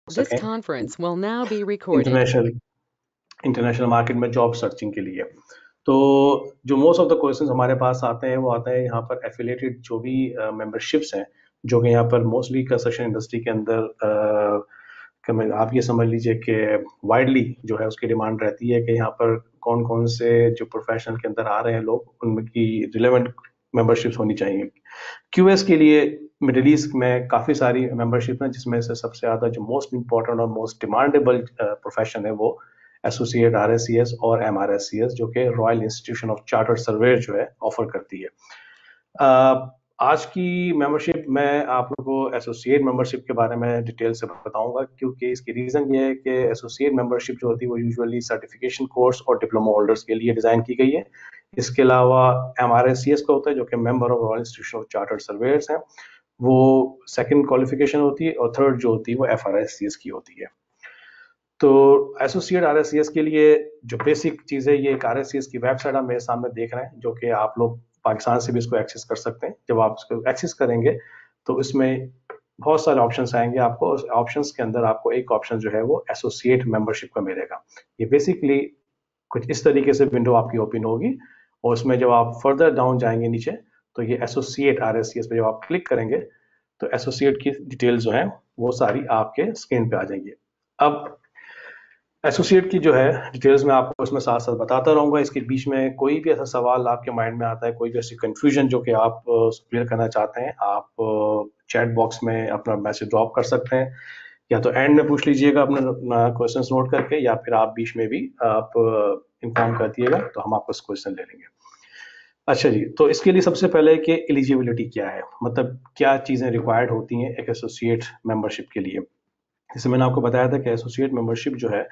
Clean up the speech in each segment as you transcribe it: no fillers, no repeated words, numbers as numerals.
This सकें conference will now be recorded. International international market में job searching के लिए। तो जो मोस्ट ऑफ द क्वेश्चंस हमारे पास आते हैं वो आते हैं यहाँ पर एफिलिएटेड जो भी मेंबरशिप्स हैं, जो कि यहाँ पर मोस्टली कंस्ट्रक्शन इंडस्ट्री के अंदर आप ये समझ लीजिए कि वाइडली जो है उसकी डिमांड रहती है कि यहाँ पर कौन कौन से जो प्रोफेशनल के अंदर आ रहे हैं लोग, उनकी रिलेवेंट मेंबरशिप्स होनी चाहिए। क्यूएस के लिए मिडिल ईस्ट में काफ़ी सारी मेंबरशिप हैं, जिसमें से सबसे ज़्यादा जो मोस्ट इंपॉर्टेंट और मोस्ट डिमांडेबल प्रोफेशन है वो एसोसिएट आरएससीएस और एमआरएससीएस, जो कि royal institution of chartered surveyor जो है ऑफर करती है। आज की मेंबरशिप मैं आप लोगों को एसोसिएट मेंबरशिप के बारे में डिटेल से बताऊंगा, क्योंकि इसकी रीज़न ये है कि एसोसिएट मेंबरशिप जो होती है वो यूजुअली सर्टिफिकेशन कोर्स और डिप्लोमा होल्डर्स के लिए डिज़ाइन की गई है। इसके अलावा एमआरएससीएस का होता है जो कि member of royal institution of chartered surveyor's हैं, वो सेकंड क्वालिफिकेशन होती है, और थर्ड जो होती है वो एफआरएससीएस की होती है। तो एसोसिएट आरएससीएस के लिए जो बेसिक चीज़ है, ये एक आरएससीएस की वेबसाइट आप मेरे सामने देख रहे हैं, जो कि आप लोग पाकिस्तान से भी इसको एक्सेस कर सकते हैं। जब आप इसको एक्सेस करेंगे तो इसमें बहुत सारे ऑप्शंस आएंगे आपको। उस ऑप्शंस के अंदर आपको एक ऑप्शन जो है वो एसोसिएट मेंबरशिप का मिलेगा। ये बेसिकली कुछ इस तरीके से विंडो आपकी ओपन होगी, और उसमें जब आप फर्दर डाउन जाएंगे नीचे तो ये एसोसिएट आरएससीएस पे जब आप क्लिक करेंगे तो एसोसिएट की डिटेल्स जो है वो सारी आपके स्क्रीन पे आ जाएंगी। अब एसोसिएट की जो है डिटेल्स में आपको इसमें साथ साथ बताता रहूंगा। इसके बीच में कोई भी ऐसा सवाल आपके माइंड में आता है, कोई भी ऐसी कंफ्यूजन जो कि आप क्लियर करना चाहते हैं, आप चैट बॉक्स में अपना मैसेज ड्रॉप कर सकते हैं, या तो एंड में पूछ लीजिएगा अपना क्वेश्चंस नोट करके, या फिर आप बीच में भी आप इन्फॉर्म कर दिएगा तो हम आपको क्वेश्चन ले लेंगे। अच्छा जी, तो इसके लिए सबसे पहले कि एलिजिबिलिटी क्या है, मतलब क्या चीज़ें रिक्वायर्ड होती हैं एक एसोसिएट मेंबरशिप के लिए। जैसे मैंने आपको बताया था कि एसोसिएट मेंबरशिप जो है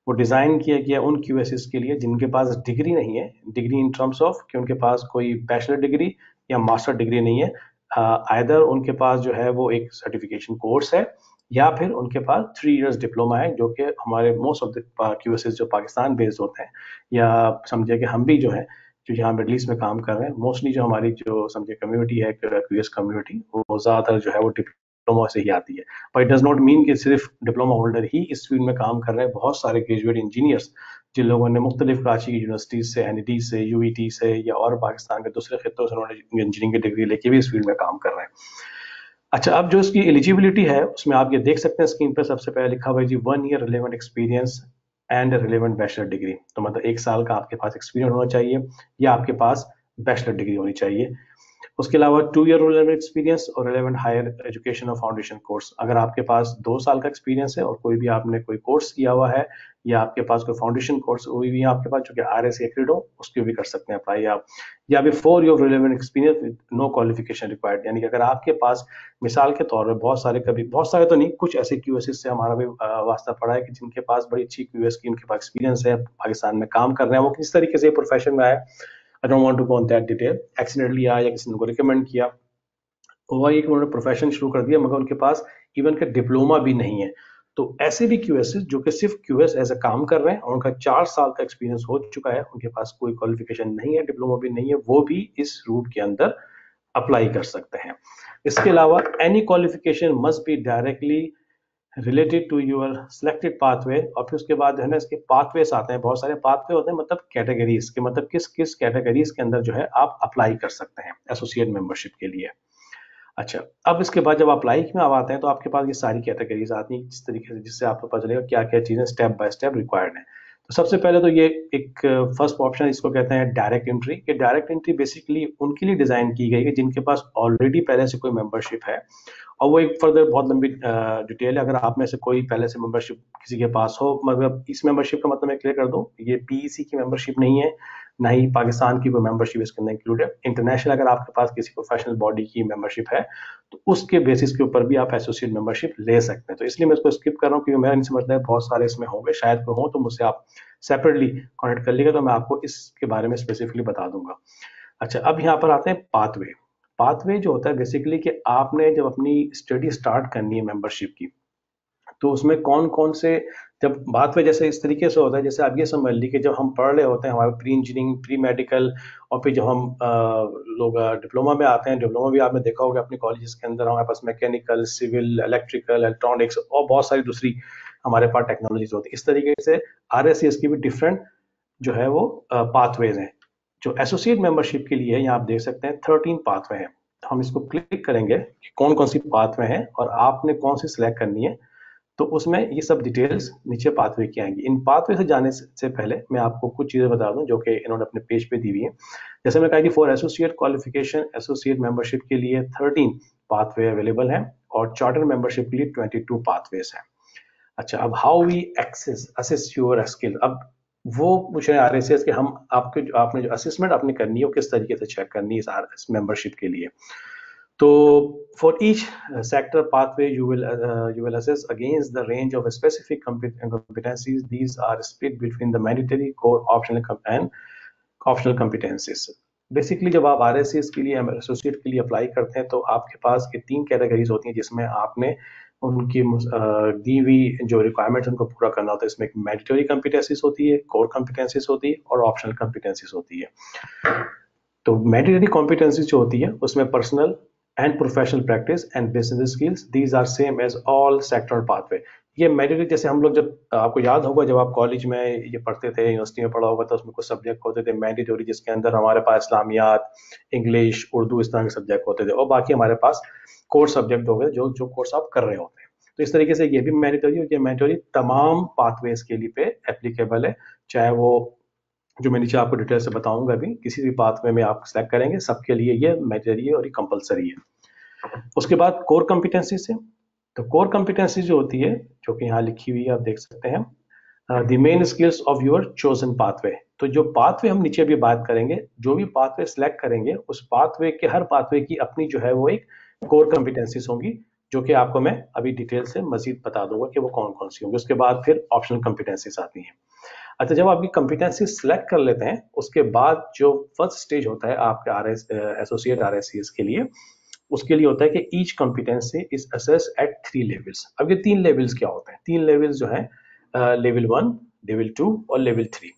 वो डिज़ाइन किया गया उन क्यूएसएस के लिए जिनके पास डिग्री नहीं है, डिग्री इन टर्म्स ऑफ कि उनके पास कोई बैचलर डिग्री या मास्टर डिग्री नहीं है। आइदर उनके पास जो है वो एक सर्टिफिकेशन कोर्स है, या फिर उनके पास 3 इयर्स डिप्लोमा है, जो कि हमारे मोस्ट ऑफ द क्यूएसएस जो पाकिस्तान बेस्ड होते हैं, या समझे कि हम भी जो है जो यहाँ मिडल ईस्ट में काम कर रहे हैं, मोस्टली जो हमारी जो समझे कम्युनिटी है, क्यूएस कम्युनिटी, वो ज़्यादातर जो है वो डिप्लोमा से ही आती है। But it does not mean कि सिर्फ डिप्लोमा होल्डर ही इस फील्ड में काम कर रहे हैं। बहुत सारे ग्रेजुएट इंजीनियर्स जिन लोगों ने मुख्तलिफ कराची की यूनिवर्सिटी से, एनईटी से, यूईटी से, या और पाकिस्तान के दूसरे खित्तों से उन्होंने इंजीनियरिंग की डिग्री लेके भी इस फील्ड में काम कर रहे हैं। अच्छा, अब जो इसकी एलिजिबिलिटी है उसमें आप ये देख सकते हैं स्क्रीन पर, सबसे पहले लिखा हुआ है जी 1 year relevant experience and relevant bachelor degree. तो मतलब 1 साल का आपके पास एक्सपीरियंस होना चाहिए, या आपके पास बैचलर डिग्री होनी चाहिए। उसके अलावा 2 ईयर रिलेवेंट एक्सपीरियंस और रिलेवेंट हायर एजुकेशन और फाउंडेशन कोर्स। अगर आपके पास 2 साल का एक्सपीरियंस है और कोई भी आपने कोई कोर्स किया हुआ है, या आपके पास कोई फाउंडेशन कोर्स हुई भी है आपके पास जो कि आरएस एक्रेड हो, उसके भी कर सकते हैं अप्लाई आप। या फिर 4 year relevant experience with no qualification required, यानी कि अगर आपके पास मिसाल के तौर पर बहुत सारे, कभी बहुत सारे तो नहीं, कुछ ऐसे क्यूएसएस से हमारा भी वास्ता पड़ा है कि जिनके पास बड़ी अच्छी क्यूएस की उनके पास एक्सपीरियंस है, पाकिस्तान में काम कर रहे हैं, वो किस तरीके से प्रोफेशन में आए, I don't want to go on that detail, accidentally आया या किसी ने उनको रिकमेंड किया, हुआ ये कि उन्होंने प्रोफेशन शुरू कर दिया मगर उनके पास इवन का डिप्लोमा भी नहीं है। तो ऐसे भी क्यूएस जो कि सिर्फ क्यूएस एज अ काम कर रहे हैं और उनका 4 साल का एक्सपीरियंस हो चुका है, उनके पास कोई क्वालिफिकेशन नहीं है, डिप्लोमा भी नहीं है, वो भी इस रूट के अंदर अप्लाई कर सकते हैं। इसके अलावा any qualification must be directly related to your selected pathway. और फिर उसके बाद जो है ना इसके पाथवेज आते हैं, बहुत सारे पाथवे होते हैं, मतलब कैटेगरीज के, मतलब किस किस कैटेगरीज के अंदर जो है आप अप्लाई कर सकते हैं एसोसिएट मेंबरशिप के लिए। अच्छा, अब इसके बाद जब आप लाइक में अब आते हैं तो आपके पास ये सारी कैटेगरीज आती हैं जिस तरीके से, जिससे आपको पता चलेगा क्या क्या चीज़ें स्टेप बाय स्टेप रिक्वायर्ड है। तो सबसे पहले तो ये एक फर्स्ट ऑप्शन इसको कहते हैं डायरेक्ट एंट्री। ये डायरेक्ट एंट्री बेसिकली उनके लिए डिज़ाइन की गई है जिनके पास ऑलरेडी पहले से कोई मेंबरशिप है, और वो एक फर्दर बहुत लंबी डिटेल है। अगर आप में से कोई पहले से मेंबरशिप किसी के पास हो, मतलब इस मेंबरशिप का मतलब मैं क्लियर कर दूं, ये पीईसी की मेंबरशिप नहीं है, ना ही पाकिस्तान की कोई मेंबरशिप इसके अंदर इंक्लूड है। इंटरनेशनल अगर आपके पास किसी प्रोफेशनल बॉडी की मेंबरशिप है तो उसके बेसिस के ऊपर भी आप एसोसिएट मेंबरशिप ले सकते हैं। तो इसलिए मैं इसको स्किप कर रहा हूँ क्योंकि मैं नहीं समझता है बहुत सारे इसमें होंगे, शायद कोई हो तो मुझसे आप सेपरेटली कॉन्टेक्ट कर लीजिएगा, तो मैं आपको इसके बारे में स्पेसिफिकली बता दूंगा। अच्छा, अब यहाँ पर आते हैं पाथवे। पाथवे जो होता है बेसिकली कि आपने जब अपनी स्टडी स्टार्ट करनी है मेंबरशिप की, तो उसमें कौन कौन से जब पाथवे जैसे इस तरीके से होता है, जैसे आप ये समझ ली कि जब हम पढ़ रहे होते हैं हमारे प्री इंजीनियरिंग, प्री मेडिकल, और फिर जब हम लोग डिप्लोमा में आते हैं, डिप्लोमा भी आपने देखा होगा अपने कॉलेजेस के अंदर हमारे पास मैकेनिकल, सिविल, इलेक्ट्रिकल, इलेक्ट्रॉनिक्स और बहुत सारी दूसरी हमारे पास टेक्नोलॉजीज होती है। इस तरीके से आरएससीएस की भी डिफरेंट जो है वो पाथवेज हैं। जो एसोसिएट मेंबरशिप के लिए है, यहाँ आप देख सकते हैं 13 पाथवे हैं। हम इसको क्लिक करेंगे कि कौन कौन सी पाथवे हैं और आपने कौन सी सिलेक्ट करनी है, तो उसमें ये सब डिटेल्स नीचे पाथवे की आएंगी। इन पाथवे से जाने से पहले मैं आपको कुछ चीजें बता दूं जो कि इन्होंने अपने पेज पे दी हुई है। जैसे मैं कहा कि for associate qualification, associate membership के लिए 13 पाथवे अवेलेबल हैं और चार्टर मेंबरशिप के लिए 22 पाथवेज हैं। अच्छा, अब how we access assess your skill, अब वो पूछ रहे हैं आरएसएस कि हम आपने जो असेसमेंट आपने करनी है वो किस तरीके से चेक करनी है इस मेंबरशिप के लिए। तो for each sector pathway you will assess against the range of specific competencies. These are split between the mandatory, core, and optional competencies. Basically जब आप आरएससीएस के लिए एसोसिएट के लिए अप्लाई करते हैं तो आपके पास ये 3 कैटेगरीज होती हैं जिसमें आपने उनकी दी हुई जो रिक्वायरमेंट्स उनको पूरा करना होता है। इसमें मैंडेटरी कॉम्पिटेंसीज होती है, कोर कॉम्पिटेंसीज होती है और ऑप्शनल कॉम्पिटेंसीज होती है। तो मैंडेटरी कॉम्पिटेंसीज जो होती है उसमें personal and professional practice and business skills, these are same as all sectoral pathway. ये मैंडेटरी, जैसे हम लोग जब आपको याद होगा जब आप कॉलेज में ये पढ़ते थे, यूनिवर्सिटी में पढ़ा होगा, तो उसमें कुछ सब्जेक्ट होते थे मैंडेटरी जिसके अंदर हमारे पास इस्लामियात, इंग्लिश, उर्दू, इस तरह के सब्जेक्ट होते थे और बाकी हमारे पास कोर्स सब्जेक्ट हो गए जो जो कोर्स आप कर रहे होते हैं। तो इस तरीके से ये भी मैंडेटरी और ये मैंडेटरी तमाम पाथवेज के लिए पे एप्लीकेबल है, चाहे वो जो मैं नीचे आपको डिटेल से बताऊंगा अभी, किसी भी पाथवे में आप सेलेक्ट करेंगे सबके लिए ये मैंडेटरी है और ये कंपलसरी है। उसके बाद कोर कॉम्पिटेंसी से, तो कोर कॉम्पिटेंसी जो होती है जो कि यहाँ लिखी हुई है आप देख सकते हैं, the main skills of your chosen pathway. तो जो पाथवे हम नीचे भी बात करेंगे, जो भी पाथवे सिलेक्ट करेंगे उस पाथवे के हर पाथवे की अपनी जो है वो एक कोर कॉम्पिटेंसीज होंगी, जो कि आपको मैं अभी डिटेल से मजीद बता दूंगा कि वो कौन कौन सी होंगी। उसके बाद फिर ऑप्शनल कॉम्पिटेंसीज आती हैं। अच्छा, जब आपकी कॉम्पिटेंसी सिलेक्ट कर लेते हैं उसके बाद जो फर्स्ट स्टेज होता है आपके एसोसिएट आरएससीएस के लिए, उसके लिए होता है कि each competency is assess at 3 levels. अब ये 3 लेवल्स क्या होते हैं? 3 लेवल्स जो है लेवल 1, लेवल 2 और लेवल 3।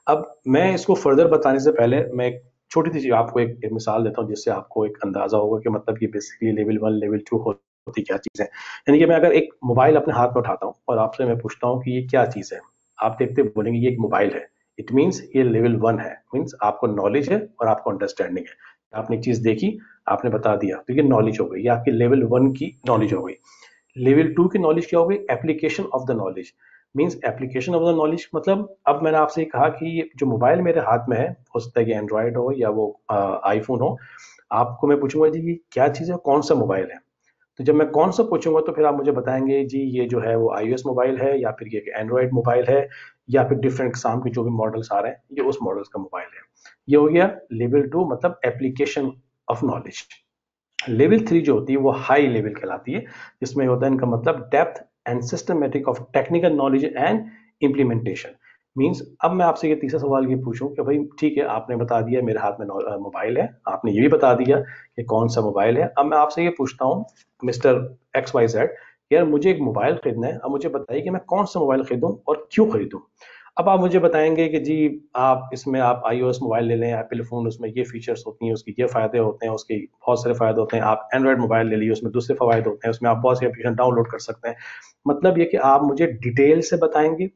अब मैं इसको फर्दर बताने से पहले मैं एक छोटी सी आपको एक मिसाल देता हूँ जिससे आपको एक अंदाजा होगा कि मतलब ये बेसिकली लेवल 1, लेवल 2 होती क्या चीज़ है। यानी कि मैं अगर एक मोबाइल अपने हाथ में उठाता हूँ और आपसे मैं पूछता हूँ कि ये क्या चीज़ है, आप देखते बोलेंगे ये एक मोबाइल है, इट मीन्स ये लेवल 1 है। मीन्स आपको नॉलेज है और आपको अंडरस्टैंडिंग है। आपने चीज़ देखी, आपने बता दिया, तो ये नॉलेज हो गई, ये आपकी लेवल 1 की नॉलेज हो गई। लेवल 2 की नॉलेज क्या हो गई? Application of the knowledge. Means application of the knowledge मतलब अब मैंने आपसे कहा कि ये जो मोबाइल मेरे हाथ में है, हो सकता है कि एंड्रॉयड हो या वो आईफोन हो, आपको मैं पूछूंगा जी ये क्या चीज़ है, कौन सा मोबाइल है। तो जब मैं कौन सा पूछूंगा तो फिर आप मुझे बताएंगे जी ये जो है वो iOS मोबाइल है या फिर ये एंड्रॉयड मोबाइल है या फिर डिफरेंट किस्म के जो भी मॉडल्स आ रहे हैं ये उस मॉडल्स का मोबाइल है। ये हो गया लेवल 2, मतलब एप्लीकेशन ऑफ नॉलेज। लेवल 3 जो होती है वो हाई लेवल कहलाती है, जिसमें होता है इनका मतलब depth and systematic of technical knowledge and implementation. Means अब मैं आपसे ये तीसरा सवाल ये पूछूं कि भाई ठीक है, आपने बता दिया मेरे हाथ में मोबाइल है, आपने ये भी बता दिया कि कौन सा मोबाइल है। अब मैं आपसे ये पूछता हूँ मिस्टर XYZ, यार मुझे एक मोबाइल खरीदना है, अब मुझे बताइए कि मैं कौन सा मोबाइल खरीदूं और क्यों खरीदूं। अब आप मुझे बताएंगे कि जी आप इसमें आप iOS मोबाइल ले लें, एप्पल फोन, उसमें ये फीचर्स होती हैं, उसके ये फायदे होते हैं, उसके बहुत सारे फायदे होते हैं। आप एंड्रॉयड मोबाइल ले लीजिए, उसमें दूसरे फायदे होते हैं, उसमें आप बहुत सी एप्लीकेशन डाउनलोड कर सकते हैं। मतलब ये कि आप मुझे डिटेल से बताएंगे,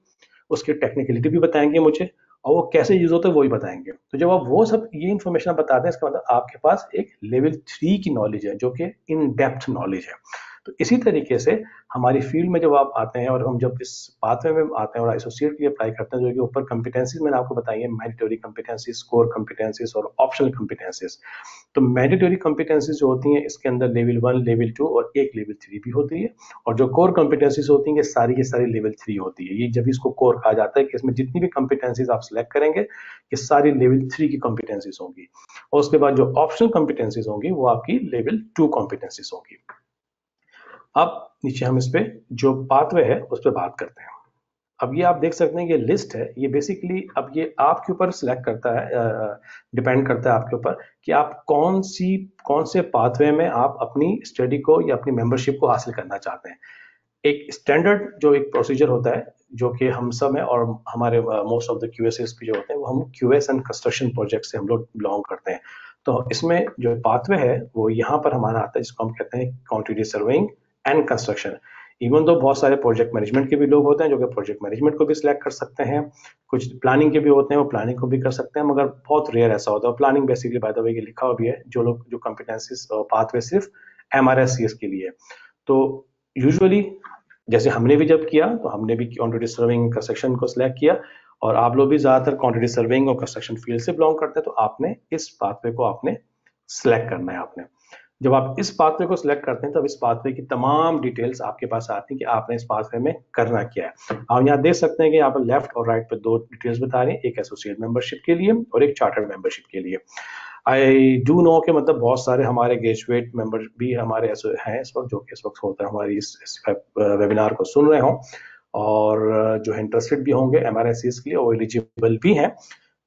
उसकी टेक्निकलिटी भी बताएंगे मुझे, और वो कैसे यूज होता है वो भी बताएंगे। तो जब आप वो सब ये इन्फॉर्मेशन बता दें, इसका मतलब आपके पास एक लेवल 3 की नॉलेज है जो कि इन डेप्थ नॉलेज है। तो इसी तरीके से हमारी फील्ड में जब आप आते हैं और हम जब इस पाथवे में आते हैं और एसोसिएट के लिए अप्लाई करते हैं, जो कि ऊपर कंपिटेंसीज मैंने आपको बताई है, मैंडेटरी कंपिटेंसीज, कोर कंपिटेंसीज और ऑप्शनल कंपिटेंसीज। तो मैंडेटरी कंपिटेंसीज जो होती हैं इसके अंदर लेवल 1, लेवल 2 और एक लेवल 3 भी होती है। और जो कोर कंपिटेंसीज होती हैं ये सारी की सारी लेवल 3 होती है। ये जब इसको कोर कहा जाता है कि इसमें जितनी भी कंपिटेंसीज आप सिलेक्ट करेंगे ये सारी लेवल 3 की कंपिटेंसीज होंगी। और उसके बाद जो ऑप्शनल कंपिटेंसीज होंगी वो आपकी लेवल 2 कंपिटेंसीज होंगी। अब नीचे हम इस पे जो पाथवे है उस पर बात करते हैं। अब ये आप देख सकते हैं ये लिस्ट है, ये बेसिकली अब ये आपके ऊपर सिलेक्ट करता है, डिपेंड करता है आपके ऊपर कि आप कौन से पाथवे में आप अपनी स्टडी को या अपनी मेंबरशिप को हासिल करना चाहते हैं। एक स्टैंडर्ड जो एक प्रोसीजर होता है जो कि हम सब हैं, और हमारे मोस्ट ऑफ द क्यूएसएस भी जो होते हैं वो हम क्यूएस एंड कंस्ट्रक्शन प्रोजेक्ट से हम लोग बिलोंग करते हैं। तो इसमें जो पाथवे है वो यहाँ पर हमारा आता है, जिसको हम कहते हैं quantity surveying and construction. Even तो बहुत सारे प्रोजेक्ट मैनेजमेंट के भी लोग होते हैं जो कि प्रोजेक्ट मैनेजमेंट को भी सिलेक्ट कर सकते हैं, कुछ प्लानिंग के भी होते हैं वो प्लानिंग को भी कर सकते हैं, मगर बहुत रेयर ऐसा होता है। Planning basically by the way लिखा हुआ भी है, जो लोग जो कॉम्पिटेंसीज पाथवे सिर्फ एमआरएससीएस के लिए। तो यूजुअली जैसे हमने भी जब किया तो हमने भी क्वांटिटी सर्विंग कंस्ट्रक्शन को सिलेक्ट किया, और आप लोग भी ज्यादातर क्वांटिटी सर्विंग और कंस्ट्रक्शन फील्ड से बिलोंग करते हैं, तो आपने इस पाथवे को आपने सिलेक्ट करना है। आपने जब आप इस पाथवे को सिलेक्ट करते हैं तब इस पाथवे की तमाम डिटेल्स आपके पास आती हैं कि आपने इस पाथवे में करना क्या है। आप यहाँ देख सकते हैं कि यहाँ पर लेफ्ट और राइट पे दो डिटेल्स बता रहे हैं, एक एसोसिएट मेंबरशिप के लिए और एक चार्टर्ड मेंबरशिप के लिए। आई डू नो के मतलब बहुत सारे हमारे ग्रेजुएट मेंबर भी हमारे ऐसे हैं इस वक्त, जो कि इस वक्त होता है हमारी इस वेबिनार को सुन रहे हों, और जो इंटरेस्टेड भी होंगे एमआरएससीएस के लिए, वो एलिजिबल भी हैं।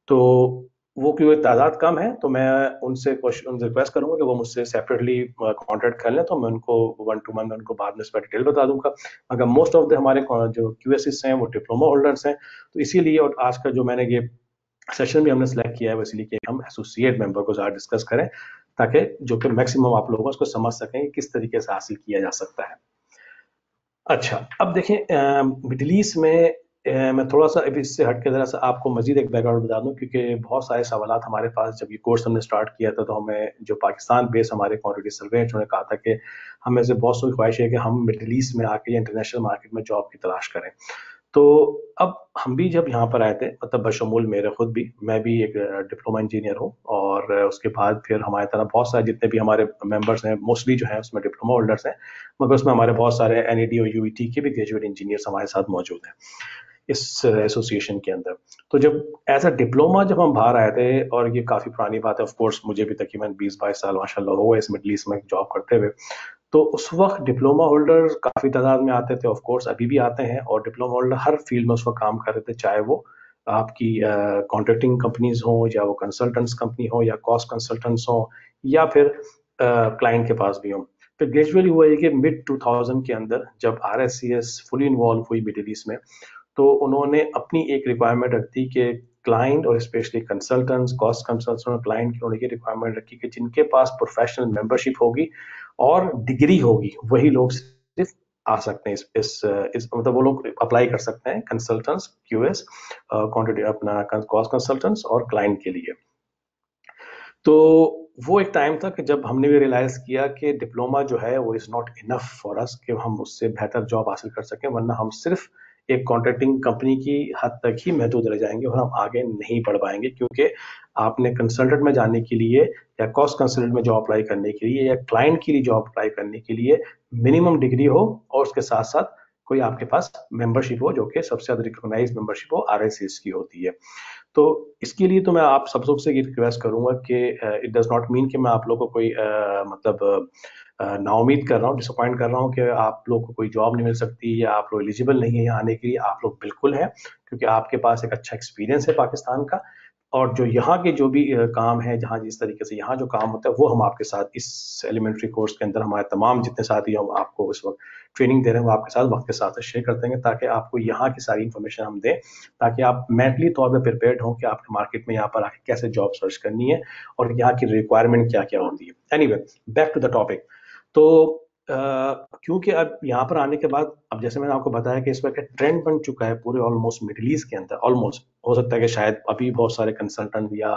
तो वो क्योंकि तादाद कम है तो मैं उनसे क्वेश्चन रिक्वेस्ट करूंगा कि वो मुझसे सेपरेटली कांटेक्ट कर लें, तो मैं उनको वन टू वन उनको बाद में इस पर डिटेल बता दूंगा। मगर मोस्ट ऑफ द हमारे जो क्यूएसएस हैं वो डिप्लोमा होल्डर्स हैं, तो इसीलिए और आज का जो मैंने ये सेशन भी हमने सेलेक्ट किया है वो इसलिए कि हम एसोसिएट मेंबर को ज़्यादा डिस्कस करें, ताकि जो कि मैक्सिमम आप लोगों उसको समझ सकें कि किस तरीके से हासिल किया जा सकता है। अच्छा, अब देखें मिडिल ईस्ट में मैं थोड़ा सा अभी इससे हट के ज़रा सा आपको मजीद एक बैकग्राउंड बता दूं, क्योंकि बहुत सारे सवाल हमारे पास जब ये कोर्स हमने स्टार्ट किया था, तो हमें जो पाकिस्तान बेस हमारे क्वांटिटी सर्वे उन्होंने कहा था कि हमें से बहुत सी ख्वाहिश है कि हम मिडिल ईस्ट में आके इंटरनेशनल मार्केट में जॉब की तलाश करें। तो अब हम भी जब यहाँ पर आए थे, मतलब बशमूल मेरे खुद भी, मैं भी एक डिप्लोमा इंजीनियर हूँ, और उसके बाद फिर हमारे तरह बहुत सारे जितने भी हमारे मेंबर्स हैं मोस्टली जो है उसमें डिप्लोमा होल्डर्स हैं, मगर उसमें हमारे बहुत सारे एनईडी और यूईटी के भी ग्रेजुएट इंजीनियर्स हमारे साथ मौजूद हैं इस एसोसिएशन के अंदर। तो जब एज अ डिप्लोमा जब हम बाहर आए थे, और ये काफ़ी पुरानी बात है, ऑफ कोर्स मुझे भी तकरीबन 20-22 साल माशाल्लाह हो गए इस मिडल ईस्ट में जॉब करते हुए, तो उस वक्त डिप्लोमा होल्डर काफ़ी तादाद में आते थे, ऑफ कोर्स अभी भी आते हैं, और डिप्लोमा होल्डर हर फील्ड में उस वक्त काम कर रहे थे, चाहे वो आपकी कॉन्ट्रैक्टिंग कंपनीज हों, या वो कंसल्टेंट्स कंपनी हो, या कॉस्ट कंसल्टेंट्स हों, या फिर क्लाइंट के पास भी हों। फिर ग्रेजुअली हुआ है कि मिड 2000 के अंदर जब आरएससीएस फुली इन्वॉल्व हुई मिडिल ईस्ट में, तो उन्होंने अपनी एक रिक्वायरमेंट रख दी कि क्लाइंट और स्पेशली कंसल्टेंट्स, कॉस्ट कंसल्टेंट्स और क्लाइंट की उन्होंने ये रिक्वायरमेंट रखी कि जिनके पास प्रोफेशनल मेंबरशिप होगी और डिग्री होगी, वही लोग सिर्फ आ सकते हैं इस मतलब वो लोग अप्लाई कर सकते हैं कंसल्टेंट्स, क्यूएस, क्वांटिटी अपना कॉस्ट कंसल्टेंट्स और क्लाइंट के लिए। तो वो एक टाइम था कि जब हमने भी रियलाइज किया कि डिप्लोमा जो है वो is not enough for us कि हम उससे बेहतर जॉब हासिल कर सकें, वरना हम सिर्फ एक कॉन्ट्रैक्टिंग कंपनी की हद तक ही महदूद रह जाएंगे और हम आगे नहीं बढ़ पाएंगे, क्योंकि आपने कंसल्टेंट में जाने के लिए, या कॉस्ट कंसल्टेंट में जॉब अप्लाई करने के लिए, या क्लाइंट के लिए जॉब अप्लाई करने के लिए मिनिमम डिग्री हो, और उसके साथ साथ कोई आपके पास मेंबरशिप हो, जो कि सबसे ज़्यादा रिकॉग्नाइज मेंबरशिप हो, आरएसएस की होती है। तो इसके लिए तो मैं आप सब सबसे ये रिक्वेस्ट करूंगा कि इट डज नॉट मीन कि मैं आप लोगों को कोई मतलब नाउमीद कर रहा हूँ, डिसअपॉइंट कर रहा हूँ कि आप लोग को कोई जॉब नहीं मिल सकती या आप लोग एलिजिबल नहीं है यहाँ आने के लिए। आप लोग बिल्कुल हैं, क्योंकि आपके पास एक अच्छा एक्सपीरियंस है पाकिस्तान का, और जो यहाँ के जो भी काम है, जहाँ जिस तरीके से यहाँ जो काम होता है, वो हम आपके साथ इस एलिमेंट्री कोर्स के अंदर हमारे तमाम जितने साथी हम आपको इस वक्त ट्रेनिंग दे रहे हैं वो आपके साथ वक्त के साथ शेयर कर देंगे, ताकि आपको यहाँ की सारी इन्फॉर्मेशन हम दें, ताकि आप मेंटली तौर पर प्रिपेयर्ड हों कि आपके मार्केट में यहाँ पर आके कैसे जॉब सर्च करनी है और यहाँ की रिक्वायरमेंट क्या क्या होती है। Anyway, back to the topic. तो क्योंकि अब यहाँ पर आने के बाद, अब जैसे मैंने आपको बताया कि इस वक्त ट्रेंड बन चुका है पूरे ऑलमोस्ट मिडिल ईस्ट के अंदर, ऑलमोस्ट हो सकता है कि शायद अभी बहुत सारे कंसल्टेंट या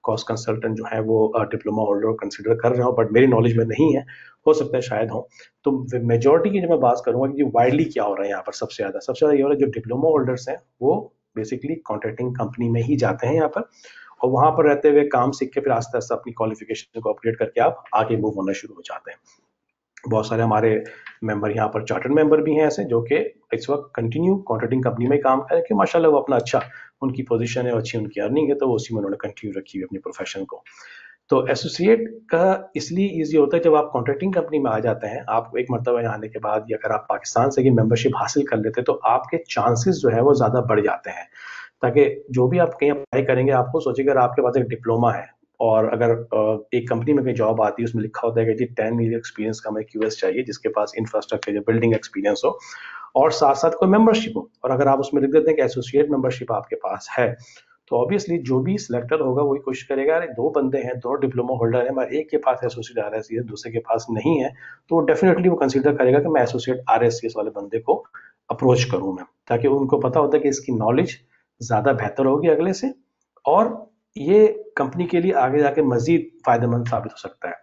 कॉस्ट कंसल्टेंट जो है वो डिप्लोमा होल्डर कंसिडर कर रहे हो, बट मेरी नॉलेज में नहीं है, हो सकता है शायद हो। तो मेजोरिटी की जब मैं बात करूंगा कि वाइडली क्या हो रहा है यहाँ पर, सबसे ज्यादा ये हो रहा है जो डिप्लोमा होल्डर्स हैं वो बेसिकली कॉन्ट्रैक्टिंग कंपनी में ही जाते हैं यहाँ पर, और वहां पर रहते हुए काम सीख के फिर आस्ते आस्ते अपनी क्वालिफिकेशन को अपग्रेड करके आप आगे मूव होना शुरू हो जाते हैं। बहुत सारे हमारे मेंबर यहाँ पर चार्टर्ड मेंबर भी हैं ऐसे, जो कि इस वक्त कंटिन्यू कॉन्ट्रैक्टिंग कंपनी में काम करें, कि माशाल्लाह वो अपना अच्छा उनकी पोजीशन है, अच्छी उनकी अर्निंग है, तो वो उसी में उन्होंने कंटिन्यू रखी हुई अपनी प्रोफेशन को। तो एसोसिएट का इसलिए ईजी होता है, जब आप कॉन्ट्रैक्टिंग कंपनी में आ जाते हैं, आप एक मरतबा यहाँ आने के बाद, या अगर आप पाकिस्तान से की मेंबरशिप हासिल कर लेते हैं, तो आपके चांसेस जो है वो ज़्यादा बढ़ जाते हैं, ताकि जो भी आप कहीं अप्लाई करेंगे, आपको सोचिए अगर आपके पास एक डिप्लोमा है, और अगर एक कंपनी में कोई जॉब आती है उसमें लिखा होता है कि जी 10 ईयर एक्सपीरियंस का हमें क्यूएस चाहिए जिसके पास इंफ्रास्ट्रक्चर या बिल्डिंग एक्सपीरियंस हो और साथ साथ कोई मेंबरशिप हो, और अगर आप उसमें लिख देते हैं कि एसोसिएट मेंबरशिप आपके पास है, तो ऑब्वियसली जो भी सिलेक्टर होगा वही कोशिश करेगा, अरे दो बंदे हैं, दो डिप्लोमा होल्डर है, मगर एक के पास एसोसिएट आरएससीएस दूसरे के पास नहीं है, तो डेफिनेटली वो कंसीडर करेगा कि मैं एसोसिएट आरएससीएस वाले बंदे को अप्रोच करूं मैं, ताकि उनको पता होता है कि इसकी नॉलेज ज्यादा बेहतर होगी अगले से, और ये कंपनी के लिए आगे जाके मजीद फायदेमंद साबित हो सकता है।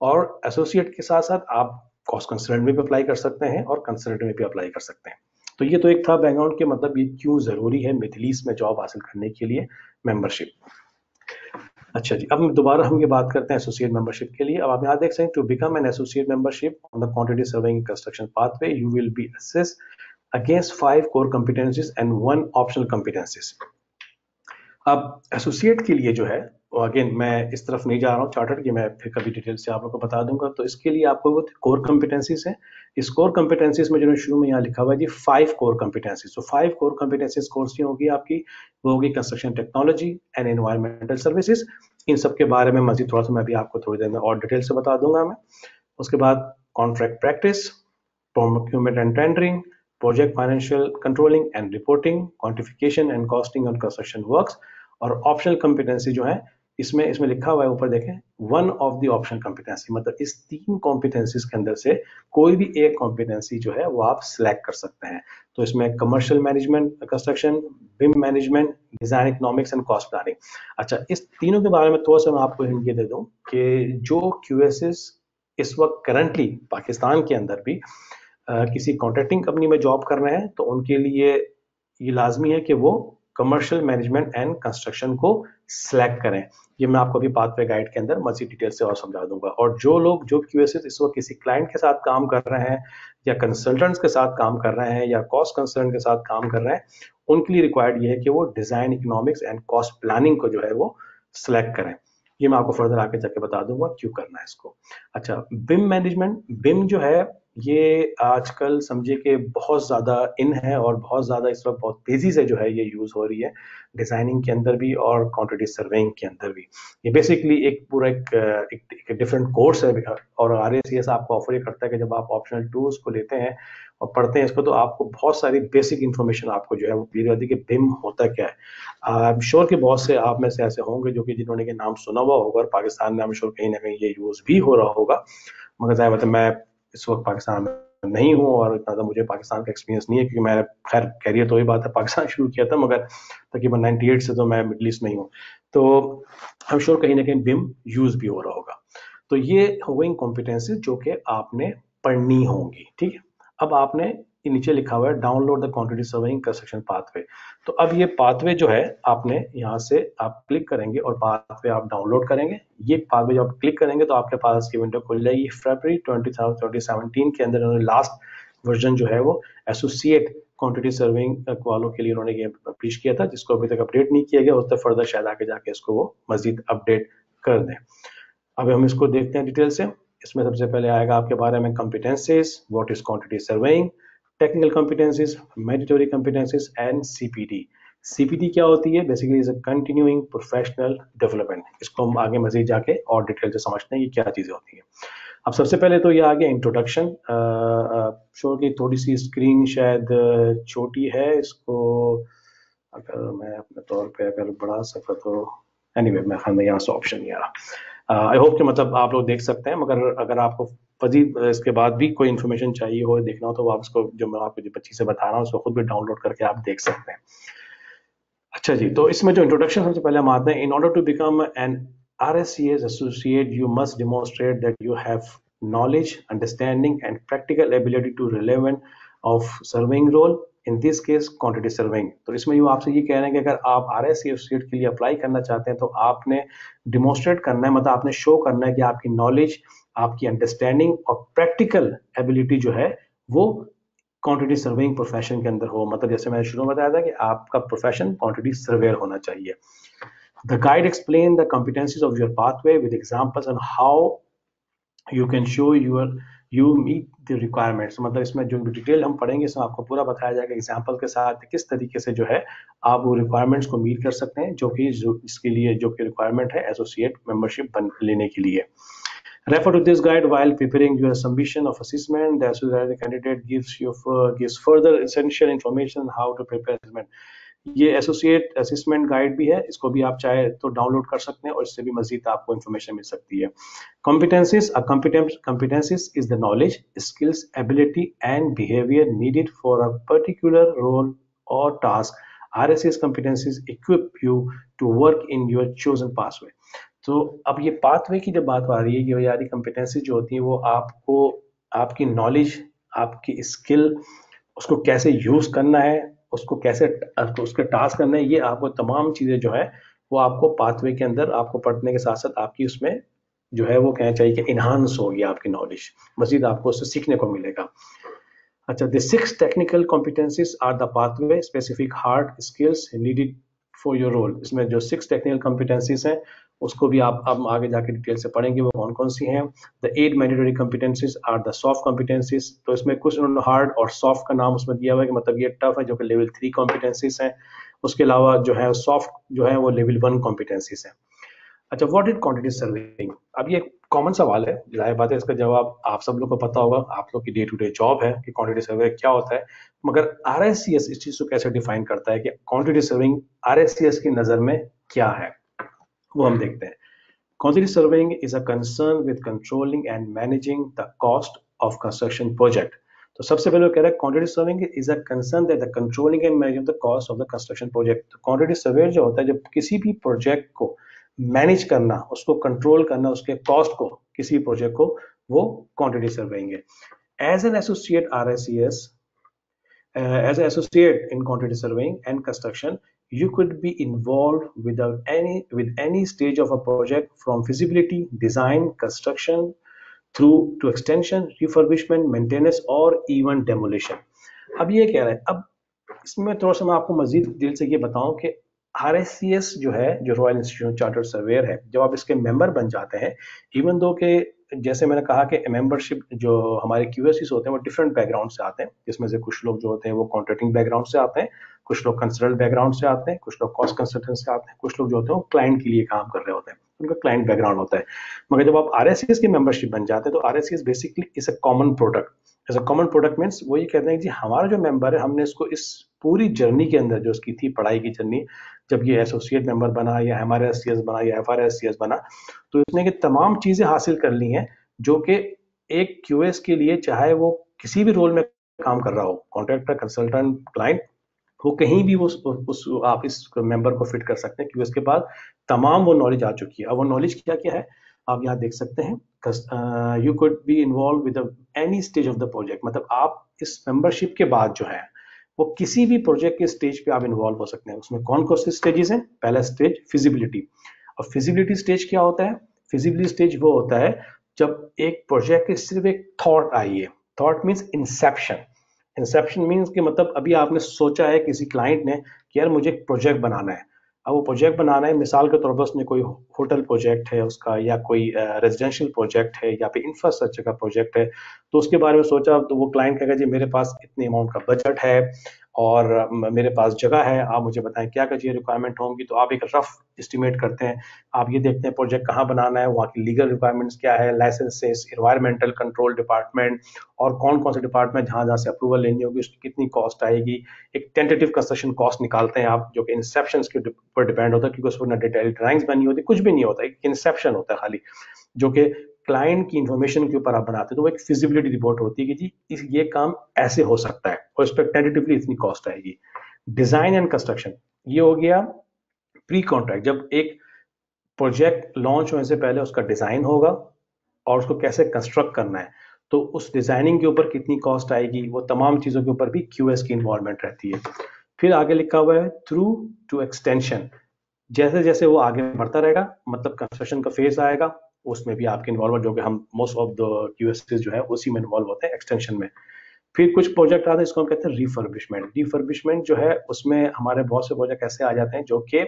और एसोसिएट के साथ साथ आप कॉस्ट कंसल्टेंट में भी अप्लाई कर सकते हैं और कंसल्टेंट में भी अप्लाई कर सकते हैं। तो ये तो एक था बैकग्राउंड के मतलब ये क्यों जरूरी है मिडिल ईस्ट में जॉब हासिल करने के लिए मेंबरशिप। अच्छा जी, अब दोबारा हम ये बात करते हैं एसोसिएट मेंबरशिप के लिए। अब आप यहाँ देख सकते हैं, to become an associate membership on the quantity surveying construction pathway you will be assessed against 5 core competencies and 1 optional competencies। अब एसोसिएट के लिए जो है, अगेन मैं इस तरफ नहीं जा रहा हूँ चार्टर्ड की, मैं फिर कभी डिटेल से आप लोगों को बता दूंगा। तो इसके लिए आपको वो कोर कॉम्पिटेंसीज है। इस कोर कॉम्पिटेंसीज में जो शुरू में यहाँ लिखा हुआ है जी 5 कोर कॉम्पिटेंसीज, तो 5 कोर कॉम्पिटेंसीज कौन सी होगी आपकी, वो होगी construction technology and environmental services. इन सब के बारे में मजीद थोड़ा सा मैं भी आपको थोड़ी देर में और डिटेल से बता दूंगा मैं। उसके बाद contract practice, procurement and tendering, project financial controlling and reporting, quantification and costing on construction works, और ऑप्शनल कॉम्पिटेंसी जो है इसमें लिखा हुआ है ऊपर देखें, one of the optional competency, मतलब इस 3 कॉम्पिटेंसीज के अंदर से कोई भी एक कॉम्पिटेंसी जो है वो आप सिलेक्ट कर सकते हैं। तो इसमें commercial management construction, BIM management, design economics and cost planning. अच्छा, इस तीनों के बारे में थोड़ा सा मैं आपको हिंट ये दे दूं कि जो क्यूएसएस इस वक्त करंटली पाकिस्तान के अंदर भी किसी कॉन्ट्रैक्टिंग कंपनी में जॉब कर रहे हैं, तो उनके लिए ये लाजमी है कि वो कमर्शियल मैनेजमेंट एंड कंस्ट्रक्शन को सिलेक्ट करें। ये मैं आपको अभी पाथवे गाइड के अंदर मजीद डिटेल से और समझा दूंगा। और जो लोग जो क्यूएसएस इस वक्त किसी क्लाइंट के साथ काम कर रहे हैं या कंसल्टेंट्स के साथ काम कर रहे हैं या कॉस्ट कंसल्टेंट के साथ काम कर रहे हैं, उनके लिए रिक्वायर्ड ये है कि वो design economics and cost planning को जो है वो सिलेक्ट करें। ये मैं आपको फर्दर आके जाके बता दूंगा क्यों करना है इसको। अच्छा, बिम मैनेजमेंट, बिम जो है ये आजकल समझिए कि बहुत ज़्यादा इन है और बहुत ज़्यादा इस वक्त बहुत तेज़ी से जो है ये यूज़ हो रही है डिज़ाइनिंग के अंदर भी और क्वांटिटी सर्वेइंग के अंदर भी। ये बेसिकली एक पूरा एक डिफरेंट कोर्स है, और आरएसीएस आपको ऑफर ये करता है कि जब आप ऑप्शनल टूल्स को लेते हैं और पढ़ते हैं इसको, तो आपको बहुत सारी बेसिक इन्फॉर्मेशन आपको जो है वो क्लियर होती है कि बिम होता क्या है। आई एम श्योर कि बहुत से आप में से ऐसे होंगे जो कि जिन्होंने के नाम सुना हुआ होगा और पाकिस्तान में आई एम श्योर कहीं ना कहीं ये यूज़ भी हो रहा होगा, मगर ज़ाहिर बात है मैं इस वक्त पाकिस्तान में नहीं हूँ और इतना तो मुझे पाकिस्तान का एक्सपीरियंस नहीं है, क्योंकि मैंने खैर कैरियर तो ही बात है पाकिस्तान शुरू किया था, मगर तकरीबन 98 से तो मैं मिडिल ईस्ट में ही हूँ, तो आई एम श्योर कहीं ना कहीं बिम यूज भी हो रहा होगा। तो ये हो गई कॉम्पिटेंसीज जो कि आपने पढ़नी होंगी, ठीक है। अब आपने ये नीचे लिखा हुआ है download the quantity surveying construction pathway. तो अब ये पाथवे जो है आपने यहाँ से आप क्लिक करेंगे और पाथवे आप डाउनलोड करेंगे। ये पाथवे जब आप क्लिक करेंगे तो आपके पास की विंडो खुल जाएगी। फरवरी 2017 के अंदर उन्होंने लास्ट वर्जन जो है वो एसोसिएट क्वांटिटी सर्विंग वालों के लिए उन्होंने ये पब्लिश किया था, जिसको अभी तक अपडेट नहीं किया गया, उससे फर्दर शायद आगे जाके इसको वो मजीद अपडेट कर दें। अब हम इसको देखते हैं डिटेल से। इसमें सबसे पहले आएगा आपके बारे में competencies, what is quantity surveying, technical competencies, mandatory competencies and CPD. CPD क्या होती है? Basically is a continuing professional development. इसको हम आगे मजीद जाके और डिटेल से समझते हैं कि क्या चीजें होती हैं। अब सबसे पहले तो ये आ गया इंट्रोडक्शन। शो की थोड़ी सी स्क्रीन शायद छोटी है, इसको अगर मैं अपने तौर पे अगर बढ़ा सका तो एनीवे मैं हमें यहाँ से ऑप्शन नहीं आ रहा। आई होप कि मतलब आप लोग देख सकते हैं, मगर अगर आपको मजीद इसके बाद भी कोई इन्फॉर्मेशन चाहिए हो, देखना हो, तो आप उसको जो मैं आपको जो बच्ची से बता रहा हूँ उसको खुद भी डाउनलोड करके आप देख सकते हैं। अच्छा जी, तो इसमें जो इंट्रोडक्शन सबसे पहले हम आते हैं। In order to become an RSCS associate, you must demonstrate that you have knowledge, understanding, and practical ability to relevant of surveying role. In this case, quantity surveying. तो इसमें ये आपसे ये कह रहे हैं कि अगर आप RSCS associate के लिए अप्लाई करना चाहते हैं तो आपने डिमोन्स्ट्रेट करना है, मतलब आपने शो करना है कि आपकी नॉलेज, आपकी अंडरस्टैंडिंग और प्रैक्टिकल एबिलिटी जो है वो क्वांटिटी सर्वेइंग प्रोफेशन के अंदर हो। मतलब जैसे मैंने शुरू में बताया था कि आपका प्रोफेशन क्वांटिटी सर्वेयर होना चाहिए। The guide explains the competencies of your pathway with examples on how you can show your you meet the requirements, मतलब इसमें जो डिटेल हम पढ़ेंगे इसमें आपको पूरा बताया जाएगा एग्जाम्पल के साथ किस तरीके से जो है आप वो रिक्वायरमेंट्स को मीट कर सकते हैं, जो कि इसके लिए जो कि रिक्वायरमेंट है एसोसिएट मेंबरशिप लेने के लिए। Refer to this guide while preparing your submission of assessment. The associate candidate gives further essential information on how to prepare assessment. ये एसोसिएट असेसमेंट गाइड भी है, इसको भी आप चाहे तो डाउनलोड कर सकते हैं और इससे भी मजीद आपको इन्फॉर्मेशन मिल सकती है। Competencies is the knowledge, skills, ability and behavior needed for a particular role or task. RSES competencies equip you to work in your chosen pathway. तो अब ये पाथवे की जब बात आ रही है कि यार कॉम्पिटेंसी जो होती है वो आपको आपकी नॉलेज, आपकी स्किल, उसको कैसे यूज करना है, उसको कैसे उसके टास्क करना है, ये आपको तमाम चीजें जो है वो आपको पाथवे के अंदर आपको पढ़ने के साथ साथ आपकी उसमें जो है वो कहना चाहिए कि इन्हांस होगी आपकी नॉलेज, मजीद आपको उससे सीखने को मिलेगा। अच्छा, the 6 technical competencies are the pathway specific hard skills needed for your role. इसमें जो 6 टेक्निकल कॉम्पिटेंसीज हैं उसको भी आप अब आगे जाके डिटेल से पढ़ेंगे वो कौन कौन सी हैं। The 8 mandatory competencies are the soft competencies. तो इसमें कुछ उन्होंने हार्ड और सॉफ्ट का नाम उसमें दिया हुआ है कि मतलब ये टफ है जो कि लेवल 3 कॉम्पिटेंसीज हैं, उसके अलावा जो है सॉफ्ट जो है वो लेवल 1 कॉम्पिटेंसीज हैं। अच्छा, व्हाट इज क्वांटिटी सर्विंग? अब ये कॉमन सवाल है, जाहिर बात है इसका जवाब आप सब लोग को पता होगा, आप लोग की डे टू डे जॉब है कि क्वांटिटी सर्विंग क्या होता है, मगर आरएससीएस इस चीज को कैसे डिफाइन करता है कि क्वांटिटी सर्विंग आरएससीएस की नजर में क्या है, वो हम देखते हैं। Quantity surveying is a concern with controlling and managing the cost of construction project. तो सबसे पहले वो कह रहा है quantity surveying is a concern that the controlling and managing the cost of the construction project. तो quantity survey जो होता है जब किसी भी प्रोजेक्ट को मैनेज करना, उसको कंट्रोल करना, उसके कॉस्ट को, किसी प्रोजेक्ट को, वो क्वांटिटी सर्वेइंग है। As an associate RSCS, as an associate in quantity surveying and construction, you could be involved with any stage of a project from feasibility, design, construction through to extension, refurbishment, maintenance और even demolition. अब ये कह रहा है, अब इसमें थोड़ा सा मैं आपको मजीद डिटेल से ये बताऊं कि आरएससीएस जो है, जो रॉयल इंस्टीट्यूट चार्टर्ड सर्वेयर है, जब आप इसके मेंबर बन जाते हैं, इवन दो के जैसे मैंने कहा कि मेंबरशिप जो हमारे क्यूएससीज होते हैं वो डिफरेंट बैकग्राउंड से आते हैं, जिसमें से कुछ लोग जो होते हैं वो कॉन्ट्रैक्टिंग बैकग्राउंड से आते हैं, कुछ लोग कंसल्टेंट बैकग्राउंड से आते हैं, कुछ लोग कॉस्ट कंसल्टेंट से आते हैं, कुछ लोग जो होते हैं वो क्लाइंट के लिए काम कर रहे होते हैं, उनका क्लाइंट बैकग्राउंड होता है। मगर जब आप आरएससीएस की मेंबरशिप बन जाते हैं तो RSCS basically is a common product. As a common product means वो ये कहते हैं कि जी हमारा जो मेंबर है, हमने इसको इस पूरी जर्नी के अंदर जो उसकी थी पढ़ाई की जर्नी, जब ये एसोसिएट मेंबर बना या एमआरएससीएस बना या एफआरएससीएस बना, तो इसने की तमाम चीजें हासिल कर ली हैं जो कि एक क्यूएस के लिए, चाहे वो किसी भी रोल में काम कर रहा हो, कॉन्ट्रैक्टर, कंसल्टेंट, क्लाइंट, वो कहीं भी उस आप इस मेंबर को फिट कर सकते हैं क्योंकि उसके पास तमाम वो नॉलेज आ चुकी है। अब वो नॉलेज क्या क्या है आप यहाँ देख सकते हैं। You could be involve with any stage of the project, मतलब आप इस मेंबरशिप के बाद जो है वो किसी भी प्रोजेक्ट के स्टेज पे आप इन्वॉल्व हो सकते हैं। उसमें कौन कौन से स्टेजेस हैं? पहला स्टेज फिजिबिलिटी। और फिजिबिलिटी स्टेज क्या होता है? फिजिबिलिटी स्टेज वो होता है जब एक प्रोजेक्ट की सिर्फ एक थॉट आई है। Thought means Inception. Inception means कि मतलब अभी आपने सोचा है किसी क्लाइंट ने कि यार मुझे एक प्रोजेक्ट बनाना है। अब वो प्रोजेक्ट बनाना है, मिसाल के तौर पर उसने कोई होटल प्रोजेक्ट है उसका, या कोई रेजिडेंशियल प्रोजेक्ट है, या फिर इंफ्रास्ट्रक्चर का प्रोजेक्ट है, तो उसके बारे में सोचा तो वो क्लाइंट कहेगा जी मेरे पास इतने अमाउंट का बजट है और मेरे पास जगह है, आप मुझे बताएं क्या क्या चीज़ें रिक्वायरमेंट होंगी। तो आप एक रफ एस्टिमेट करते हैं, आप ये देखते हैं प्रोजेक्ट कहाँ बनाना है, वहाँ की लीगल रिक्वायरमेंट्स क्या है, लाइसेंसेस, इन्वायरमेंटल कंट्रोल डिपार्टमेंट और कौन कौन से डिपार्टमेंट जहाँ जहाँ से अप्रूवल लेनी होगी, उसकी कितनी कॉस्ट आएगी। एक टेंटेटिव कंस्ट्रक्शन कॉस्ट निकालते हैं आप, जो कि इंसेप्शन के ऊपर डिपेंड होता है क्योंकि उसमें डिटेल ड्राइंग्स बनी होती, कुछ भी नहीं होता, एक इंसेप्शन होता है खाली, जो कि क्लाइंट की इंफॉर्मेशन के ऊपर आप बनाते हैं। तो वो एक फिजिबिलिटी रिपोर्ट होती है कि जी ये काम ऐसे हो सकता है और इस पर टेंटेटिवली इतनी कॉस्ट आएगी। डिजाइन एंड कंस्ट्रक्शन, ये हो गया प्री कॉन्ट्रैक्ट, जब एक प्रोजेक्ट लॉन्च होने से पहले उसका डिजाइन होगा और उसको कैसे कंस्ट्रक्ट करना है, तो उस डिजाइनिंग के ऊपर कितनी कॉस्ट आएगी, वो तमाम चीजों के ऊपर भी क्यूएस की इन्वॉल्वमेंट रहती है। फिर आगे लिखा हुआ है थ्रू टू एक्सटेंशन, जैसे जैसे वो आगे बढ़ता रहेगा, मतलब कंस्ट्रक्शन का फेज आएगा, उसमें भी आपके इन्वॉल्वमेंट, जो कि हम मोस्ट ऑफ द क्यूएस जो है उसी में इन्वॉल्व होते हैं, एक्सटेंशन में। फिर कुछ प्रोजेक्ट आते हैं इसको हम कहते हैं रिफर्बिशमेंट। रिफर्बिशमेंट जो है उसमें हमारे बहुत से प्रोजेक्ट ऐसे आ जाते हैं जो कि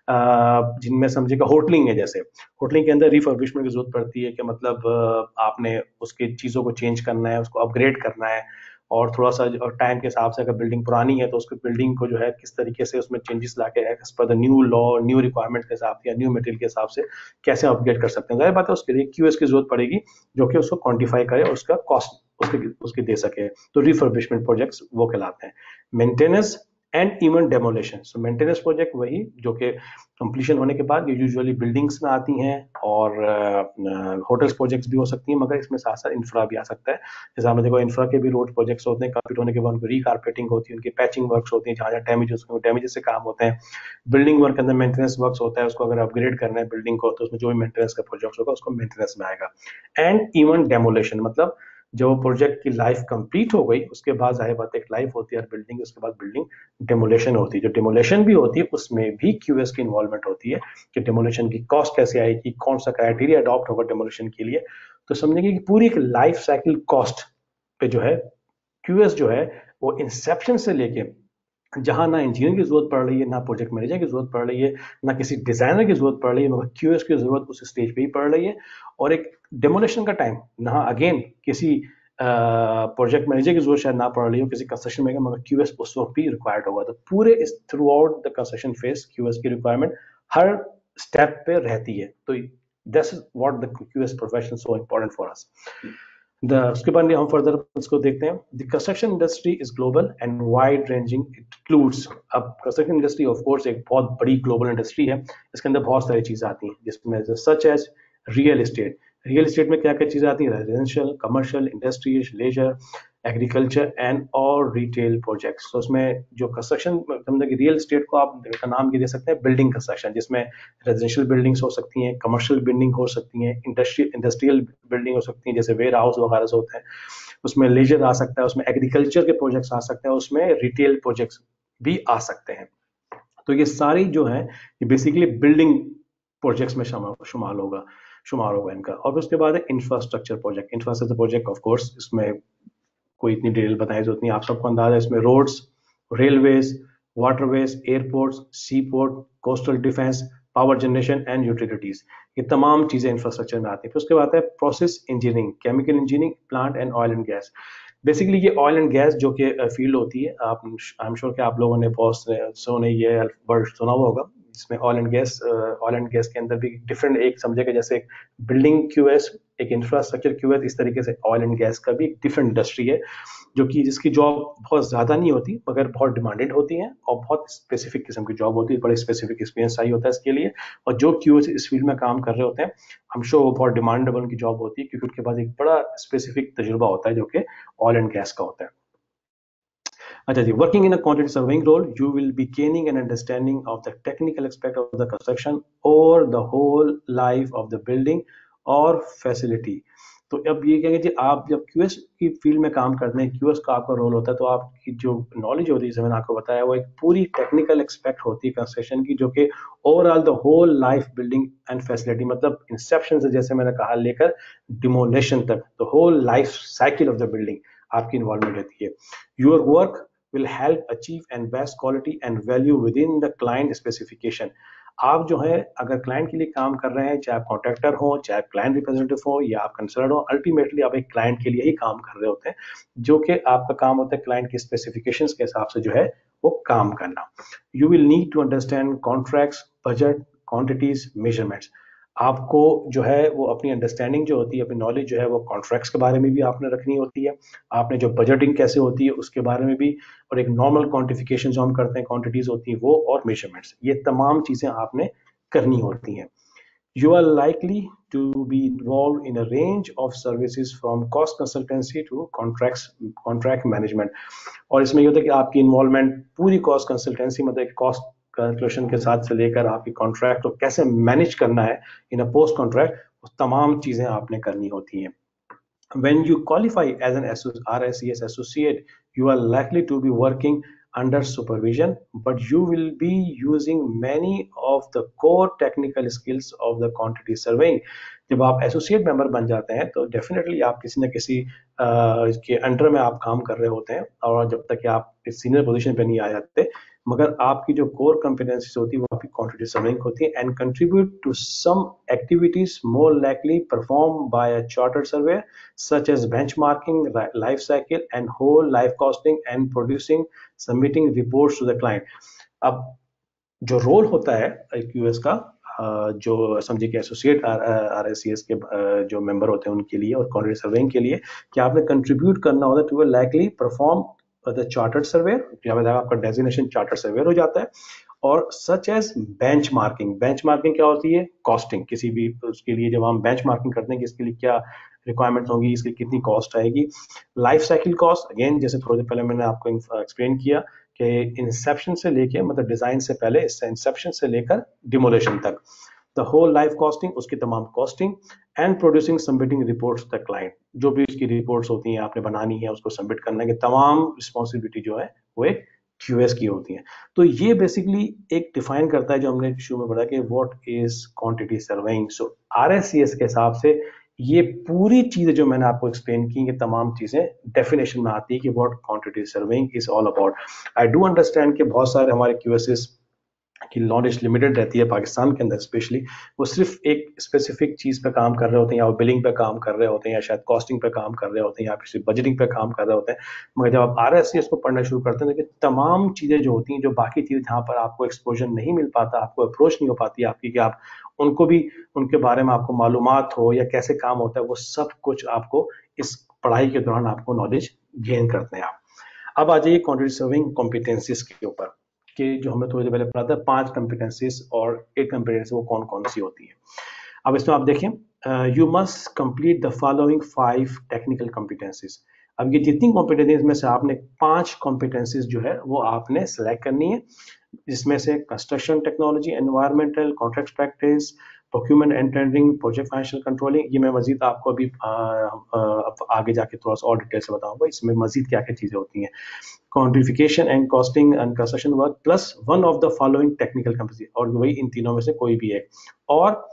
जिनमें समझिएगा होटलिंग है, जैसे होटलिंग के अंदर रिफर्बिशमेंट की जरूरत पड़ती है कि मतलब आपने उसकी चीज़ों को चेंज करना है, उसको अपग्रेड करना है, और थोड़ा सा टाइम के हिसाब से अगर बिल्डिंग पुरानी है तो उसको बिल्डिंग को जो है किस तरीके से उसमें चेंजेस लाके as per the new law, new requirement के हिसाब से या न्यू मटेरियल के हिसाब से कैसे अपग्रेड कर सकते हैं। जाहिर बात है उसके लिए क्यूएस की जरूरत पड़ेगी जो कि उसको क्वांटिफाई करे और उसका कॉस्ट उसके उसके दे सके, तो रिफर्बिशमेंट प्रोजेक्ट्स वो कहलाते हैं। Maintenance and even demolition, so maintenance project वही जो कि कंप्लीशन होने के बाद ये यूजुअली बिल्डिंग्स में आती हैं, और होटल्स प्रोजेक्ट्स भी हो सकती हैं, मगर इसमें साथ साथ इंफ्रा भी आ सकता है। जैसे आपने देखो इंफ्रा के भी रोड प्रोजेक्ट्स होते हैं, कंप्लीट होने के बाद उनको रीकारपेटिंग होती है, उनकी पैचिंग वर्क्स होती हैं, जहाँ जहाँ डैमेजेस से काम होते हैं। बिल्डिंग वर्क के अंदर मेंटेनेंस वर्क्स होता है, उसको अगर अपग्रेड करना है बिल्डिंग को तो उसमें जो भी मेंटेनेंस का प्रोजेक्ट होगा उसको मेंटेनेंस में आएगा। एंड इवन डेमोलेशन, मतलब जो प्रोजेक्ट की लाइफ कंप्लीट हो गई उसके बाद जाहिर बात है एक लाइफ होती है बिल्डिंग, उसके बाद बिल्डिंग डेमोलेशन होती है। जो डेमोलेशन भी होती है उसमें भी क्यूएस की इन्वॉल्वमेंट होती है कि डेमोलेशन की कॉस्ट कैसे आएगी, कौन सा क्राइटेरिया अडॉप्ट होगा डेमोलेशन के लिए। तो समझेंगे कि पूरी एक लाइफ साइकिल कॉस्ट पे जो है क्यूएस जो है वो इंसेप्शन से लेके जहां ना इंजीनियर की जरूरत पड़ रही है, ना प्रोजेक्ट मैनेजर की जरूरत पड़ रही है, ना किसी डिजाइनर की जरूरत पड़ रही है, मगर क्यूएस की जरूरत उस स्टेज पे ही पड़ रही है। और एक डेमोलेशन का टाइम ना अगेन किसी प्रोजेक्ट मैनेजर की जरूरत शायद ना पड़ रही हो, किसी कंस्ट्रक्शन में, मगर क्यूएस उस वक्त भी रिक्वायर्ड होगा। तो पूरे इस through out the construction phase QS की रिक्वायरमेंट हर स्टेप पे रहती है। तो this is what the QS profession so important for us. उसके बाद हम फर्दर उसको देखते हैं। The construction industry is global and wide ranging, it includes, अब कंस्ट्रक्शन इंडस्ट्री ऑफ कोर्स एक बहुत बड़ी ग्लोबल इंडस्ट्री है, इसके अंदर बहुत सारी चीजें आती हैं जिसमें such as real estate. Real estate में क्या क्या चीजें आती हैं? Residential, commercial, industrial, leisure, agriculture and और रिटेल प्रोजेक्ट्स। तो उसमें जो कंस्ट्रक्शन समझे कि रियल एस्टेट को आप का नाम ये दे सकते हैं बिल्डिंग कंस्ट्रक्शन, जिसमें रेजिडेंशियल बिल्डिंग्स हो सकती हैं, कमर्शियल बिल्डिंग हो सकती हैं, इंडस्ट्रियल बिल्डिंग हो सकती हैं जैसे वेयर हाउस वगैरह से होते हैं, उसमें लेजर आ सकता है, उसमें एग्रीकल्चर के प्रोजेक्ट्स आ सकते हैं, उसमें रिटेल प्रोजेक्ट्स भी आ सकते हैं। तो ये सारी जो है ये बेसिकली बिल्डिंग प्रोजेक्ट्स में शुमार होगा इनका। और उसके बाद है infrastructure project. Infrastructure project of course इसमें कोई इतनी डिटेल बताने की जरूरत नहीं, आप सबको अंदाजा है। इसमें roads, railways, waterways, airports, sea port, coastal defence, power generation and utilities, ये तमाम चीजें इंफ्रास्ट्रक्चर में आती है। फिर उसके बाद है process engineering, chemical engineering, plant and oil and gas. Basically ये ऑयल एंड गैस जो कि फील्ड होती है, आप आई एम श्योर कि आप लोगों ने बहुत सोने ये वर्ड सुना हुआ होगा। इसमें ऑयल एंड गैस के अंदर भी डिफरेंट, एक समझेगा जैसे बिल्डिंग क्यूएस, एक इंफ्रास्ट्रक्चर क्यूएस, इस तरीके से ऑयल एंड गैस का भी एक डिफरेंट इंडस्ट्री है जो कि जिसकी जॉब बहुत ज्यादा नहीं होती मगर बहुत डिमांडेड होती है और बहुत स्पेसिफिक किस्म की जॉब होती है, बड़े स्पेसिफिक एक्सपीरियंस चाहिए होता है इसके लिए। और जो क्यूएस इस फील्ड में काम कर रहे होते हैं, हम श्योर वो बहुत डिमांडेबल उनकी जॉब होती है, क्योंकि उनके पास एक बड़ा स्पेसिफिक तजुर्बा होता है जो कि ऑयल एंड गैस का होता है। अच्छा जी, working in a quantity surveying role, you will be gaining an understanding of the technical aspect of the construction or the whole life of the building or facility। तो अब ये कहेंगे जी, आप जब क्यूएस की फील्ड में काम करते हैं, क्यूएस का आपका रोल होता है, तो आपकी जो नॉलेज होती है, जैसे मैंने आपको बताया, वो एक पूरी टेक्निकल एक्सपेक्ट होती है कंस्ट्रक्शन की, जो कि overall the whole life building and facility, मतलब इंसेप्शन से, जैसे मैंने कहा, लेकर डिमोलेशन तक, the whole life cycle of the building आपकी इन्वॉल्वमेंट रहती है। Your work will help achieve and best quality and value within the client specification। आप जो है अगर क्लाइंट के लिए काम कर रहे हैं, चाहे आप कॉन्ट्रैक्टर हो, चाहे आप क्लाइंट रिप्रेजेंटेटिव हो, या आप कंसल्टेंट हो, अल्टीमेटली आप एक क्लाइंट के लिए ही काम कर रहे होते हैं, जो कि आपका काम होता है क्लाइंट की स्पेसिफिकेशंस के हिसाब से जो है वो काम करना। You will need to understand contracts, budget, quantities, measurements. आपको जो है वो अपनी अंडरस्टैंडिंग जो होती है, अपनी नॉलेज जो है वो कॉन्ट्रैक्ट्स के बारे में भी आपने रखनी होती है, आपने जो बजटिंग कैसे होती है उसके बारे में भी, और एक नॉर्मल क्वांटिफिकेशन जो हम करते हैं, क्वांटिटीज होती हैं वो, और मेजरमेंट्स, ये तमाम चीजें आपने करनी होती हैं। You are likely to be involved in a range of services from cost consultancy to contract management। और इसमें ये होता है कि आपकी इन्वॉल्वमेंट पूरी कॉस्ट कंसल्टेंसी, मतलब कॉस्ट कैलकुलेशन के साथ से लेकर आपकी कॉन्ट्रैक्ट को कैसे मैनेज करना है इन अ पोस्ट कॉन्ट्रैक्ट, तमाम चीजें आपने करनी होती हैं। When you qualify as an RICS associate, you are likely to be working under supervision, but you will be using many of the core technical skills of the quantity surveying। जब आप associate member बन जाते हैं तो definitely आप किसी न किसी के अंडर में आप काम कर रहे होते हैं, और जब तक कि आप इस सीनियर पोजीशन पे नहीं आ जाते, मगर आपकी जो कोर कॉम्पिटेंसीज होती है वो आपकी क्वांटिटी सर्विंग होती है, and contribute to some activities more likely perform by a chartered survey such as benchmarking, life cycle and whole life costing and producing submitting reports to the client. अब जो role होता है QS का, जो समझिए कि एसोसिएट आरएससीएस के जो मेंबर होते हैं उनके लिए और क्वांटिटी सर्वेइंग के लिए, कि आपने कंट्रीब्यूट करना होता है to likely perform the chartered surveyor, आपका डेजिग्नेशन चार्टर्ड सर्वेयर हो जाता है, और सच एज बेंचमार्किंग। बेंचमार्किंग क्या होती है? कॉस्टिंग। किसी भी उसके लिए जब हम बेंचमार्किंग करते हैं कि इसके लिए क्या रिक्वायरमेंट होगी, इसकी कितनी कॉस्ट आएगी। लाइफ साइकिल कॉस्ट, अगेन जैसे थोड़ी देर पहले मैंने आपको एक्सप्लेन किया कि इंसेप्शन से लेके, मतलब डिजाइन से पहले, इंसेप्शन से लेकर डिमोलेशन तक, द होल लाइफ कॉस्टिंग, उसकी तमाम costing, and producing submitting reports the client, जो भी उसकी रिपोर्ट्स होती हैं आपने बनानी है, उसको सबमिट करने की तमाम रिस्पॉन्सिबिलिटी जो है वो एक क्यूएस की होती है। तो ये बेसिकली एक डिफाइन करता है, जो हमने शुरू में पढ़ा कि व्हाट इज क्वांटिटी सर्वेइंग। सो आरएससीएस के हिसाब से ये पूरी चीजें जो मैंने आपको एक्सप्लेन की, ये तमाम चीजें डेफिनेशन में आती है कि what quantity surveying is all about. I do understand कि बहुत सारे हमारे क्यूएसएस की नॉलेज लिमिटेड रहती है पाकिस्तान के अंदर स्पेशली, वो सिर्फ एक स्पेसिफिक चीज पे काम कर रहे होते हैं, या वो बिलिंग पे काम कर रहे होते हैं, या शायद कॉस्टिंग पे काम कर रहे होते हैं, या फिर सिर्फ बजटिंग पे काम कर रहे होते हैं। मगर जब आप आरएससीएस को पढ़ना शुरू करते हैं तो तमाम चीजें जो होती हैं, जो बाकी चीजें जहाँ पर आपको एक्सपोजर नहीं मिल पाता, आपको अप्रोच नहीं हो पाती आपकी, कि आप उनको भी, उनके बारे में आपको मालूमात हो या कैसे काम होता है, वो सब कुछ आपको इस पढ़ाई के दौरान आपको नॉलेज गेन करते हैं आप। अब आ जाइए क्वांटिटी सर्विंग कॉम्पिटेंसीज के ऊपर, कि जो हमने थोड़ी देर पहले पढ़ा था 5 कॉम्पिटेंसीज और 8 कॉम्पिटेंसी वो कौन कौन सी होती है। अब इसमें आप देखें, you must complete the following 5 technical competencies. अब ये जितनी कॉम्पिटेंसीज में से आपने 5 कॉम्पिटेंसीज जो है वो आपने सेलेक्ट करनी है, जिसमें से construction technology, environmental, contract practice, procurement and tendering, project financial controlling. ये मैं मजीद आपको अभी आगे जाके थोड़ा सा और डिटेल से बताऊंगा इसमें मजीद क्या क्या चीजें होती हैं। Quantification and costing and construction work plus one of the following technical company, और वही इन तीनों में से कोई भी एक। और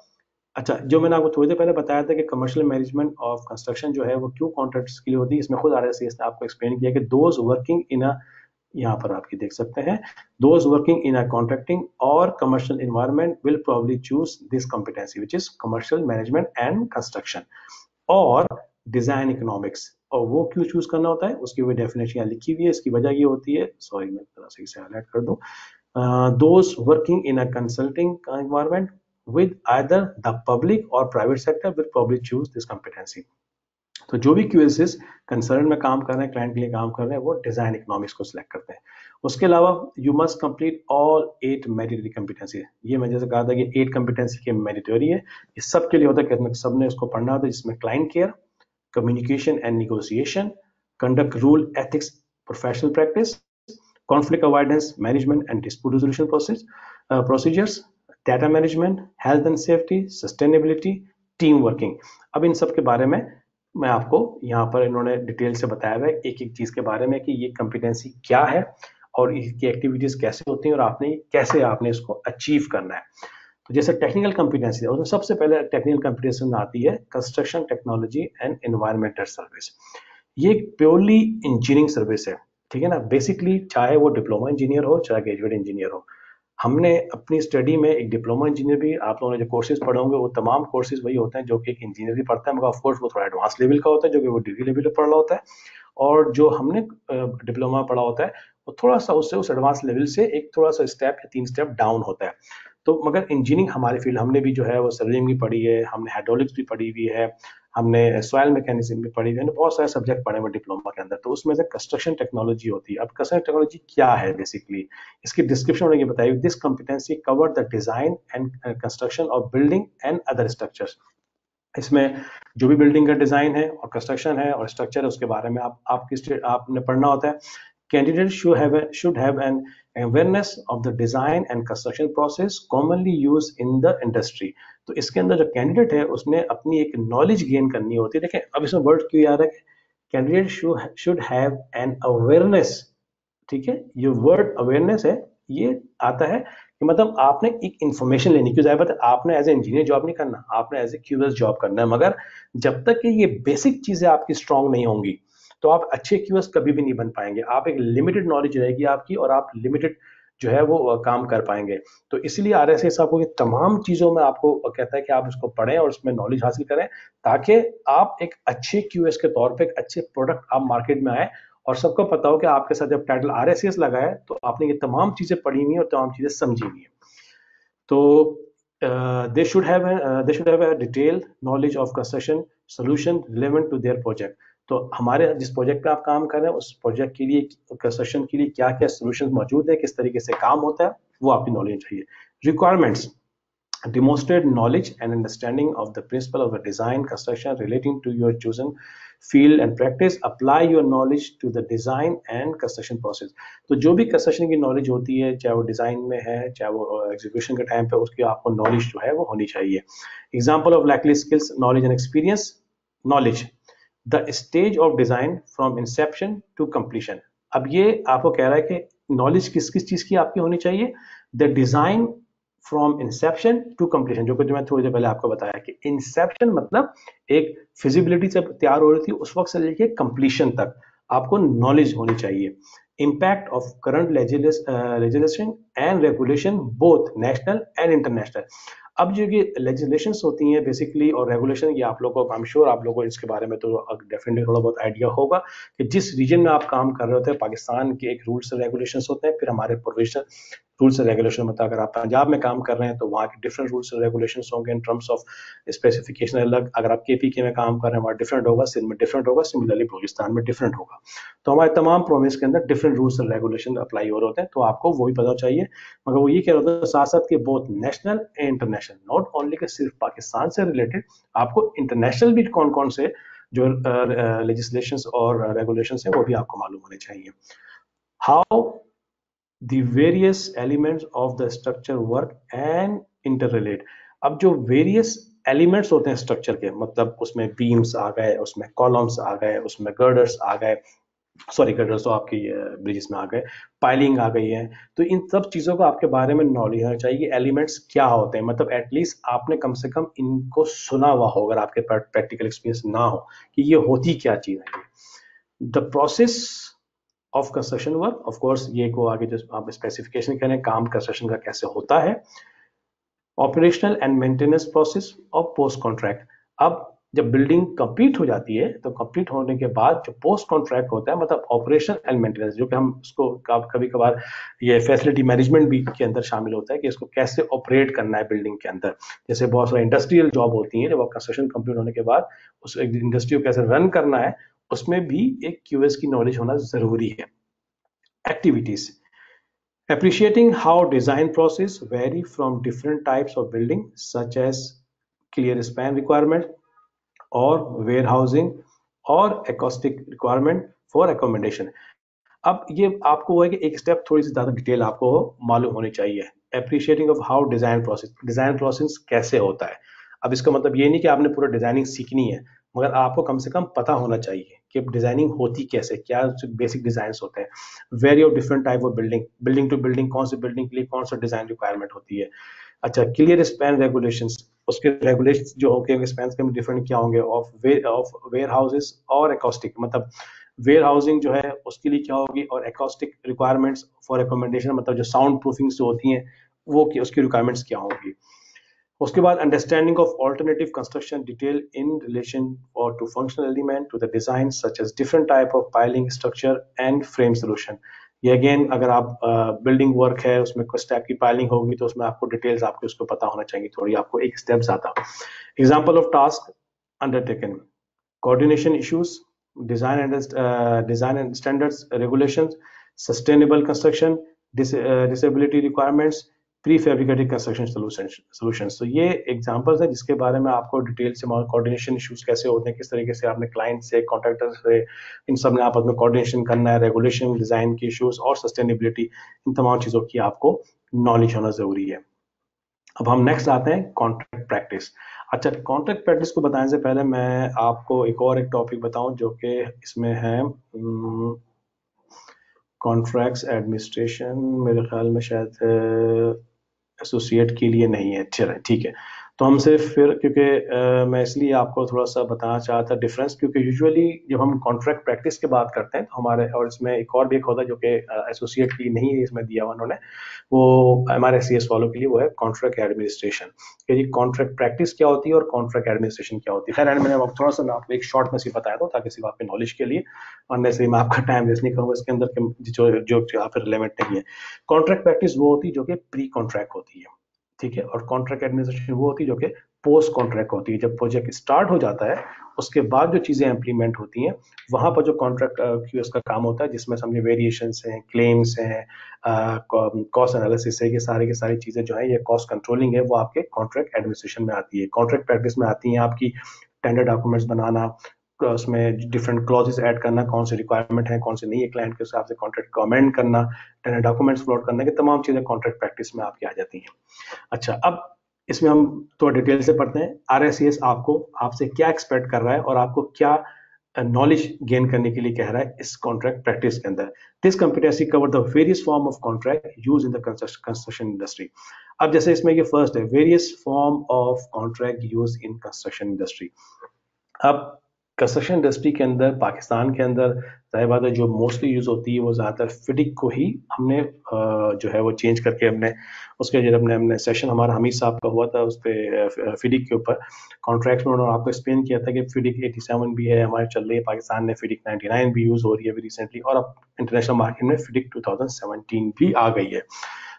अच्छा, जो मैंने आपको थोड़ी देर पहले बताया था कि कमर्शियल मैनेजमेंट ऑफ कंस्ट्रक्शन जो है वो क्यों कॉन्ट्रैक्ट्स के लिए होती है, इसमें खुद आरएससीएस ने आपको एक्सप्लेन किया कि दोज वर्किंग इन अ, यहाँ पर आपकी देख सकते हैं, those working in a contracting or commercial environment will probably choose this competency which is commercial management and construction. और डिजाइन इकोनॉमिक्स, और वो क्यों चूज करना होता है उसकी भी डेफिनेशन यहाँ लिखी हुई है। इसकी वजह ये होती है, सॉरी मैं थोड़ा सही से हाईलाइट कर दूं, those working in a consulting environment with either the public or private sector will probably choose this competency। तो जो भी क्यूएसएस कंसर्न में काम कर रहे हैं, क्लाइंट के लिए काम कर रहे हैं, वो डिजाइन इकोनॉमिक्स को सिलेक्ट करते हैं। उसके अलावा you must complete all 8 mandatory competency. ये मैं जैसे कहा था कि 8 कॉम्पिटेंसी के मैंडेटरी है, ये सब के लिए होता है कि सबने इसको पढ़ना होता है, जिसमें client care, communication and negotiation, conduct rule ethics professional practice, conflict avoidance management and dispute resolution procedures, data management, health and safety, sustainability, team working। अब इन सब के बारे में मैं आपको यहाँ पर इन्होंने डिटेल से बताया हुआ है एक एक चीज के बारे में, कि ये कॉम्पिटेंसी क्या है और इसकी एक्टिविटीज कैसे होती हैं और आपने कैसे आपने इसको अचीव करना है। तो जैसे टेक्निकल कॉम्पिटेंसी है, उसमें सबसे पहले टेक्निकल कॉम्पिटेंसी में आती है construction technology and environmental service. ये एक प्योरली इंजीनियरिंग सर्विस है, ठीक है ना। बेसिकली चाहे वो डिप्लोमा इंजीनियर हो, चाहे ग्रेजुएट इंजीनियर हो, हमने अपनी स्टडी में एक डिप्लोमा इंजीनियर भी, आप लोगों ने जो कोर्सेज पढ़े होंगे वो तमाम कोर्सेज वही होते हैं जो कि एक इंजीनियर भी पढ़ता है, मगर ऑफकोर्स वो थोड़ा एडवांस लेवल का होता है, जो कि वो डिग्री लेवल पर पढ़ा होता है। और जो हमने डिप्लोमा पढ़ा होता है वो थोड़ा सा उससे उस एडवांस लेवल से एक थोड़ा सा स्टेप या 3 स्टेप डाउन होता है। तो मगर इंजीनियरिंग हमारी फील्ड, हमने भी जो है वो सर्विंग भी पढ़ी है, हमने हाइड्रोलिक्स भी पढ़ी हुई है, हमने सॉइल मैकेनिज्म भी पढ़ी हुई है, बहुत सारे सब्जेक्ट पढ़े हुए डिप्लोमा के अंदर। तो उसमें से कंस्ट्रक्शन टेक्नोलॉजी होती है। अब कंस्ट्रक्शन टेक्नोलॉजी क्या है बेसिकली, इसकी डिस्क्रिप्शन उन्होंने ये बताई, this competency cover the design and construction of building and other structures. इसमें जो भी बिल्डिंग का डिजाइन है और कंस्ट्रक्शन है और स्ट्रक्चर है उसके बारे में आपने पढ़ना होता है। Candidate should have an awareness of the design and construction process commonly used in the industry। तो इसके अंदर जो कैंडिडेट है उसने अपनी एक नॉलेज गेन करनी होती है। देखें अब इसमें वर्ड क्यों याद है, candidate should have an awareness, ठीक है। ये वर्ड अवेयरनेस है, ये आता है कि मतलब आपने एक इन्फॉर्मेशन लेनी, क्यों जाहिर बात है आपने एज ए इंजीनियर जॉब नहीं करना, आपने एज ए क्यूएस जॉब करना है, मगर जब तक कि ये बेसिक चीजें आपकी स्ट्रांग नहीं होंगी तो आप अच्छे क्यूएस कभी भी नहीं बन पाएंगे। आप एक लिमिटेड नॉलेज रहेगी आपकी और आप लिमिटेड जो है वो काम कर पाएंगे। तो इसलिए आरएसएस आपको ये तमाम चीजों में आपको कहता है कि आप इसको पढ़ें और उसमें नॉलेज हासिल करें, ताकि आप एक अच्छे क्यूएस के तौर पे एक अच्छे प्रोडक्ट आप मार्केट में आए और सबको पता हो कि आपके साथ जब टाइटल आरएसएस लगा है तो आपने ये तमाम चीजें पढ़ी हुई है और तमाम चीजें समझी हुई है। तो they should have a detailed knowledge of construction solution relevant to their project। तो हमारे जिस प्रोजेक्ट पे आप काम कर रहे हैं उस प्रोजेक्ट के लिए, कंस्ट्रक्शन के लिए क्या क्या सोल्यूशन मौजूद है, किस तरीके से काम होता है, वो आपकी नॉलेज चाहिए। Requirements: demonstrate knowledge and understanding of the principle of the design construction relating to your chosen field and practice apply your knowledge to the design and construction process। तो जो भी कंस्ट्रक्शन की नॉलेज होती है, चाहे वो design में है चाहे वो एग्जीक्यूशन के टाइम पे, उसकी आपको नॉलेज जो है वो होनी चाहिए। Example of likely skills, knowledge and experience. Knowledge: the stage of design from inception to completion. अब ये आपको कह रहा है कि नॉलेज किस किस चीज की आपकी होनी चाहिए। The design from inception to completion, जो कि मैं थोड़ी देर पहले आपको बताया कि इंसेप्शन मतलब एक फिजिबिलिटी जब तैयार हो रही थी उस वक्त से लेके कंप्लीशन तक आपको नॉलेज होनी चाहिए। Impact of current legislation and regulation both national and international. अब जो ये लेजिस्लेशंस होती हैं बेसिकली और रेगुलेशन, ये आप लोगों को, आई एम श्योर आप लोगों को इसके बारे में तो डेफिनेटली थोड़ा बहुत आइडिया होगा कि जिस रीजन में आप काम कर रहे होते हैं पाकिस्तान के एक रूल्स एंड रेगुलेशंस होते हैं, फिर हमारे प्रोविजन रूल्स एंड रेगुलेशन मतलब अगर आप पंजाब में काम कर रहे हैं तो वहाँ के डिफरेंट रूल्स एंड रेगुलेशंस होंगे इन टर्म्स ऑफ स्पेसिफिकेशन अलग। अगर आप केपीके में काम कर रहे हैं वहाँ डिफरेंट होगा, सिंध में डिफरेंट होगा, सिमिलरली बलूचिस्तान में डिफरेंट होगा। तो हमारे तमाम प्रोविंस के अंदर different rules and regulation apply हो रहे होते हैं, तो आपको वो भी पता चाहिए। मगर वो ये कह रहे होते हैं साथ साथ कि both national and international, not only कि सिर्फ पाकिस्तान से रिलेटेड, आपको इंटरनेशनल भी कौन कौन से जो लेजिस्लेशंस और रेगुलेशंस हैं वो भी आपको मालूम होने चाहिए। How the various elements of the structure work and interrelate। अब जो various elements होते हैं स्ट्रक्चर के, मतलब उसमें बीम्स आ गए, उसमें कॉलम्स आ गए, उसमें गर्डर्स आ गए, सॉरी गर्डर्स तो आपकी ब्रिजेस में आ गए, पाइलिंग आ गई है, तो इन सब चीजों का आपके बारे में नॉलेज होना चाहिए। एलिमेंट्स क्या होते हैं, मतलब एटलीस्ट आपने कम से कम इनको सुना हुआ हो अगर आपके प्रैक्टिकल एक्सपीरियंस ना हो कि ये होती क्या चीज है। The process of construction work, of course ये को आगे जो आप स्पेसिफिकेशन करें काम कंस्ट्रक्शन का कैसे होता है। Operational and maintenance process of post contract. अब जब बिल्डिंग कंप्लीट हो जाती है तो कंप्लीट होने के बाद जो पोस्ट कॉन्ट्रैक्ट होता है, मतलब ऑपरेशन एंड मेंटेनेंस, जो कि हम उसको कभी कभार ये फैसिलिटी मैनेजमेंट भी के अंदर शामिल होता है कि इसको कैसे ऑपरेट करना है बिल्डिंग के अंदर। जैसे बहुत सारी इंडस्ट्रियल जॉब होती है, जब कंस्ट्रक्शन कंप्लीट होने के बाद उस इंडस्ट्री को कैसे रन करना है, उसमें भी एक क्यूएस की नॉलेज होना जरूरी है। Activities: appreciating how design process vary from different types of building such as clear span requirement or warehousing or acoustic requirement for accommodation। अब ये आपको वो है कि एक स्टेप थोड़ी सी ज्यादा डिटेल आपको मालूम होनी चाहिए। Appreciating of how design process कैसे होता है। अब इसका मतलब ये नहीं कि आपने पूरा डिजाइनिंग सीखनी है, मगर आपको कम से कम पता होना चाहिए कि डिजाइनिंग होती कैसे, क्या बेसिक डिजाइन होते हैं। Very of different type of building, building to building कौन सी बिल्डिंग के लिए कौन सा डिजाइन रिक्वायरमेंट होती है। अच्छा, क्लियर स्पैन रेगुलेशंस, उसके रेगुलेशन जो होंगे स्पैन के डिफरेंट क्या होंगे। ऑफ वेयर हाउसेस और एकॉस्टिक, मतलब वेयर हाउसिंग जो है उसके लिए क्या होगी, और एकॉस्टिक रिक्वायरमेंट्स फॉर एकोमोडेशन, मतलब जो साउंड प्रूफिंग जो होती हैं वो उसकी रिक्वायरमेंट्स क्या होंगी। उसके बाद understanding of alternative construction detail in relation or to functional element to the design such as different type of piling structure and frame solution. ये अगेन अगर आप बिल्डिंग वर्क है उसमें कुछ टाइप की पाइलिंग होगी तो उसमें आपको डिटेल्स आपको उसको पता होना चाहिए, थोड़ी आपको एक स्टेप ज्यादा। Example of task undertaken: coordination issues, design and standards regulations, sustainable construction, disability requirements, prefabricated construction solutions. तो ये एग्जांपल्स हैं जिसके बारे में आपको डिटेल से कोऑर्डिनेशन इश्यूज कैसे होते हैं, किस तरीके से आपने क्लाइंट से, कॉन्ट्रैक्टर से, इन सब में आपस में कोऑर्डिनेशन करना है, रेगुलेशन, डिजाइन की इश्यूज और सस्टेनेबिलिटी, इन तमाम चीजों की आपको नॉलेज होना जरूरी है। अब हम नेक्स्ट आते हैं कॉन्ट्रैक्ट प्रैक्टिस। अच्छा, कॉन्ट्रैक्ट प्रैक्टिस को बताने से पहले मैं आपको एक टॉपिक बताऊं जो कि इसमें है कॉन्ट्रैक्ट्स एडमिनिस्ट्रेशन। मेरे ख्याल में शायद एसोसिएट के लिए नहीं है। चलो ठीक है। तो हम सिर्फ फिर क्योंकि मैं इसलिए आपको थोड़ा सा बताना चाहा था डिफरेंस, क्योंकि यूजुअली जब हम कॉन्ट्रैक्ट प्रैक्टिस की बात करते हैं तो हमारे, और इसमें एक और भी एक होता है जो कि एसोसिएट के लिए नहीं है, इसमें दिया हुआ उन्होंने, वो हमारे CS वालों के लिए, वो है कॉन्ट्रैक्ट एडमिनिस्ट्रेशन। कि जी कॉन्ट्रैक्ट प्रैक्टिस क्या होती है और कॉन्ट्रैक्ट एडमिनिस्ट्रेशन क्या होती है। खैर मैंने थोड़ा सा मैं आपको एक शॉर्ट में से बताया था ताकि सिर्फ आपके नॉलेज के लिए, और नहीं मैं आपका टाइम वेस्ट नहीं करूंगा इसके अंदर जो जो यहाँ पर रिलेवेंट नहीं है। कॉन्ट्रैक्ट प्रैक्टिस वो होती है जो कि प्री कॉन्ट्रैक्ट होती है, ठीक है, और कॉन्ट्रैक्ट एडमिनिस्ट्रेशन वो होती है जो कि पोस्ट कॉन्ट्रैक्ट होती है। जब प्रोजेक्ट स्टार्ट हो जाता है उसके बाद जो चीजें इंप्लीमेंट होती हैं वहां पर जो कॉन्ट्रैक्ट क्यूएस का काम होता है, जिसमें समझे वेरिएशंस हैं, क्लेम्स हैं, कॉस्ट एनालिसिस है, ये सारी की सारी चीजें जो है, ये कॉस्ट कंट्रोलिंग है, वो आपके कॉन्ट्रैक्ट एडमिनिस्ट्रेशन में आती है। कॉन्ट्रैक्ट प्रैक्टिस में आती है आपकी टेंडर डॉक्यूमेंट्स बनाना, उसमें डिफरेंट क्लॉजेस ऐड करना, कौन से रिक्वायरमेंट है कौन से नहीं है, क्लाइंट के हिसाब से कॉन्ट्रैक्ट को अमेंड करना, टेंडर डॉक्यूमेंट्स फ्लोट करने की तमाम चीजें कॉन्ट्रैक्ट प्रैक्टिस में आपकी आ जाती हैं। अच्छा, अब इसमें हम थोड़ा डिटेल से पढ़ते हैं। RSCS आपको, आपसे क्या एक्सपेक्ट कर रहा है और आपको क्या नॉलेज गेन करने के लिए कह रहा है इस कॉन्ट्रैक्ट प्रैक्टिस के अंदर। This competency cover the various form of contract use in the construction industry. अब जैसे इसमें ये फर्स्ट है, various form of contract use in construction industry. अब कंस्ट्रक्शन इंडस्ट्री के अंदर, पाकिस्तान के अंदर जाहिर बात है जो मोस्टली यूज होती है वो ज्यादातर फिडिक को ही हमने जो है वो चेंज करके हमने उसके जब हमने सेशन हमारा हमीद साहब का हुआ था उस पर फिडिक के ऊपर कॉन्ट्रैक्ट में उन्होंने आपको एक्सप्लेन किया था कि फिडिक 87 भी है हमारे चल रही है, पाकिस्तान में फिडिक 99 भी यूज हो रही है अभी रिसेंटली, और अब इंटरनेशनल मार्केट में फिडिक 2017 भी आ गई है।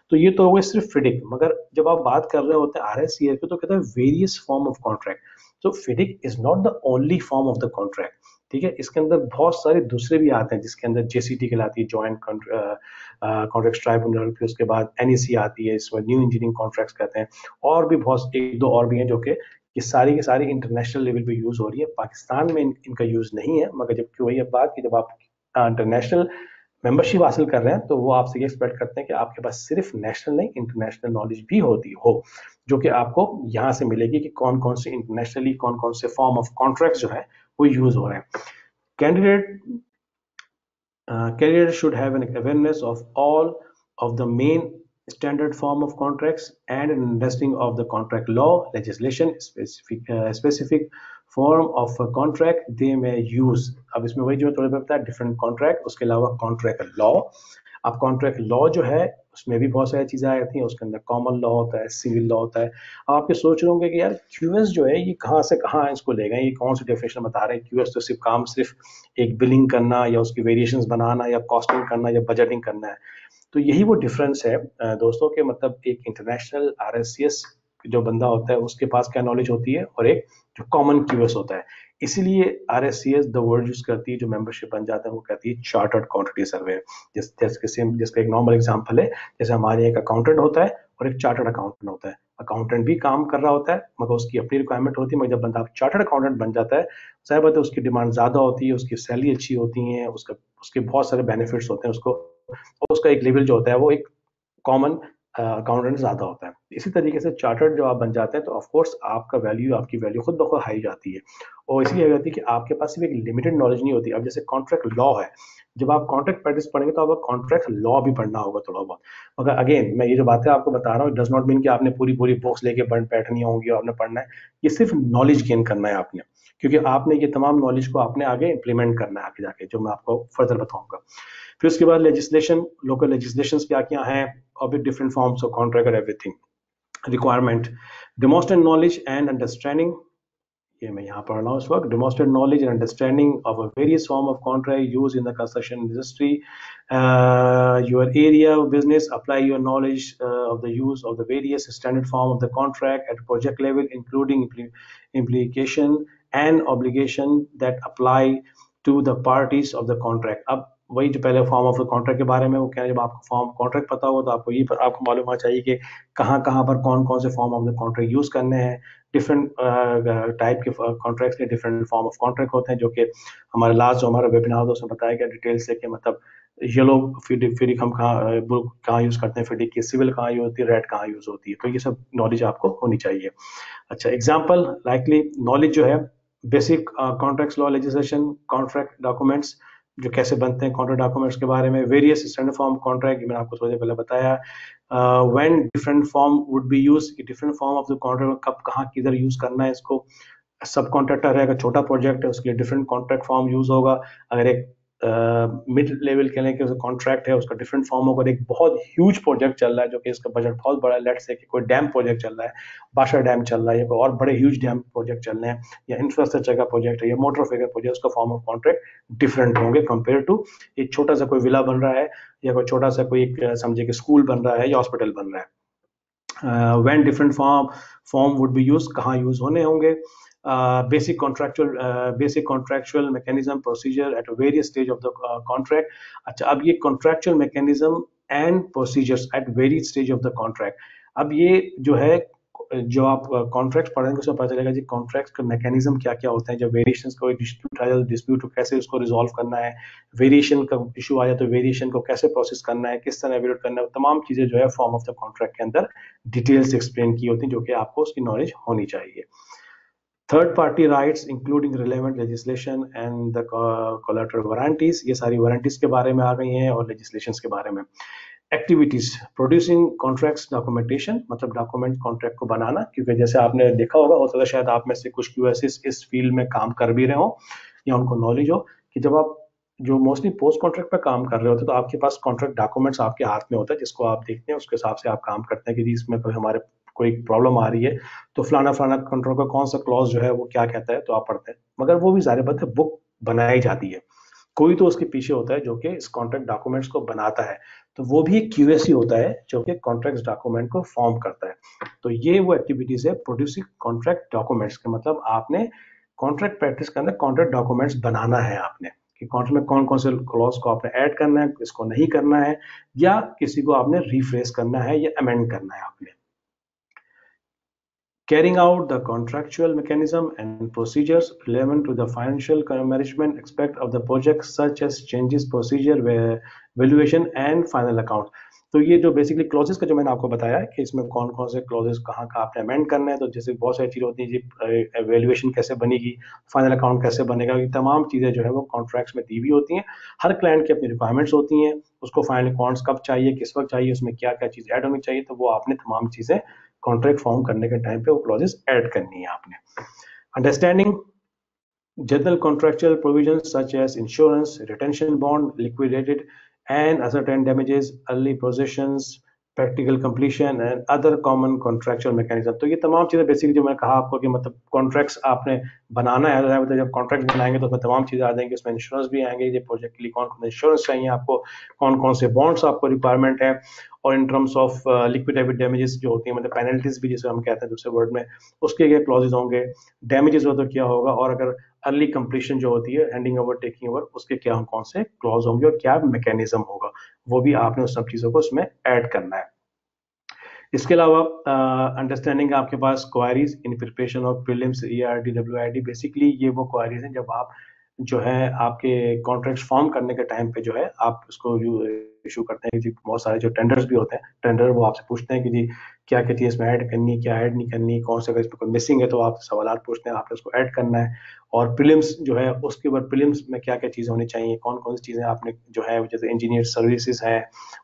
तो ये तो हो गए सिर्फ फिडिक, मगर जब आप बात कर रहे होते हैं RSCS की तो कहते हैं वेरियस फॉर्म ऑफ कॉन्ट्रैक्ट। तो FIDIC is not the only form of the contract, ठीक है, इसके अंदर बहुत सारे दूसरे भी आते हैं जिसके अंदर JCT कहलाती है, जॉइंट कॉन्ट्रैक्ट ट्राइब्यूनल, फिर उसके बाद NEC आती है, इसमें न्यू इंजीनियरिंग कॉन्ट्रैक्ट्स कहते हैं, और भी बहुत एक दो और भी हैं जो कि ये सारी की सारी इंटरनेशनल लेवल पे यूज हो रही है। पाकिस्तान में इनका यूज नहीं है, मगर जब वही बात कि जब आप इंटरनेशनल मेंबरशिप हासिल कर रहे हैं तो वो आपसे ये एक्सपेक्ट करते हैं कि आपके पास सिर्फ नेशनल नहीं इंटरनेशनल नॉलेज भी होती हो, जो कि आपको यहाँ से मिलेगी कि कौन कौन से इंटरनेशनली कौन कौन से फॉर्म ऑफ कॉन्ट्रैक्ट जो है वो यूज हो रहे हैं। Candidate candidate should have an awareness of all of the main standard form of contracts and an understanding of the contract law legislation, specific form of a contract they may use। अब इसमें वही जो थोड़ा बताया different contract, उसके अलावा contract law. अब contract law जो है उसमें भी बहुत सारी चीजें आ जाती हैं, उसके अंदर कॉमन लॉ होता है, सिविल लॉ होता है। अब आप ये सोच रहे होंगे कि यार QS जो है ये कहाँ से कहाँ इसको ले गए, ये कौन सी डेफिनेशन बता रहे हैं, QS तो सिर्फ काम सिर्फ एक बिलिंग करना या उसकी वेरिएशंस बनाना या कॉस्टिंग करना या बजटिंग करना है। तो यही वो डिफरेंस है दोस्तों के, मतलब एक इंटरनेशनल RSCS जो बंदा होता है उसके पास क्या नॉलेज होती है और एक जो कॉमन QS होता है। इसीलिए RSCS द वर्ड यूज करती है, जो मेंबरशिप बन जाता है वो कहती है चार्टर्ड क्वांटिटी सर्वे। जिसका एक नॉर्मल एग्जांपल है, जैसे हमारे एक अकाउंटेंट होता है और एक चार्टर्ड अकाउंटेंट होता है। अकाउंटेंट भी काम कर रहा होता है मगर उसकी अपनी रिक्वायरमेंट होती है, मगर जब बंदा चार्टर्ड अकाउंटेंट बन जाता है जाहिर बात है उसकी डिमांड ज्यादा होती है, उसकी सैलरी अच्छी होती है, उसके बहुत सारे बेनिफिट्स होते हैं उसको, और उसका एक लेवल जो होता है वो एक कॉमन अकाउंटेंट ज्यादा होता है। इसी तरीके से चार्टर्ड जब आप बन जाते हैं तो ऑफ कोर्स आपका वैल्यू, आपकी वैल्यू खुद ब खुद हाई जाती है, और इसलिए जाती है कि आपके पास सिर्फ एक लिमिटेड नॉलेज नहीं होती। अब जैसे कॉन्ट्रैक्ट लॉ है, जब आप कॉन्ट्रैक्ट प्रैक्टिस पढ़ेंगे तो आपको कॉन्ट्रैक्ट लॉ भी पढ़ना होगा थोड़ा बहुत। मगर अगेन मैं ये जो बातें आपको बता रहा हूँ डज नॉट मीन कि आपने पूरी पूरी बुक्स लेके बैठनी होंगी और आपने पढ़ना है, ये सिर्फ नॉलेज गेन करना है आपने, क्योंकि आपने ये तमाम नॉलेज को आपने आगे इंप्लीमेंट करना है आगे जाके, जो मैं आपको फर्दर बताऊंगा। फिर उसके बाद लेजिस्लेशन, लोकल लेजिस्लेशन क्या क्या है, और भी डिफरेंट फॉर्म्स ऑफ कॉन्ट्रैक्ट और everything. Requirement, demonstrate knowledge and understanding, ये मैं यहाँ पढ़ रहा हूँ इस वक्त, demonstrate knowledge and understanding of a various form of contract used in the construction industry, your area of business, apply your knowledge of the use of the various standard form of the contract at project level, including implication and obligation that apply to the parties of the contract। अब वही जो पहले form of contract के बारे में वो क्या है, जब आपको फॉर्म कॉन्ट्रैक्ट पता होगा तो आपको ये आपको मालूम होना चाहिए कि कहाँ कहाँ पर कौन कौन से form of the contract use करने हैं। डिफरेंट टाइप के कॉन्ट्रैक्ट्स के डिफरेंट फॉर्म ऑफ कॉन्ट्रैक्ट होते हैं, जो कि हमारे लास्ट जो हमारा वेबिनार था उसमें बताया गया डिटेल से कि मतलब येलो फिडिक हम कहाँ यूज करते हैं, फिडिक की सिविल कहाँ यूज होती है, रेड कहाँ यूज होती है, तो ये सब नॉलेज आपको होनी चाहिए। अच्छा, एग्जाम्पल लाइकली नॉलेज जो है, basic contract law legislation, contract documents, जो कैसे बनते हैं कॉन्ट्रैक्ट डॉक्यूमेंट्स के बारे में, वेरियस स्टैंडर्ड फॉर्म कॉन्ट्रैक्ट, मैंने आपको थोड़ी देर पहले बताया, when different form would be use, different form of the contract कब कहाँ किधर यूज करना है इसको, सब कॉन्ट्रैक्टर है, अगर छोटा प्रोजेक्ट है उसके लिए डिफरेंट कॉन्ट्रैक्ट फॉर्म यूज होगा, अगर एक मिड लेवल के लिए कॉन्ट्रैक्ट है उसका डिफरेंट फॉर्म होगा, एक बहुत ह्यूज प्रोजेक्ट चल रहा है जो कि इसका बजट बहुत बड़ा है, लेट्स से कि कोई डैम प्रोजेक्ट चल रहा है, बाशा डैम चल रहा है, या कोई और बड़े ह्यूज डैम प्रोजेक्ट चल रहे हैं, या इंफ्रास्ट्रक्चर का प्रोजेक्ट है, या मोटर फिगर प्रोजेक्ट, उसका फॉर्म ऑफ कॉन्ट्रैक्ट डिफरेंट होंगे कंपेयर टू एक छोटा सा कोई विला बन रहा है, या कोई छोटा सा कोई समझे कि स्कूल बन रहा है या हॉस्पिटल बन रहा है। When different form would be use, कहाँ यूज होने होंगे, basic contractual mechanism procedure at a various stage of the contract। अच्छा, अब ये contractual mechanism and procedures at various stage of the contract, अब ये जो है, जो आप कॉन्ट्रैक्ट पढ़ेंगे उसमें पता चलेगा जी कॉन्ट्रैक्ट का मैकेनिज्म क्या क्या होते हैं, जब वेरिएशंस कोई डिस्प्यूट आ जाए तो डिस्प्यूट को कैसे उसको रिजॉल्व करना है, वेरिएशन का इशू आ जाए तो वेरिएशन को कैसे प्रोसेस करना है, किस तरह एवेल्यूएट करना है, तमाम चीजें जो है फॉर्म ऑफ द कॉन्ट्रैक्ट के अंदर डिटेल से एक्सप्लेन की होती हैं, जो कि आपको उसकी नॉलेज होनी चाहिए। Third party rights including relevant legislation and the collateral warranties, ये सारी वारंटीज के बारे में आ गई हैं और लेजिस्लेशंस के बारे में। एक्टिविटीज, प्रोड्यूसिंग कॉन्ट्रैक्ट्स डॉक्यूमेंटेशन, मतलब डॉक्यूमेंट कॉन्ट्रैक्ट को बनाना, क्योंकि जैसे आपने देखा होगा, हो सकता है शायद आप में से कुछ क्यूएसएस इस फील्ड में काम कर भी रहे हो या उनको नॉलेज हो कि जब आप जो मोस्टली पोस्ट कॉन्ट्रैक्ट पे काम कर रहे होते हैं तो आपके पास कॉन्ट्रैक्ट डॉक्यूमेंट्स आपके हाथ में होता है, जिसको आप देखते हैं, उसके हिसाब से आप काम करते हैं कि जी इसमें कोई हमारे कोई प्रॉब्लम आ रही है तो फलाना फलाना कंट्रोल का कौन सा क्लॉज जो है वो क्या कहता है, तो आप पढ़ते हैं, मगर वो भी सारे बात है बुक बनाई जाती है, कोई तो उसके पीछे होता है जो कि इस कॉन्ट्रैक्ट डॉक्यूमेंट्स को बनाता है, तो वो भी एक क्यूएसी होता है जो कि कॉन्ट्रैक्ट डॉक्यूमेंट को फॉर्म करता है। तो ये वो एक्टिविटीज है प्रोड्यूसिंग कॉन्ट्रैक्ट डॉक्यूमेंट्स के, मतलब आपने कॉन्ट्रैक्ट प्रैक्टिस के अंदर कॉन्ट्रैक्ट डॉक्यूमेंट्स बनाना है आपने, कि कॉन्ट्रैक्ट में कौन कौन से क्लॉज को आपने ऐड करना है, किसको नहीं करना है, या किसी को आपने रिफ्रेश करना है या अमेंड करना है आपने। Carrying out the contractual mechanism and procedures relevant to the financial management aspect of the project, such as changes, procedure, valuation and final account। तो ये जो बेसिकली क्लॉजेस का जो मैंने आपको बताया है कि इसमें कौन कौन से क्लॉजेस कहाँ का आपने अमेंड करना है, तो जैसे बहुत सारी चीज़ें होती हैं जी, वैल्यूएशन कैसे बनेगी, फाइनल अकाउंट कैसे बनेगा, ये तमाम चीज़ें जो है वो कॉन्ट्रैक्ट्स में दी हुई होती हैं। हर क्लाइंट की अपनी रिक्वायरमेंट्स होती हैं, उसको फाइनल अकाउंट्स कब चाहिए, किस वक्त चाहिए, उसमें क्या क्या चीज़ ऐड होनी चाहिए, तो वो आपने तमाम चीज़ें कॉन्ट्रैक्ट फॉर्म करने के टाइम पे वो क्लॉजेस ऐड करनी है आपने। Understanding general contractual provisions such as insurance, retention bond, liquidated and ascertained damages, early possessions, practical completion and other common contractual mechanism। तो ये तमाम चीजें बेसिकली जो मैं कहा आपको कि मतलब कॉन्ट्रैक्ट्स आपने बनाना है, तो जब कॉन्ट्रैक्ट बनाएंगे तो उसमें तमाम चीजें आ जाएंगी, उसमें इंश्योरेंस भी आएंगे, ये प्रोजेक्ट के लिए कौन कौन इंश्योरेंस चाहिए आपको, कौन कौन से बॉन्ड्स आपको रिक्वायरमेंट है, और इन टर्म्स ऑफ लिक्विडेटेड डैमेजेस जो होती है, मतलब पेनल्टीज भी जिसे हम कहते हैं दूसरे वर्ड में, उसके क्या क्लॉजेज होंगे, डैमेजेस हो तो क्या होगा, और अगर अर्ली कंप्लीशन जो होती है, हैंडिंग ओवर टेकिंग ओवर, उसके क्या कौन से क्लॉज होंगे और क्या मैकेनिज्म होगा, वो भी आपने उस सब चीजों को उसमें ऐड करना है। इसके अलावा अंडरस्टैंडिंग आपके पास queries in preparation of prelims ERD WID, basically ये वो क्वायरीज हैं जब आप जो है आपके कॉन्ट्रैक्ट फॉर्म करने के टाइम पे जो है आप उसको इशू करते हैं, जी बहुत सारे जो टेंडर्स भी होते हैं, टेंडर वो आपसे पूछते हैं कि जी क्या क्या चीज़ इसमें ऐड करनी है, क्या ऐड नहीं करनी, कौन से अगर इसमें कोई मिसिंग है तो आप सवाल पूछते हैं, आपने उसको ऐड करना है। और प्रीलिम्स जो है उसके ऊपर प्रीलिम्स में क्या क्या चीज़ें होनी चाहिए, कौन कौन सी चीज़ें आपने जो है जैसे इंजीनियर सर्विसेज है,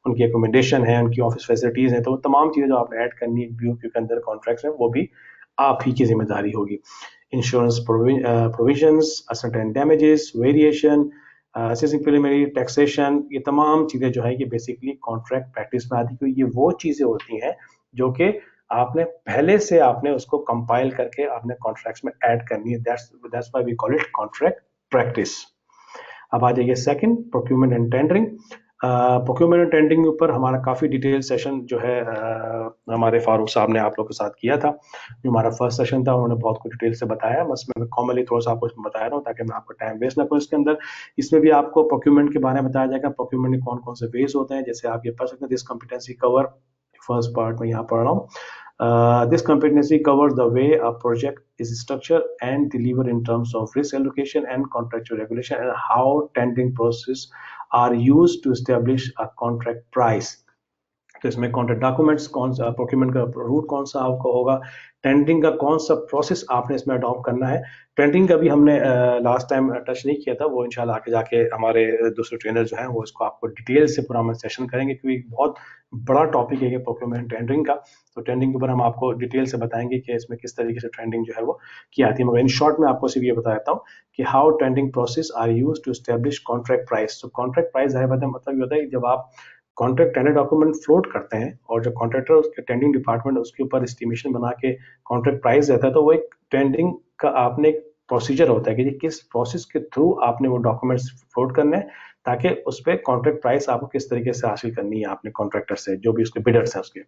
उनकी एकोमोडेशन है, उनकी ऑफिस फैसिलिटीज़ हैं, तो तमाम चीज़ें जो आपने ऐड करनी है बीओक्यू के अंदर कॉन्ट्रैक्ट्स में, वो भी आप ही की जिम्मेदारी होगी। Insurance provisions, certain damages, variation, assessing preliminary, taxation, ये तमाम चीज़ें जो है ये बेसिकली कॉन्ट्रैक्ट प्रैक्टिस में आती है, ये वो चीज़ें होती हैं जो कि आपने पहले से आपने उसको कंपाइल करके आपने कॉन्ट्रैक्ट्स में ऐड करनी है, that's why we call it contract practice. अब आ जाइए second, procurement and tendering. Procurement and tendering के ऊपर हमारा काफ़ी डिटेल सेशन जो है हमारे फारूक साहब ने आप लोग के साथ किया था, जो हमारा फर्स्ट सेशन था, उन्होंने बहुत कुछ डिटेल से बताया, बस मैं कॉमनली थोड़ा सा आपको इसमें बता रहा हूँ ताकि मैं आपका टाइम वेस्ट ना करूँ इसके अंदर। इसमें भी आपको प्रोक्यूरमेंट के बारे में बताया जाएगा, प्रोक्यूरमेंट के कौन कौन से वेज होते हैं, जैसे आप ये पढ़ सकते हैं, this competency cover, first part में यहाँ पढ़ रहा हूँ, this competency covers the way a project is structured and delivered in terms of risk allocation and contractual regulation, and how tendering process are used to establish a contract price। तो इसमें contract documents कौन सा, procurement का root कौन सा आपका होगा, tendering का कौन सा प्रोसेस आपने इसमें अडॉप्ट करना है। टेंडरिंग का भी हमने लास्ट टाइम टच नहीं किया था, वो इंशाल्लाह आगे जाके हमारे दूसरे ट्रेनर जो हैं वो इसको आपको डिटेल से पूरा हम सेशन करेंगे, क्योंकि बहुत बड़ा टॉपिक है ये प्रोक्यूरमेंट टेंडरिंग का। तो टेंडरिंग के ऊपर हम आपको डिटेल से बताएंगे कि इसमें किस तरीके से टेंडरिंग जो है वो की आती है। मगर इन शॉर्ट में आपको सिर्फ ये बता देता हूँ कि how tendering process are use to establish contract price. तो कॉन्ट्रैक्ट प्राइस है मतलब ये होता है कि जब आप कॉन्ट्रैक्ट टेंडर डॉक्यूमेंट फ्लोट करते हैं और जो कॉन्ट्रैक्टर उसके टेंडिंग डिपार्टमेंट उसके ऊपर एस्टिमेशन बना के कॉन्ट्रैक्ट प्राइस देता है, तो वो एक टेंडिंग का आपने एक प्रोसीजर होता है कि किस प्रोसेस के थ्रू आपने वो डॉक्यूमेंट्स फ्लोट करने हैं, ताकि उस पर कॉन्ट्रैक्ट प्राइस आपको किस तरीके से हासिल करनी है आपने कॉन्ट्रैक्टर से, जो भी उसके बिडर्स हैं उसके।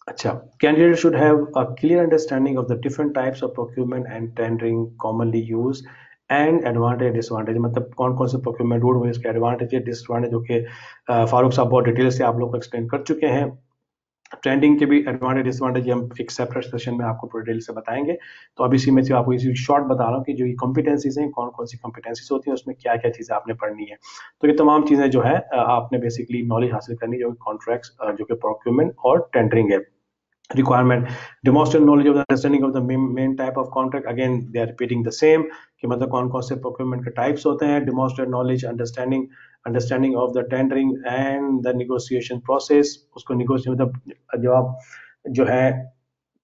अच्छा, candidate should have a clear understanding of the different types of procurement and tendering commonly used and advantage disadvantage, मतलब कौन कौन से प्रोक्यूरमेंट रूट हुए, इसके एडवांटेज डिसएडवांटेज, जो कि फारूक साहब बहुत डिटेल से आप लोग को एक्सप्लेन कर चुके हैं। ट्रेंडिंग के भी एडवांटेज डिसएडवांटेज हम एक सेपरेट सेशन में आपको पूरी डिटेल से बताएंगे। तो अभी इसी में से आपको इसी शॉर्ट बता रहा हूँ कि जो ये कॉम्पिटेंसीज हैं, कौन कौन सी कॉम्पिटेंसीज होती हैं, उसमें क्या क्या चीज़ें आपने पढ़नी है। तो ये तमाम चीज़ें जो है आपने बेसिकली नॉलेज हासिल करनी, जो कॉन्ट्रैक्ट्स, जो कि प्रोक्यूरमेंट और टेंडरिंग है। Requirement: demonstrate knowledge of the understanding of the main type of contract. Again they are repeating the same कि मतलब कौन कौन से प्रोक्योरमेंट के टाइप्स होते हैं। demonstrate knowledge understanding of the tendering and the negotiation process। उसको negotiate मतलब जब आप जो है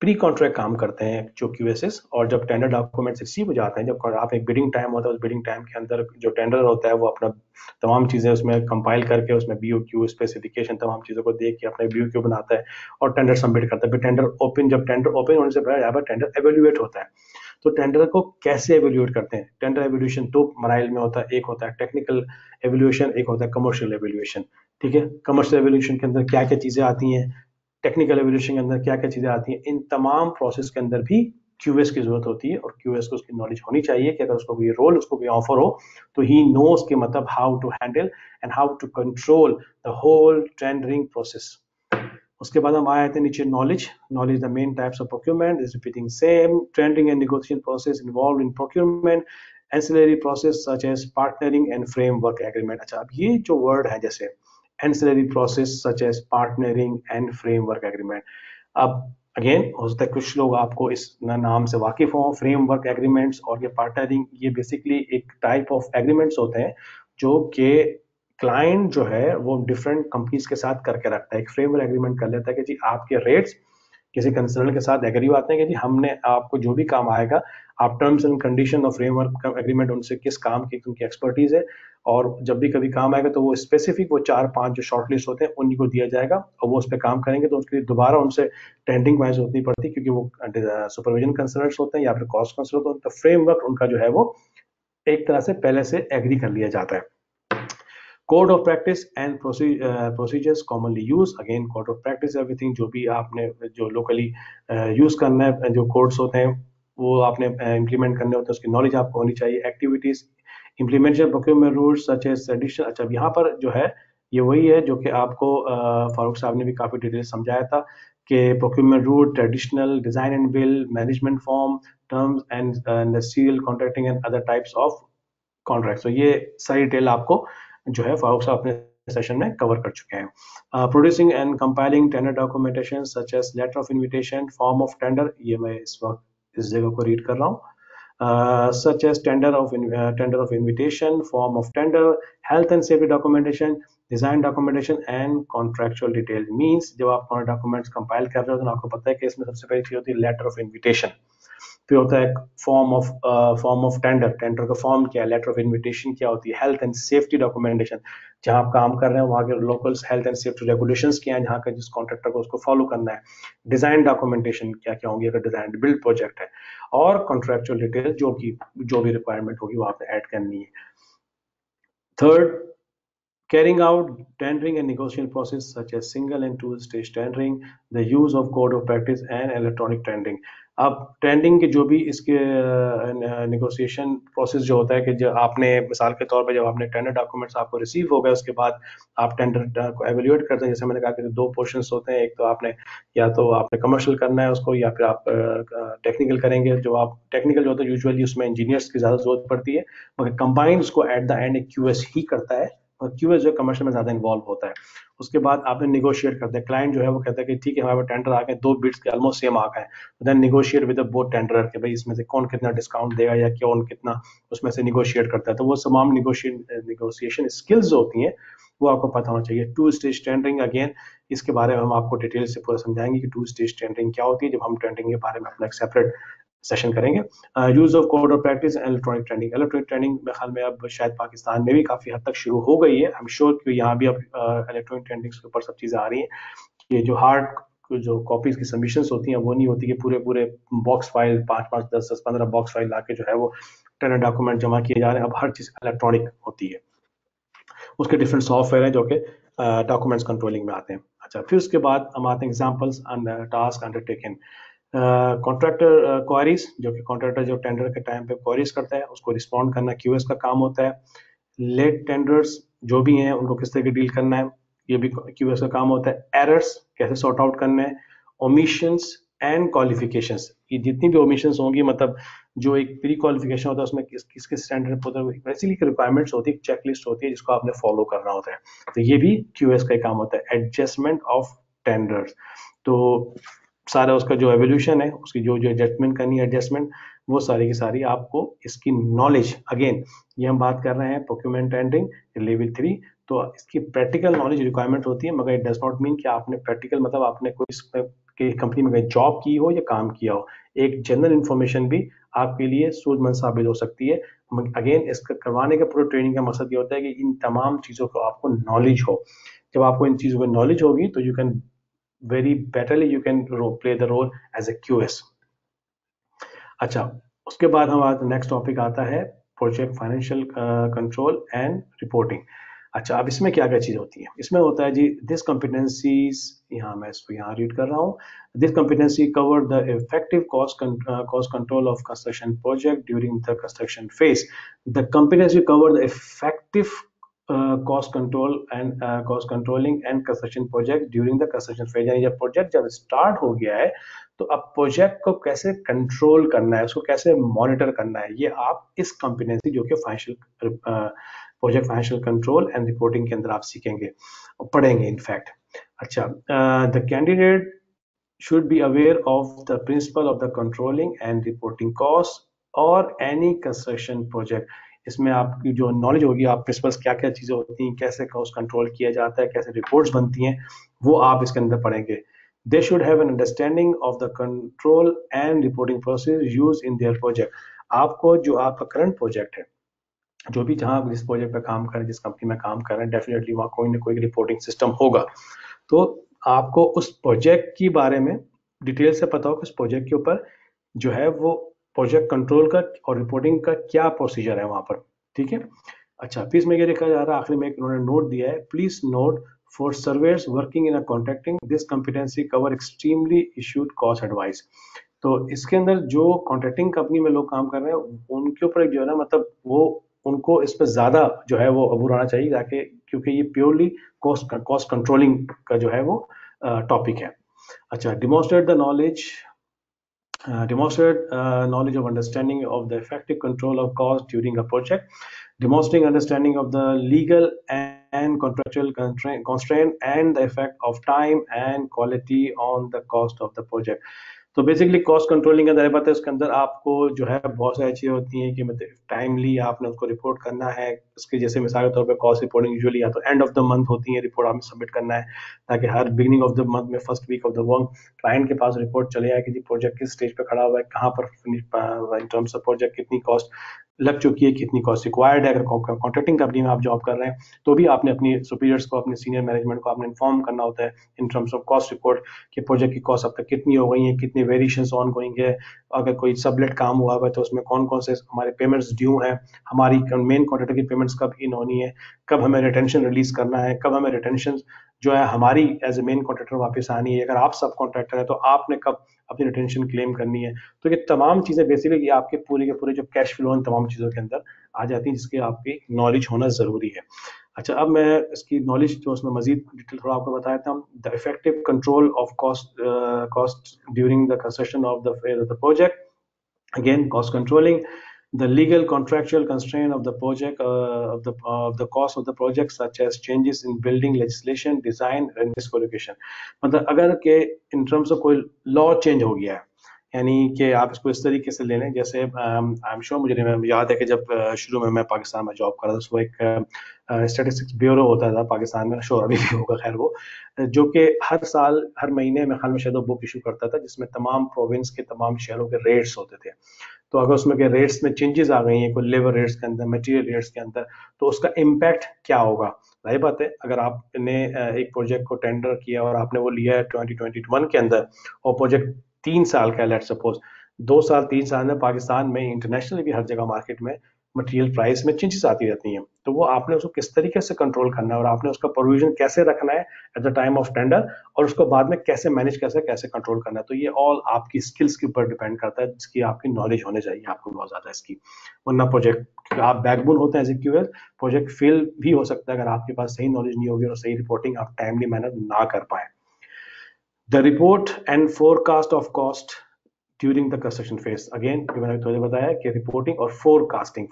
प्री कॉन्ट्रैक्ट काम करते हैं जो क्यूएसएस, और जब टेंडर डॉक्यूमेंट्स रिसीव हो जाते हैं, जब आप एक बिडिंग टाइम होता है, उस बिडिंग टाइम के अंदर जो टेंडर होता है वो अपना तमाम चीज़ें उसमें कंपाइल करके उसमें बीओक्यू स्पेसिफिकेशन तमाम चीज़ों को देख के अपना बीओक्यू बनाता है और टेंडर सबमिट करता है। फिर जब टेंडर ओपन होने से पहले टेंडर एवेल्युएट होता है। तो टेंडर को कैसे एवेल्युएट करते हैं? टेंडर एवेल्युएशन दो मराइल में होता है, एक होता है टेक्निकल एवेल्युएशन, एक होता है कमर्शियल एवेल्युएशन। ठीक है, कमर्शियल एवेल्युएशन के अंदर क्या क्या चीज़ें आती हैं, टेक्निकल एवोल्यूशन के अंदर क्या क्या चीजें आती हैं, इन तमाम प्रोसेस के अंदर भी क्यूएस की जरूरत होती है, और क्यूएस को उसकी नॉलेज होनी चाहिए कि अगर उसको कोई रोल, उसको कोई ऑफर हो, तो ही नोस के मतलब how to handle and how to control the whole tendering process. उसके बाद हम आए थे नीचे knowledge the main types of procurement is repeating same. Tendering and negotiation process involve in procurement, ancillary process such as partnering and framework agreement. अच्छा, अब ये जो वर्ड है जैसे ancillary process such as partnering and framework agreement। अब again हो सकता है कुछ लोग आपको इस नाम से वाकिफ हों, फ्रेमवर्क एग्रीमेंट्स और ये पार्टनरिंग, ये बेसिकली एक टाइप ऑफ एग्रीमेंट्स होते हैं जो कि क्लाइंट जो है वो डिफरेंट कंपनीज के साथ करके रखता है। एक फ्रेमवर्क एग्रीमेंट कर लेता है कि जी आपके रेट्स किसी कंसर्न के साथ एग्री आते हैं कि जी हमने आपको जो भी काम आएगा, आप टर्म्स एंड कंडीशन और फ्रेमवर्क एग्रीमेंट उनसे किस काम की उनकी एक्सपर्टीज है, और जब भी कभी काम आएगा तो वो स्पेसिफिक वो 4-5 जो शॉर्ट लिस्ट होते हैं उन्हीं को दिया जाएगा, और वो उस पर काम करेंगे। तो उसके लिए दोबारा उनसे टेंडिंग वाइज होनी पड़ती है, क्योंकि वो सुपरविजन कंसर्नर्स होते हैं या फिर कॉस्ट कंसर्न होते हैं। तो फ्रेमवर्क उनका जो है वो एक तरह से पहले से एग्री कर लिया जाता है। Code of practice and procedures commonly use. Again code of practice everything जो भी आपने जो लोकली यूज करना है, जो कोड्स होते हैं वो आपने इम्प्लीमेंट करने होते हैं, उसकी नॉलेज आपको होनी चाहिए। Activities implementation procurement rules such as edition. अच्छा, यहाँ पर जो है ये वही है जो कि आपको फारूक साहब ने भी काफी डिटेल समझाया था कि procurement rule, traditional design and build, management form, terms and serial contracting and other types of contract. तो ये सारी डिटेल आपको जो है फारूक साहब अपने सेशन में कवर कर चुके हैं। Producing and compiling tender documentation such as letter of invitation, form of tender, ये मैं इस वक्त इस जगह को रीड कर रहा हूँ, such as tender of invitation, form of tender, health and safety documentation, design documentation and contractual detail। means जब आप डॉक्यूमेंट्स कंपाइल कर रहे हो तो आपको पता है कि इसमें सबसे पहली चीज होती है लेटर ऑफ इनविटेशन, फिर होता है फॉर्म ऑफ टेंडर का फॉर्म क्या है, लेटर ऑफ इनविटेशन क्या होती है, हेल्थ एंड सेफ्टी डॉक्यूमेंटेशन, जहां आप काम कर रहे हैं वहां के local health and safety regulations क्या है, जहां का जिस कॉन्ट्रैक्टर को उसको फॉलो करना है। डिजाइन डॉक्यूमेंटेशन क्या क्या होंगी अगर डिजाइन बिल्ड प्रोजेक्ट है, और कॉन्ट्रैक्चुअल डिटेल जो भी रिक्वायरमेंट होगी वो आपने ऐड करनी है। Third, carrying out tendering and negotiation process such as single and two stage tendering, the use of code of practice and electronic tendering। अब टेंडिंग के जो भी इसके नेगोशिएशन प्रोसेस जो होता है कि जब आपने मिसाल के तौर पे जब आपने टेंडर डॉक्यूमेंट्स आपको रिसीव हो गए, उसके बाद आप टेंडर को एवेल्युएट करते हैं। जैसे मैंने कहा कि दो पोर्शंस होते हैं, एक तो आपने या तो आपने कमर्शियल करना है उसको, या फिर आप टेक्निकल करेंगे। जो आप टेक्निकल जो होता है यूजुअली उसमें इंजीनियर्स की ज़्यादा जरूरत पड़ती है, मगर कंबाइंड उसको एट द एंड एक क्यूएस ही करता है, क्यूएस जो कमर्शियल में ज़्यादा इन्वॉल्व होता है। उसके बाद आपने निगोशिएट करते हैं, क्लाइंट जो है वो कहता है कि ठीक है हमारे टेंडर आ गए, 2 बिड्स के ऑलमोस्ट सेम आ गए, then negotiate with both tenderer कि भाई इसमें से कौन कितना डिस्काउंट देगा या कौन कितना उसमें से निगोशिएट करता है। तो वो तमाम निगोशिएशन स्किल्स जो होती हैं वो आपको पता होना चाहिए। टू स्टेज टेंडरिंग, अगेन इसके बारे में हम आपको डिटेल से पूरा समझाएंगे कि टू स्टेज टेंडरिंग क्या होती है, जब हम टेंडरिंग के बारे में अपना एक सेपरेट सेशन करेंगे। Use of code of practice and electronic trending. Electronic trending मेरे ख्याल में अब शायद पाकिस्तान में भी काफी हद तक शुरू हो गई है, आई एम श्योर कि यहाँ भी अब इलेक्ट्रॉनिक ट्रेंडिंग के ऊपर सब चीजें आ रही हैं। ये जो हार्ड जो कॉपीज की सबमिशंस होती हैं वो नहीं होती कि पूरे पूरे बॉक्स फाइल 5 5 10 10 15 बॉक्स फाइल लाके जो है वो टेंडर डॉक्यूमेंट जमा किए जा रहे हैं। अब हर चीज इलेक्ट्रॉनिक होती है, उसके डिफरेंट सॉफ्टवेयर हैं जो कि डॉक्यूमेंट्स कंट्रोलिंग में आते हैं। अच्छा, फिर उसके बाद हम आते हैं examples and task undertaken. Contractor queries, जो कि कॉन्ट्रैक्टर जो टेंडर के टाइम पे क्वारीज करता है उसको रिस्पॉन्ड करना क्यूएस का काम होता है। लेट टेंडर्स जो भी हैं उनको किस तरह की डील करना है ये भी क्यूएस का काम होता है। एरर्स कैसे सॉर्ट आउट करना है। ओमिशंस एंड क्वालिफिकेशंस, ये जितनी भी ओमिशंस होंगी, मतलब जो एक प्री क्वालिफिकेशन होता है उसमें किसके स्टैंडर्ड होता है, बेसिकली रिक्वायरमेंट्स होती है, चेकलिस्ट होती है जिसको आपने फॉलो करना होता है। तो ये भी क्यूएस का काम होता है। एडजस्टमेंट ऑफ टेंडर्स, तो सारा उसका जो एवोल्यूशन है उसकी जो जो एडजस्टमेंट करनी है, एडजस्टमेंट, वो सारी की सारी आपको इसकी नॉलेज, अगेन ये हम बात कर रहे हैं प्रोक्यूरमेंट टेंडरिंग लेवल 3, तो इसकी प्रैक्टिकल नॉलेज रिक्वायरमेंट होती है, मगर इट डज नॉट मीन कि आपने प्रैक्टिकल मतलब आपने कोई कंपनी में जॉब की हो या काम किया हो। एक जनरल इंफॉर्मेशन भी आपके लिए सूझबूझ साबित हो सकती है। अगेन इसका करवाने का पूरा ट्रेनिंग का मकसद ये होता है कि इन तमाम चीज़ों को आपको नॉलेज हो। जब आपको इन चीज़ों की नॉलेज होगी तो you can very betterly you can play the role as a QS। अच्छा, उसके बाद हमारा नेक्स्ट टॉपिक आता है project financial control and reporting. अच्छा, अब इसमें क्या क्या चीज़ होती है, इसमें होता है जी दिस कॉम्पिटेंसीज, यहाँ मैं इसको यहाँ रीड कर रहा हूँ। This competency cover the effective cost control of construction project during the construction phase. The competency cover the effective cost control and cost controlling and construction project during the construction phase, यानी जब project जब start हो गया है तो अब project को कैसे कंट्रोल करना है, उसको कैसे मॉनिटर करना है, ये आप इस कॉम्पिटेंसी जो कि financial project financial control and reporting के अंदर आप सीखेंगे और पढ़ेंगे इनफैक्ट। अच्छा, the candidate should be aware of the principle of the controlling and reporting costs or any construction project। इसमें आपकी जो नॉलेज होगी, आप प्रिंसिपल्स क्या क्या चीज़ें होती हैं, कैसे कॉस्ट कंट्रोल किया जाता है, कैसे रिपोर्ट्स बनती हैं, वो आप इसके अंदर पढ़ेंगे। They should have an understanding of the control and reporting process use in their project. आपको जो आपका करंट प्रोजेक्ट है, जो भी जहाँ जिस प्रोजेक्ट पे काम कर रहे हैं, जिस कंपनी में काम कर रहे हैं, डेफिनेटली वहाँ कोई ना कोई रिपोर्टिंग सिस्टम होगा। तो आपको उस प्रोजेक्ट के बारे में डिटेल से पता हो कि उस प्रोजेक्ट के ऊपर जो है वो प्रोजेक्ट कंट्रोल का और रिपोर्टिंग का क्या प्रोसीजर है वहां पर, ठीक है। अच्छा, फिर इसमें ये लिखा जा रहा है, आखिरी में उन्होंने नोट दिया है, please note for surveyor's working in a contracting this competency cover extremely issued cost advice. तो इसके अंदर जो कॉन्ट्रैक्टिंग कंपनी में लोग काम कर रहे हैं उनके ऊपर जो है ना, मतलब वो उनको इस पर ज्यादा जो है वो अबूर आना चाहिए, ताकि क्योंकि ये प्योरली कॉस्ट कंट्रोलिंग का जो है वो टॉपिक है। अच्छा, demonstrate knowledge of understanding of the effective control of cost during a project, demonstrating understanding of the legal and contractual constraint and the effect of time and quality on the cost of the project। तो basically cost controlling का बात है, उसके अंदर आपको जो है बहुत सारी चीज़ें होती हैं कि मतलब टाइमली आपने उसको रिपोर्ट करना है। इसके जैसे मिसाल के तौर पे कॉस्ट रिपोर्टिंग यूजुअली या तो एंड ऑफ द मंथ होती है, रिपोर्ट आपने सबमिट करना है, ताकि हर बिगिनिंग ऑफ द मंथ में first week of the month client के पास रिपोर्ट चले आए कि जी प्रोजेक्ट किस स्टेज पे खड़ा हुआ है, कहाँ पर इन टर्म्स ऑफ प्रोजेक्ट कितनी कॉस्ट लग चुकी है, कितनी कॉस्ट रिक्वायर्ड है। अगर कॉन्ट्रैक्टिंग कंपनी में आप जॉब कर रहे हैं तो भी आपने अपनी सुपीरियर्स को, अपने सीनियर मैनेजमेंट को आपने इन्फॉर्म करना होता है इन टर्म्स ऑफ कॉस्ट रिपोर्ट कि प्रोजेक्ट की कॉस्ट अब तक कितनी हो गई है, कितनी वेरिएशन ऑन गोइंग है, अगर कोई सबलेट काम हुआ है तो उसमें कौन कौन से हमारे पेमेंट्स ड्यू हैं, हमारी मेन कॉन्ट्रैक्टर की पेमेंट्स कब इन होनी है, कब हमें रिटेंशन रिलीज करना है, कब हमें रिटेंशन जो है हमारी एज ए मेन कॉन्ट्रैक्टर वापस आनी है, अगर आप सब कॉन्ट्रैक्टर है तो आपने कब अपनी रिटेंशन क्लेम करनी है। तो ये तमाम चीजें बेसिकली आपके पूरे के पूरे जो कैश फ्लो इन तमाम चीजों के अंदर आ जाती हैं, जिसकी आपकी नॉलेज होना जरूरी है। अच्छा, अब मैं इसकी नॉलेज जो उसमें मजीद डिटेल थोड़ा आपको बताया था। The effective control of cost during the construction of the project, again cost controlling, The legal contractual constraint of the project of the cost of the project such as changes in building legislation design and risk allocation. मतलब अगर के in terms of कोई law change हो गया है, यानी कि आप इसको इस तरीके से ले लें जैसे आई एम श्योर मुझे याद है कि जब शुरू में मैं पाकिस्तान में जॉब कर रहा था तो एक स्टैटिस्टिक्स ब्यूरो होता था पाकिस्तान में, श्योर अभी भी होगा खैर वो, जो कि हर साल हर महीने में ख्याल में शायद बुक इशू करता था जिसमें तमाम प्रोविंस के तमाम शहरों के रेट्स होते थे। तो अगर उसमें के रेट्स में चेंजेस आ गई हैं कोई लेबर रेट्स के अंदर मटेरियल रेट्स के अंदर तो उसका इम्पैक्ट क्या होगा। जाहिर बात है अगर आपने एक प्रोजेक्ट को टेंडर किया और आपने वो लिया है 2021 के अंदर और प्रोजेक्ट 3 साल का, लेट सपोज 2 साल 3 साल में पाकिस्तान में इंटरनेशनली भी हर जगह मार्केट में मटेरियल प्राइस में चेंजेस आती रहती हैं, तो वो आपने उसको किस तरीके से कंट्रोल करना है और आपने उसका प्रोविजन कैसे रखना है at the time of tender और उसको बाद में कैसे मैनेज कैसे कंट्रोल करना है। तो ये ऑल आपकी स्किल्स के ऊपर डिपेंड करता है जिसकी आपकी नॉलेज होनी चाहिए आपको बहुत ज्यादा इसकी, वरना प्रोजेक्ट आप बैकबोन होते हैं as a QL, project fail भी हो सकता है अगर आपके पास सही नॉलेज नहीं होगी और सही रिपोर्टिंग आप टाइमली मैनर ना कर पाए। The report and forecast of cost during the construction phase, again जो मैंने थोड़ा बताया कि रिपोर्टिंग और फोरकास्टिंग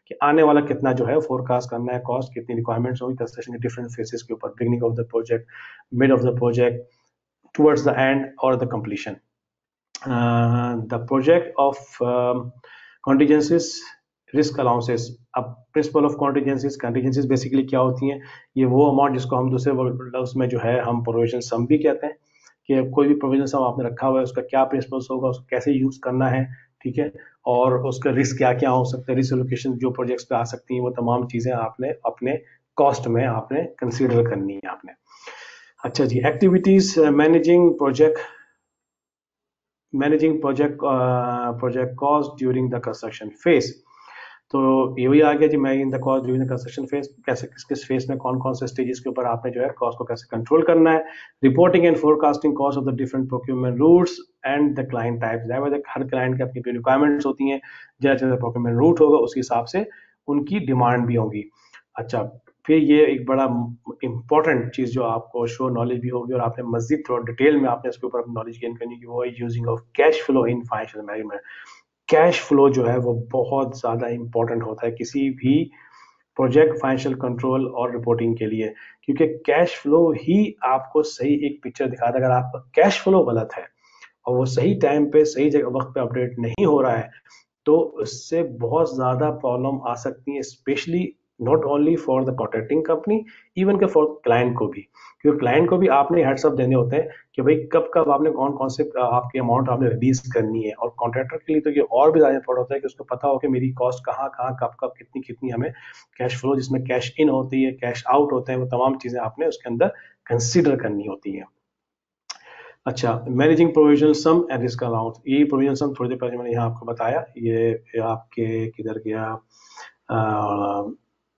कि आने वाला कितना जो है फोरकास्ट करना है, कॉस्ट कितनी रिक्वायरमेंट्स होगी कंस्ट्रक्शन के डिफरेंट फेजेस के ऊपर, beginning of the project, mid of the project, towards the end or the completion. The project of contingencies risk allowances. अब प्रिंसिपल ऑफ कॉन्टीजेंसीज बेसिकली क्या होती हैं, ये वो अमाउंट जिसको हम दूसरे वर्ड्स में जो है हम प्रोविजन सम भी कहते हैं कि कोई भी प्रोविजन सम आपने रखा हुआ है उसका क्या प्रिंसिपल्स होगा, उसको कैसे यूज करना है, ठीक है, और उसका रिस्क क्या क्या हो सकता है, रिस्क एलोकेशन जो प्रोजेक्ट्स पे आ सकती हैं वो तमाम चीजें आपने अपने कॉस्ट में आपने कंसीडर करनी है आपने। अच्छा जी, activities project cost during the construction phase. तो ये भी आ गया जी managing the cost during the construction phase, कैसे किस किस फेज में कौन कौन से स्टेजेस के ऊपर आपने जो है कॉस्ट को कैसे कंट्रोल करना है। Reporting and forecasting cost of the different procurement routes and the client types. हर क्लाइंट की अपनी रिक्वायरमेंट्स होती हैं, जैसे प्रोक्यूरमेंट रूट होगा उस हिसाब से उनकी डिमांड भी होगी। अच्छा, फिर ये एक बड़ा इंपॉर्टेंट चीज जो आपको शो नॉलेज भी होगी और आपने मजीद थोड़ा डिटेल में आपने इसके ऊपर नॉलेज गेन करनी की, वो है using of cash flow in financial management. Cash flow जो है वो बहुत ज्यादा इंपॉर्टेंट होता है किसी भी प्रोजेक्ट फाइनेंशियल कंट्रोल और रिपोर्टिंग के लिए, क्योंकि कैश फ्लो ही आपको सही एक पिक्चर दिखाता है। अगर आपका कैश फ्लो गलत है और वो सही टाइम पे सही जगह वक्त पे अपडेट नहीं हो रहा है तो उससे बहुत ज्यादा प्रॉब्लम आ सकती है, specially not only for the contracting company, even के फॉर क्लाइंट को भी, क्योंकि क्लाइंट को भी आपने हेड्स अप देने होते हैं कि भाई कब कब आपने कौन कौन से आपकी अमाउंट आपने रिलीज करनी है। और कॉन्ट्रैक्टर के लिए तो ये और भी ज्यादा इंपॉर्टेंट होता है कि उसको पता हो कि मेरी कॉस्ट कहाँ कहाँ कब कब कितनी कितनी हमें कैश फ्लो जिसमें कैश इन होती है कैश आउट होते हैं, वो तमाम चीजें आपने उसके अंदर कंसिडर करनी होती है। अच्छा, managing provision sum and risk allowance, ये प्रोविजन सम थोड़ी देर पहले मैंने यहाँ आपको बताया, ये आपके किधर गया,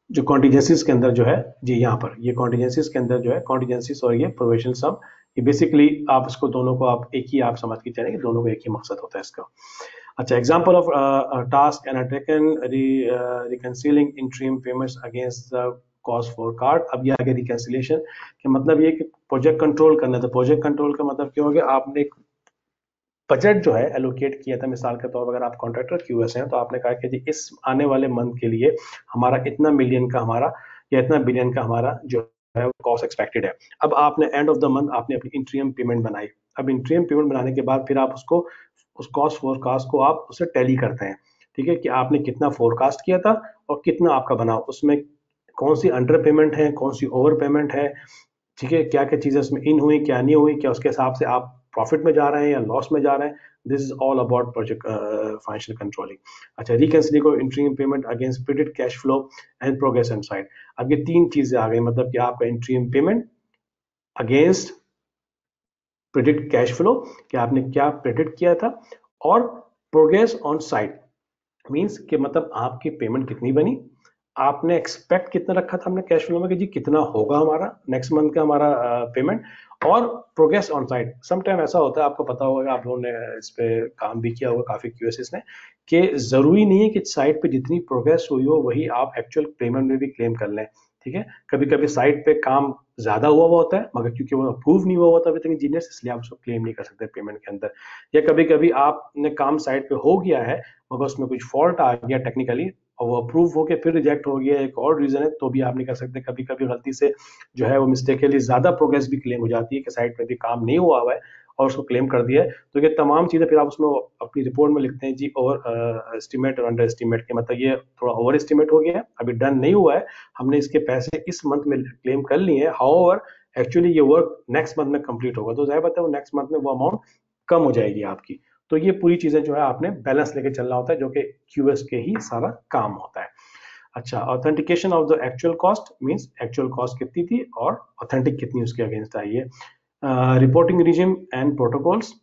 जो कॉन्टीजेंसीज के अंदर जो है जी यहाँ पर ये कॉन्टीजेंसीज के अंदर जो है कॉन्टीजेंसीज और ये प्रोविजन सम, ये बेसिकली आप इसको दोनों को आप एक ही आप समझ के चलेंगे, दोनों को एक ही मकसद होता है इसका। अच्छा, example of task and undertaken reconciling interim payments against the cost for card. अब ये आगे रिकंसिलिएशन के मतलब ये कि प्रोजेक्ट कंट्रोल करना, तो प्रोजेक्ट कंट्रोल का मतलब क्या हो गया, आपने एक बजट जो है एलोकेट किया था, मिसाल के तौर पर अगर आप कॉन्ट्रैक्टर क्यूएस हैं तो आपने कहा कि जी इस आने वाले मंथ के लिए हमारा इतना मिलियन का हमारा या इतना बिलियन का हमारा जो है कॉस्ट एक्सपेक्टेड है। अब आपने एंड ऑफ द मंथ आपने अपनी इंट्रीम पेमेंट बनाई। अब इंट्रीम पेमेंट बनाने के बाद फिर आप उसको उस कॉस्ट फोरकास्ट को आप उसे टैली करते हैं, ठीक है, कि आपने कितना फोरकास्ट किया था और कितना आपका बना, उसमें कौन सी अंडर पेमेंट है कौन सी ओवर पेमेंट है, ठीक है, क्या क्या चीजें उसमें इन हुई क्या नहीं हुई, क्या उसके हिसाब से आप प्रॉफिट में जा रहे हैं या लॉस में जा रहे हैं। This is all about project financial controlling. अच्छा, reconciliation interim payment against predict cash flow and progress and side. अब ये तीन चीजें आ गई, मतलब कि आपका interim payment against predict cash flow, कि आपने क्या प्रेडिक्ट किया था, और प्रोग्रेस ऑन साइड मींस कि मतलब आपकी पेमेंट कितनी बनी, आपने एक्सपेक्ट कितना रखा था हमने कैश फ्लो में कि जी कितना होगा हमारा नेक्स्ट मंथ का हमारा पेमेंट, और progress on site. Some time ऐसा होता है, आपको पता होगा, आप लोगों ने इस पे काम भी किया होगा काफी क्यूएसएस ने, कि जरूरी नहीं है कि साइट पे जितनी प्रोग्रेस हुई हो वही आप एक्चुअल पेमेंट में भी क्लेम कर लें, ठीक है। कभी कभी साइट पे काम ज्यादा हुआ हुआ होता है मगर क्योंकि वो अप्रूव नहीं हुआ होता अभी तक इंजीनियर, इसलिए आप उसको क्लेम नहीं कर सकते पेमेंट के अंदर। या कभी कभी आपने काम साइट पे हो गया है मगर उसमें कुछ फॉल्ट आ गया टेक्निकली और वो अप्रूव होके फिर रिजेक्ट हो गया, एक और रीजन है, तो भी आप नहीं कर सकते। कभी कभी गलती से जो है वो मिस्टेकली ज्यादा प्रोग्रेस भी क्लेम हो जाती है कि साइट पे भी काम नहीं हुआ हुआ है और उसको क्लेम कर दिया है। तो ये तमाम चीजें फिर आप उसमें अपनी रिपोर्ट में लिखते हैं जी, ओवर एस्टिमेट और अंडर एस्टिमेट के, मतलब ये थोड़ा ओवर एस्टिमेट हो गया है, अभी डन नहीं हुआ है, हमने इसके पैसे इस मंथ में क्लेम कर लिए हैं, हाउएवर एक्चुअली ये वर्क नेक्स्ट मंथ में कंप्लीट होगा, तो जाहिर बात है वो नेक्स्ट मंथ में वो अमाउंट कम हो जाएगी आपकी। तो ये पूरी चीजें जो है आपने बैलेंस लेके चलना होता है, जो कि क्यूएस के ही सारा काम होता है। अच्छा, authentication of the actual cost means actual cost कितनी थी और ऑथेंटिक कितनी उसके अगेंस्ट आई है। रिपोर्टिंग रिजिम एंड प्रोटोकॉल्स,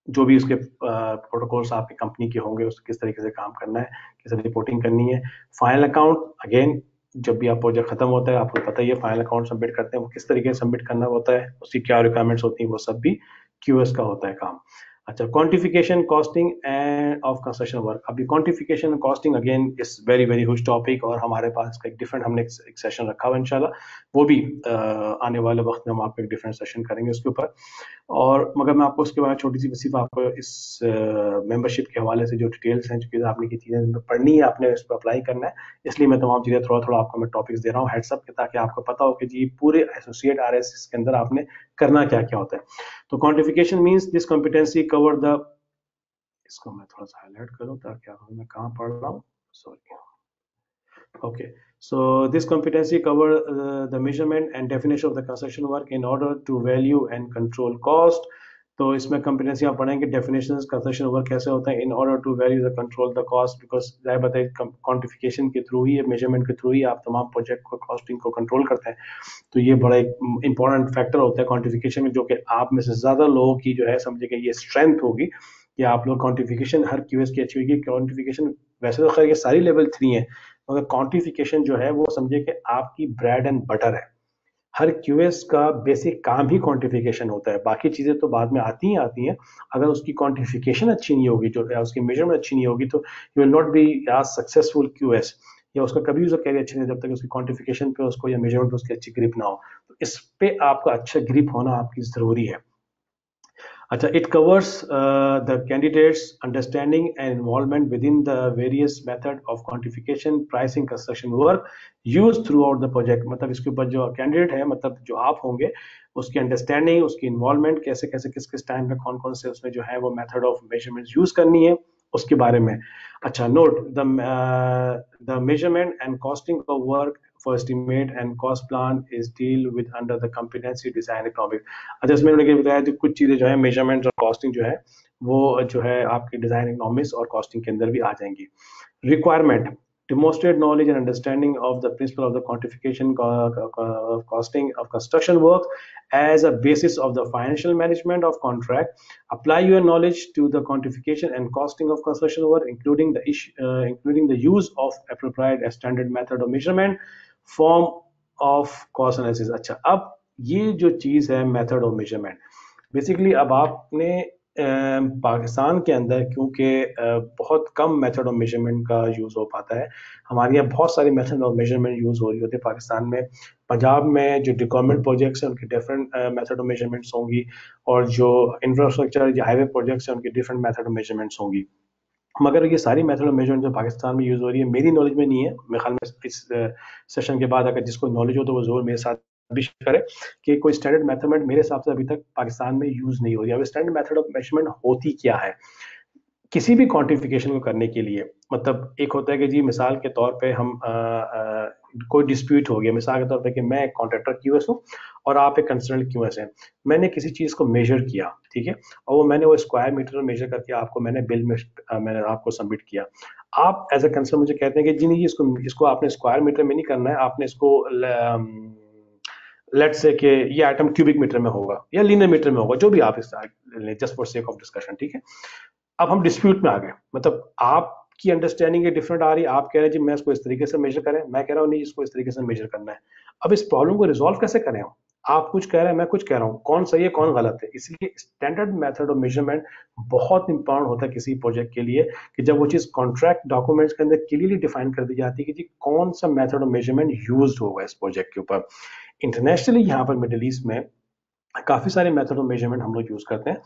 जो भी उसके प्रोटोकॉल्स आपकी कंपनी के होंगे उस किस तरीके से काम करना है, किस रिपोर्टिंग करनी है। फाइनल अकाउंट, अगेन जब भी आप प्रोजेक्ट खत्म होता है आपको पता ही है फाइनल अकाउंट सबमिट करते हैं वो किस तरीके से सबमिट करना होता है, उसकी क्या रिक्वायरमेंट्स होती हैं, वो सब भी क्यूएस का होता है काम। अच्छा, quantification costing and of construction work. अभी quantification costing again is very very huge topic और हमारे पास इसका एक डिफरेंट हमने एक सेशन रखा हुआ इंशाल्लाह, वो भी आने वाले वक्त में हम आपको एक डिफरेंट सेशन करेंगे उसके ऊपर। और मगर मैं आपको उसके बाद छोटी सी सिर्फ आपको इस मेंबरशिप के हवाले से जो डिटेल्स हैं, जो चीज़ें आपने की चीज़ें पढ़नी है, आपने इस पर अप्लाई करना है, इसलिए मैं तमाम चीज़ें थोड़ा थोड़ा आपको मैं टॉपिक्स दे रहा हूँ हेड्सअप के, ताकि आपको पता हो कि जी पूरे एसोसिएट आरएस के अंदर आपने करना क्या क्या होता है। तो quantification means this competency cover the, इसको मैं थोड़ा सा हाईलाइट करूँ ताकि आप मैं कहाँ पढ़ रहा हूँ, sorry. Okay, so this competency cover the measurement and definition of the construction work in order to value and control cost. तो इसमें competency आप पढ़ेंगे definitions construction work कैसे होता है, in order to value the control the cost, because जाहिर बात है quantification के थ्रू ही, measurement के थ्रू ही आप तमाम प्रोजेक्ट को कॉस्टिंग को कंट्रोल करते हैं। तो ये बड़ा एक इंपॉर्टेंट फैक्टर होता है क्वांटिफिकेशन में, जो कि आप में से ज्यादा लोगों की जो है समझिए कि ये स्ट्रेंथ होगी कि आप लोग क्वांटिफिकेशन हर क्यूएस की अच्छी होगी। क्वांटिफिकेशन वैसे तो खैर ये सारी लेवल 3 है मगर क्वांटिफिकेशन जो है वो समझिए कि आपकी ब्रेड एंड बटर है। हर क्यूएस का बेसिक काम ही क्वांटिफिकेशन होता है, बाकी चीजें तो बाद में आती हैं। अगर उसकी क्वांटिफिकेशन अच्छी नहीं होगी, जो उसकी मेजरमेंट अच्छी नहीं होगी, तो you will not be as successful QS, या उसका कभी उसका कैरियर अच्छी नहीं जब तक उसकी क्वांटिफिकेशन पे उसको या मेजरमेंट पे उसकी अच्छी ग्रिप ना हो। तो इस पे आपका अच्छा ग्रिप होना आपकी जरूरी है। अच्छा, it covers the candidates understanding and involvement within the various method of quantification, pricing, construction work used throughout the project। मतलब इसके ऊपर जो कैंडिडेट है, मतलब जो आप होंगे, उसकी अंडरस्टैंडिंग, उसकी इन्वॉल्वमेंट, कैसे कैसे किस किस टाइम पे कौन कौन से उसमें जो है वो मेथड ऑफ मेजरमेंट यूज करनी है, उसके बारे में। अच्छा, note the measurement and costing of work for estimate and cost plan is deal with under the competency design economics। अच्छा, इसमें उन्होंने बताया जो कुछ चीजें जो है मेजरमेंट और कॉस्टिंग जो है वो जो है आपकी डिजाइन इकोनॉमिक्स और कॉस्टिंग के अंदर भी आ जाएंगी। Requirement, demonstrate knowledge and understanding of the principle of the quantification costing of construction work as a basis of the financial management of contract, apply your knowledge to the quantification and costing of construction work, including the use of appropriate standard method of measurement, form of cost analysis। अच्छा, अब ये जो चीज है method of measurement, basically अब आपने पाकिस्तान के अंदर क्योंकि बहुत कम मेथड ऑफ मेजरमेंट का यूज़ हो पाता है, हमारे यहाँ बहुत सारी मेथड ऑफ मेजरमेंट यूज़ हो रही होती है पाकिस्तान में। पंजाब में जो गवर्नमेंट प्रोजेक्ट्स हैं उनकी डिफरेंट मेथड ऑफ मेजरमेंट्स होंगी, और जो इंफ्रास्ट्रक्चर जो हाईवे प्रोजेक्ट्स हैं उनकी डिफरेंट मेथड ऑफ मेजरमेंट्स होंगी। मगर ये सारी मेथड ऑफ मेजरमेंट जो पाकिस्तान में यूज़ हो रही है, मेरी नॉलेज में नहीं है, मेरे ख्याल में इस सेशन के बाद अगर जिसको नॉलेज हो तो वो जरूर मेरे साथ भी शेयर करे कि कोई स्टैंडर्ड मेथड मेरे हिसाब से अभी तक पाकिस्तान में यूज नहीं हो रही है। अब स्टैंडर्ड मेथड ऑफ मेजरमेंट होती क्या है किसी भी क्वांटिफिकेशन को करने के लिए? मतलब एक होता है कि जी मिसाल के तौर पे हम कोई डिस्प्यूट हो गया, मिसाल के तौर पे कि मैं एक कॉन्ट्रैक्टर क्यूएस हूँ और आप एक कंसर्न क्यूएस हैं, मैंने किसी चीज को मेजर किया, ठीक है, और वो मैंने वो स्क्वायर मीटर में मेजर करके आपको मैंने बिल में मैंने आपको सबमिट किया। आप एज अ कंसर्न मुझे कहते हैं कि जी नहीं, इसको आपने स्क्वायर मीटर में नहीं करना है, आपने इसको लेट्स से कि ये आइटम क्यूबिक मीटर में होगा या लीनियर मीटर में होगा, जो भी आप just for sake of discussion, ठीक है। अब हम डिस्प्यूट में आ गए, मतलब आपकी अंडरस्टैंडिंग डिफरेंट आ रही है, आप कह रहे हैं जी मैं इसको इस तरीके से मेजर करें, मैं कह रहा हूँ नहीं इसको इस तरीके से मेजर करना है। अब इस प्रॉब्लम को रिजॉल्व कैसे करें हम? आप कुछ कह रहे हैं, मैं कुछ कह रहा हूँ, कौन सही है कौन गलत है। इसलिए स्टैंडर्ड मेथड ऑफ मेजरमेंट बहुत इंपॉर्टेंट होता है किसी प्रोजेक्ट के लिए, कि जब वो चीज कॉन्ट्रैक्ट डॉक्यूमेंट्स के अंदर क्लियरली डिफाइन कर दी जाती है कि जी कौन सा मेथड ऑफ मेजरमेंट यूज होगा इस प्रोजेक्ट के ऊपर। इंटरनेशनली यहाँ पर मिडिल ईस्ट में काफी सारे मेथड ऑफ मेजरमेंट हम लोग यूज करते हैं,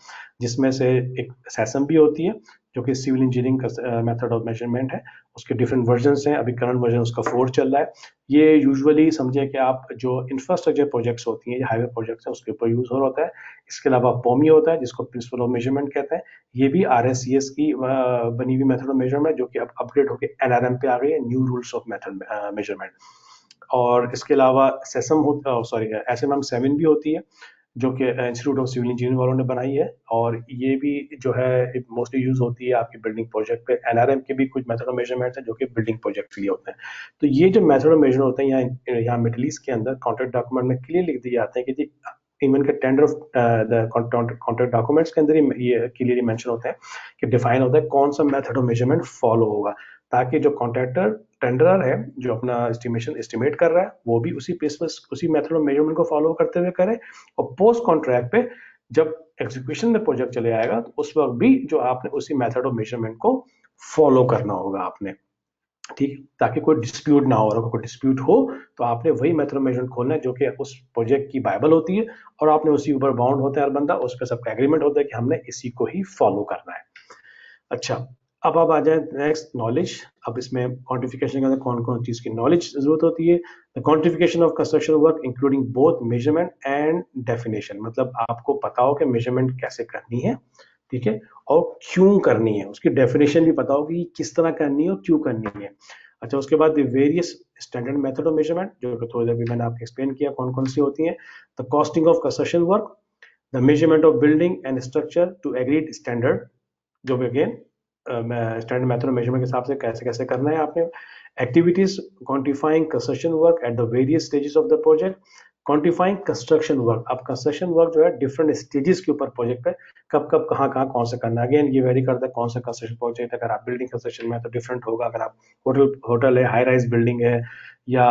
जिसमें से एक सैसम भी होती है जो कि सिविल इंजीनियरिंग का मेथड ऑफ मेजरमेंट है। उसके डिफरेंट वर्जन्स हैं, अभी करंट वर्जन उसका 4 चल रहा है। ये यूजुअली समझे कि आप जो इंफ्रास्ट्रक्चर प्रोजेक्ट्स होती हैं, हाईवे प्रोजेक्ट्स हैं, उसके ऊपर यूज हो होता है। इसके अलावा पॉमी होता है जिसको प्रिंसिपल ऑफ मेजरमेंट कहते हैं। ये भी RSCS की बनी हुई मेथड ऑफ मेजरमेंट, जो कि अब अपग्रेड होकर NRM पे आ गई है, new rules of method measurement. और इसके अलावा सेसम हो सॉरी SMM7 भी होती है, जो कि इंस्टीट्यूट ऑफ सिविल इंजीनियरिंग वालों ने बनाई है, और ये भी जो है मोस्टली यूज होती है आपकी बिल्डिंग प्रोजेक्ट पे। NRM के भी कुछ मेथड ऑफ मेजरमेंट है जो कि बिल्डिंग प्रोजेक्ट के लिए होते हैं। तो ये जो मेथड ऑफ मेजरमेंट होते हैं यहाँ मिडिल ईस्ट के अंदर कॉन्ट्रैक्ट डॉक्यूमेंट में क्लियर लिख दिए जाते हैं कि जी इवन के tender of the contract documents के अंदर ही ये क्लियरली मेंशन होता है कि डिफाइन होता है कौन सा मेथड ऑफ मेजरमेंट फॉलो होगा, ताकि जो कॉन्ट्रैक्टर टेंडरर है जो अपना एस्टिमेट कर रहा है वो भी उसी बेस पर उसी मेथड ऑफ मेजरमेंट को फॉलो करते हुए करे। और पोस्ट कॉन्ट्रैक्ट पे जब एग्जीक्यूशन में प्रोजेक्ट चले आएगा तो उस वक्त भी जो आपने उसी मेथड ऑफ मेजरमेंट को फॉलो करना होगा आपने, ठीक, ताकि कोई डिस्प्यूट ना हो। और अगर कोई डिस्प्यूट हो तो आपने वही मेथड ऑफ मेजरमेंट खोलना है जो कि उस प्रोजेक्ट की बाइबल होती है, और आपने उसी ऊपर बाउंड होता है हर बंदा, उस पर सबका एग्रीमेंट होता है कि हमने इसी को ही फॉलो करना है। अच्छा, अब आप आ जाए नेक्स्ट, नॉलेज। अब इसमें क्वांटिफिकेशन के अंदर कौन कौन चीज की नॉलेज जरूरत होती है। The quantification of construction work including both measurement and definition, मतलब आपको पता हो कि मेजरमेंट कैसे करनी है, ठीक है, और क्यों करनी है, उसकी डेफिनेशन भी पता हो कि किस तरह करनी है और क्यों करनी है। अच्छा, उसके बाद various standard method of measurement, जो कि थोड़ी देर भी मैंने आपको एक्सप्लेन किया कौन कौन सी होती हैं। The costing of construction work, the measurement of building and structure to agreed standard, जो भी अगेन स्टैंडर्ड मेथड मेजरमेंट के हिसाब से कैसे कैसे करना है आपने। Activities quantifying construction work at the various stages of the project, quantifying construction work, अब कंस्ट्रक्शन वर्क जो है डिफरेंट स्टेजेस के ऊपर प्रोजेक्ट पे कब कब कहाँ कहाँ कौन सा करना है। अगेन ये वेरी करता है कौन सा कंस्ट्रक्शन प्रोजेक्ट, अगर आप बिल्डिंग कंस्ट्रक्शन में तो डिफरेंट होगा, अगर आप होटल है, हाई राइज बिल्डिंग है, या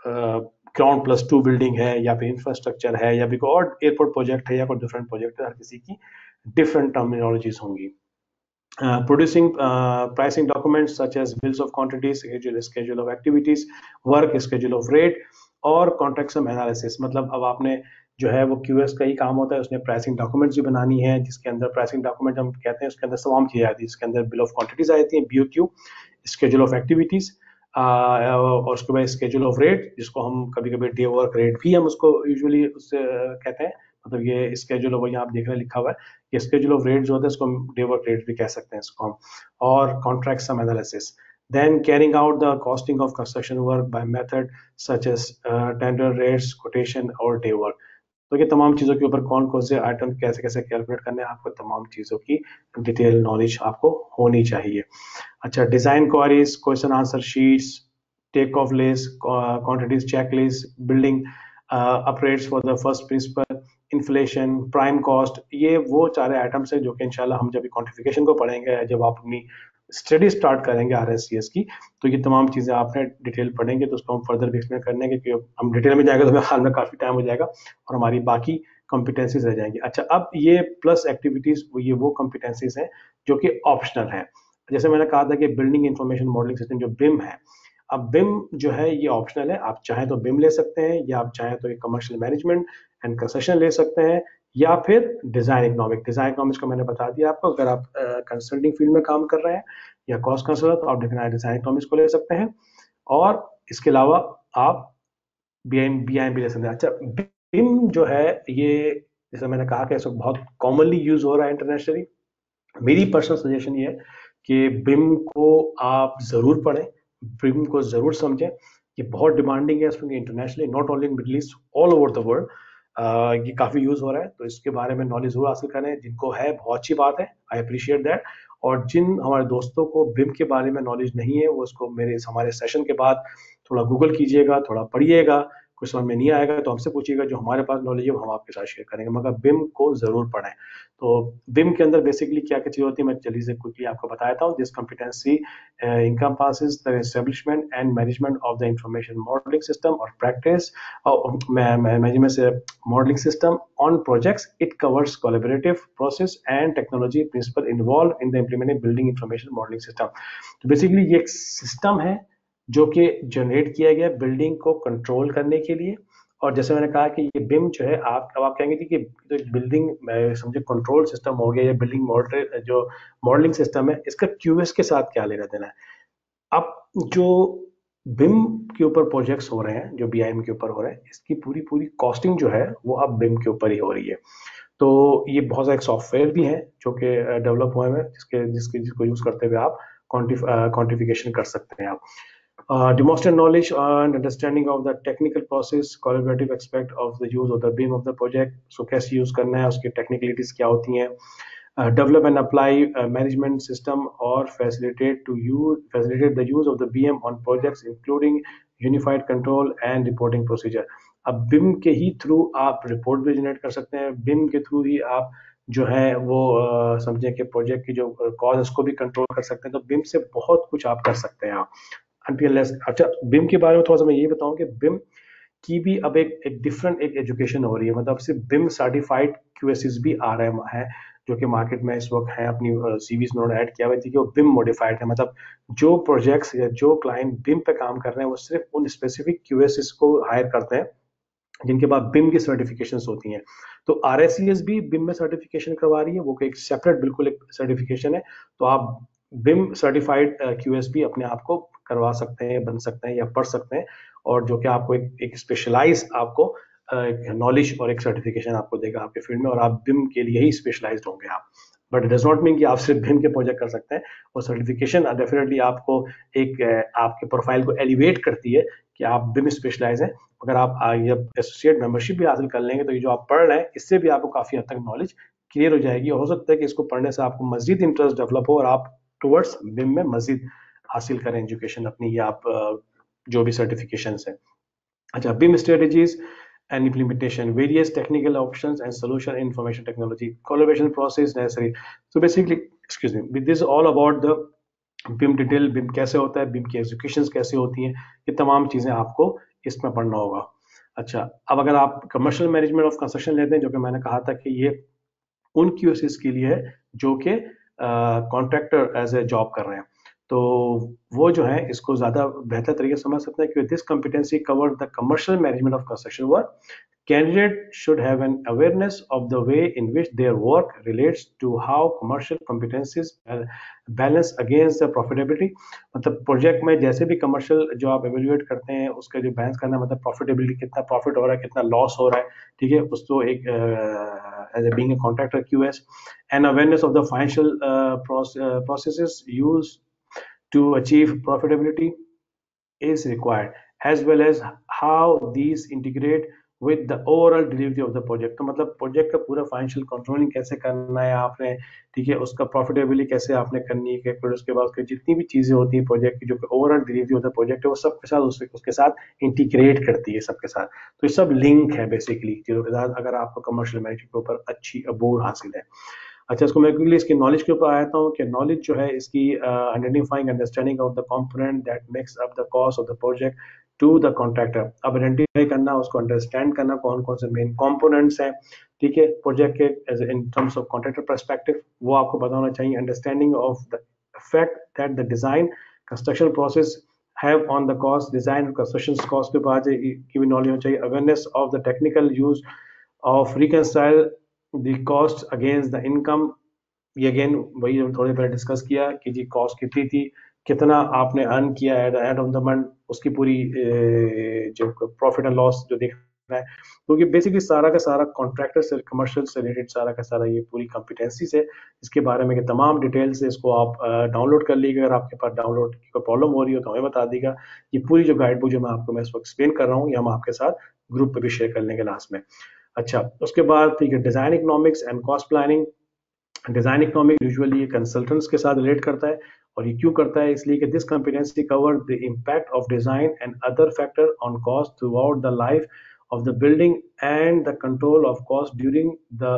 ग्राउंड+2 बिल्डिंग है, या फिर इंफ्रास्ट्रक्चर है, या फिर कोई और एयरपोर्ट प्रोजेक्ट है, या कोई डिफरेंट प्रोजेक्ट है, हर किसी की डिफरेंट टर्मिनोलॉजीज होंगी। Producing pricing documents such as bills of quantities, schedule of activities, work, schedule of rate, और कॉन्ट्रैक्ट सम एनालिसिस, मतलब अब आपने जो है वो QS का ही काम होता है, उसने प्राइसिंग डॉक्यूमेंट्स भी बनानी है, जिसके अंदर प्राइसिंग डॉक्यूमेंट हम कहते हैं, उसके अंदर तमाम चीजें आती है, जिसके अंदर बिल ऑफ क्वांटिटीज आ जाती है, BOQ, स्केड्यूल ऑफ एक्टिविटीज, और उसके बाद स्केड्यूल ऑफ रेट, जिसको हम कभी कभी डे वर्क रेट भी हम उसको यूजुअली उससे कहते हैं, मतलब ये स्केड्यूल ऑफ, यहाँ आप देख रहे हैं लिखा हुआ है, ये स्केड्यूल ऑफ रेट जो होता है इसको हम डे वर्क रेट भी कह सकते हैं इसको हम। और contract some analysis, then carrying out the costing of construction work by method such as tender rates, quotation और day work। तो ये तमाम चीज़ों के ऊपर कौन कौन से आइटम कैसे कैसे कैलकुलेट करने हैं, आपको तमाम चीज़ों की डिटेल नॉलेज आपको होनी चाहिए। अच्छा, design queries, question answer sheets, take off list, quantities check list, building up rates for the first principle, inflation, prime cost, ये वो सारे आइटम्स हैं जो कि इंशाल्लाह हम जब क्वांटिफिकेशन को पढ़ेंगे, जब आप अपनी स्टडी स्टार्ट करेंगे RSCS की, तो ये तमाम चीजें आपने डिटेल पढ़ेंगे, तो उसको हम फर्दर भी एक्सप्लेन करने के, क्योंकि हम डिटेल में जाएंगे तो हाल में काफी टाइम हो जाएगा और हमारी बाकी कॉम्पिटेंसीज रह जाएंगी। अच्छा, अब ये प्लस एक्टिविटीज, ये वो कॉम्पिटेंसीज हैं जो कि ऑप्शनल है। जैसे मैंने कहा था कि बिल्डिंग इंफॉर्मेशन मॉडलिंग सिस्टम जो BIM है, अब BIM जो है ये ऑप्शनल है, आप चाहें तो BIM ले सकते हैं, या आप चाहें तो एक कमर्शियल मैनेजमेंट एंड कंस्ट्रक्शन ले सकते हैं, या फिर डिजाइन इकोनॉमिक्स को मैंने बता दिया आपको, अगर आप कंसल्टिंग फील्ड में काम कर रहे हैं या कॉस्ट कंसल्टेंट, तो आप डिजाइन इकोनॉमिक्स को ले सकते हैं, और इसके अलावा आप BIM भी ले सकते हैं। अच्छा, BIM जो है ये, जैसे मैंने कहा कि इसको बहुत कॉमनली यूज हो रहा है इंटरनेशनली। मेरी पर्सनल सजेशन ये है कि BIM को आप जरूर पढ़ें, BIM को जरूर समझें, ये बहुत डिमांडिंग है इसमें internationally, not only in middle east, all over the world ये काफी यूज हो रहा है, तो इसके बारे में नॉलेज जरूर हासिल करें। जिनको है बहुत अच्छी बात है, आई अप्रिशिएट दैट। और जिन हमारे दोस्तों को BIM के बारे में नॉलेज नहीं है, वो उसको हमारे सेशन के बाद थोड़ा गूगल कीजिएगा, थोड़ा पढ़िएगा, कुछ समझ में नहीं आएगा तो हमसे पूछिएगा, जो हमारे पास नॉलेज है वो हम आपके साथ शेयर करेंगे, मगर बिम को जरूर पढ़ें। तो बिम के अंदर बेसिकली क्या क्या चीज़ होती है, मैं जल्दी से क्विकली आपको बताता हूँ। This competency encompasses the establishment and management of the information modeling system or practice management modeling system on projects. It covers collaborative process and technology principle involved in the implementing building information modeling system. तो basically ये एक system है जो कि generate किया गया building को control करने के लिए। और जैसे मैंने कहा कि ये बिम जो है, आप कहेंगे कि तो बिल्डिंग समझे कंट्रोल सिस्टम हो गया या बिल्डिंग मॉडल जो मॉडलिंग सिस्टम है, इसका क्यूएस के साथ क्या लेना देना है। अब जो बिम के ऊपर प्रोजेक्ट्स हो रहे हैं, जो बीआईएम के ऊपर हो रहे हैं, इसकी पूरी पूरी कॉस्टिंग जो है वो अब बिम के ऊपर ही हो रही है। तो ये बहुत सारे सॉफ्टवेयर भी हैं जो कि डेवलप हुए हैं, जिसको यूज करते हुए आप क्वांटिफिकेशन कर सकते हैं आप। Demonstrate knowledge and understanding of the technical process, collaborative aspect of the use of the BIM of the project. So कैसे यूज करना है, उसकी टेक्निकलिटीज क्या होती हैं। Develop and apply a management system or facilitate the use of the BIM on projects, including unified control and reporting procedure. अब BIM के ही through आप रिपोर्ट भी जनरेट कर सकते हैं, BIM के थ्रू ही आप जो है वो समझे कि प्रोजेक्ट की जो कॉज उसको भी कंट्रोल कर सकते हैं। तो BIM से बहुत कुछ आप कर सकते हैं आप। अच्छा, बिम के बारे में थोड़ा सा मैं ये बताऊं कि बिम की भी अब एक डिफरेंट एक एजुकेशन हो रही है। मतलब सिर्फ बिम सर्टिफाइड क्यूएसएस भी आ रहे हैं जो कि मार्केट में इस वक्त है। अपनी सीवीज में उन्होंने ऐड किया हुआ थी कि वो बिम मॉडिफाइड है। मतलब जो प्रोजेक्ट्स या जो क्लाइंट बिम पे काम कर रहे हैं वो सिर्फ उन स्पेसिफिक क्यूएसएस को हायर करते हैं जिनके बाद बिम की सर्टिफिकेशंस होती हैं। तो आरएससीएस भी बिम में सर्टिफिकेशन करवा रही है, वो एक सेपरेट बिल्कुल एक सर्टिफिकेशन है। तो आप बिम सर्टिफाइड क्यूएस भी अपने आप को करवा सकते हैं, बन सकते हैं या पढ़ सकते हैं, और जो कि आपको एक स्पेशलाइज आपको नॉलेज और एक सर्टिफिकेशन आपको देगा आपके फील्ड में, और आप बिम के लिए ही स्पेशलाइज्ड होंगे आप। बट डज नॉट मीन कि आप सिर्फ बिम के प्रोजेक्ट कर सकते हैं। और सर्टिफिकेशन डेफिनेटली आपको एक आपके प्रोफाइल को एलिवेट करती है कि आप बिम स्पेशलाइज हैं। अगर आप जब एसोसिएट मेंबरशिप भी हासिल कर लेंगे तो ये जो आप पढ़ रहे हैं इससे भी आपको काफी हद तक नॉलेज क्लियर हो जाएगी। हो सकता है कि इसको पढ़ने से आपको मजीद इंटरेस्ट डेवलप हो और आप टुवर्ड्स बिम में मजीद हासिल करें एजुकेशन अपनी, या आप जो भी सर्टिफिकेशन है। अच्छा, बिम strategies and implementation, various technical options and solution in information technology, collaboration process necessary. So basically, excuse me, this is all about the BIM detail, BIM कैसे होता है, BIM की एग्जीक्यूशंस कैसे होती हैं, ये तमाम चीजें आपको इसमें पढ़ना होगा। अच्छा, अब अगर आप कमर्शियल मैनेजमेंट ऑफ कंस्ट्रक्शन लेते हैं, जो कि मैंने कहा था कि ये उन क्यूएसएस के लिए है जो कि कॉन्ट्रैक्टर एज ए जॉब कर रहे हैं, तो वो जो है इसको ज्यादा बेहतर तरीके से समझ सकते हैं कि this competency cover the commercial management of construction work. Candidate should have an awareness of the way in which their work relates to how commercial competencies balance against the profitability। मतलब प्रोजेक्ट में जैसे भी commercial जो आप evaluate करते हैं उसका जो बैलेंस करना, मतलब प्रॉफिटेबिलिटी, कितना प्रॉफिट हो रहा है, कितना लॉस हो रहा है, ठीक है, उसको एक as a being a contractor QS, and awareness of the financial processes used to achieve profitability is required, as well as how these integrate with the overall delivery of the project। तो मतलब project का पूरा financial controlling कैसे करना है आपने, ठीक है, उसका प्रॉफिटेबिलिटी कैसे आपने करनी है, फिर उसके बाद उसकी जितनी भी चीजें होती हैं प्रोजेक्ट की, जो ओवरऑल डिलीवरी होता है प्रोजेक्ट है, वो सबके साथ उसके साथ इंटीग्रेट करती है सबके साथ। तो ये सब लिंक है बेसिकली चीजों के साथ, अगर आपको कमर्शियल मैनेजमेंट के ऊपर अच्छी अबूर हासिल है। अच्छा, इसको मैं क्विकली इसकी नॉलेज के ऊपर आता हूँ कि नॉलेज जो है इसकी identifying understanding of the component that makes up the cost of the project to the contractor. अब आइडेंटिफाई करना, उसको अंडरस्टैंड करना कौन कौन से मेन कंपोनेंट्स हैं, ठीक है, प्रोजेक्ट के as in terms of contractor perspective, वो आपको पता होना चाहिए। Understanding of the effect that the design construction process have on the cost, design construction cost के बाद की भी नॉलेज होनी चाहिए। Awareness of the technical use of reconcile the cost against the income. ये अगेन वही हम थोड़ी पहले डिस्कस किया कि जी कॉस्ट कितनी थी, कितना आपने अर्न किया at end of the month, उसकी पूरी जो प्रॉफिट एंड लॉस जो देखना है। क्योंकि बेसिकली सारा का सारा कॉन्ट्रैक्टर से कमर्शियल से रिलेटेड सारा का सारा ये पूरी कॉम्पिटेंसी से इसके बारे में तमाम डिटेल से इसको आप डाउनलोड कर लीजिएगा। अगर आपके पास डाउनलोड की कोई प्रॉब्लम हो रही हो तो हमें बता दीजिएगा। ये पूरी जो गाइड बुक जो मैं इसको एक्सप्लेन कर रहा हूँ, ये हम आपके साथ ग्रुप पे भी शेयर कर लेंगे लास्ट में। अच्छा, उसके बाद ठीक है, design economics and cost planning. Design economic usually consultants के साथ रिलेट करता है और ये क्यों करता है? इसलिए कि this comprehensive cover the impact of design and other factor on cost through out the life of the building and the control of cost during the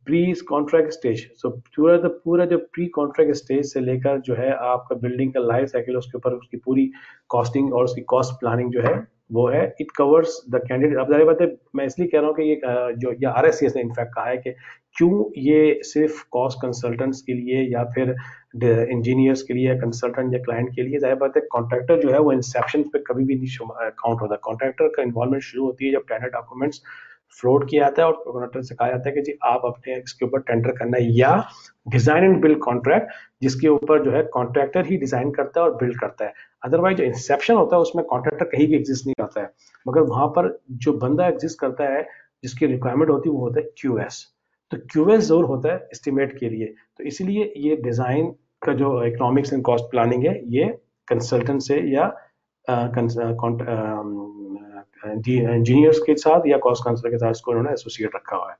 pre contract stage. So पूरा जो प्री कॉन्ट्रैक्ट स्टेज से लेकर जो है आपका building का life cycle, उसके ऊपर उसकी पूरी कॉस्टिंग और उसकी कॉस्ट प्लानिंग जो है वो है। It covers the candidate. अब जाहिर बात है, मैं इसलिए कह रहा हूँ कि ये जो ये RSCS ने इनफैक्ट कहा है कि क्यों ये सिर्फ कॉस्ट कंसल्टेंट्स के लिए या फिर इंजीनियर्स के लिए या कंसल्टेंट या क्लाइंट के लिए। जाहिर बात है, कॉन्ट्रैक्टर जो है वो इंसेप्शन पे कभी भी नहीं काउंट होता। कॉन्ट्रैक्टर का इन्वॉल्वमेंट शुरू होती है जब टेंडर डॉक्यूमेंट्स फ्लोट किया जाता है और कॉन्ट्रैक्टर से कहा जाता है कि जी आप अपने इसके ऊपर टेंडर करना है, या डिजाइन एंड बिल्ड कॉन्ट्रैक्ट जिसके ऊपर जो है कॉन्ट्रैक्टर ही डिजाइन करता है और बिल्ड करता है। अदरवाइज जो इंसेप्शन होता है उसमें कॉन्ट्रैक्टर कहीं भी एग्जिस्ट नहीं करता है, मगर वहां पर जो बंदा एग्जिस्ट करता है जिसकी रिक्वायरमेंट होती है वो होता है QS। तो QS जरूर होता है एस्टिमेट के लिए। तो इसीलिए ये डिजाइन का जो इकोनॉमिक्स एंड कॉस्ट प्लानिंग है ये कंसल्टेंट से या इंजीनियर्स के साथ या कॉस्ट काउंसलर के साथ इसको उन्होंने एसोसिएट रखा हुआ है।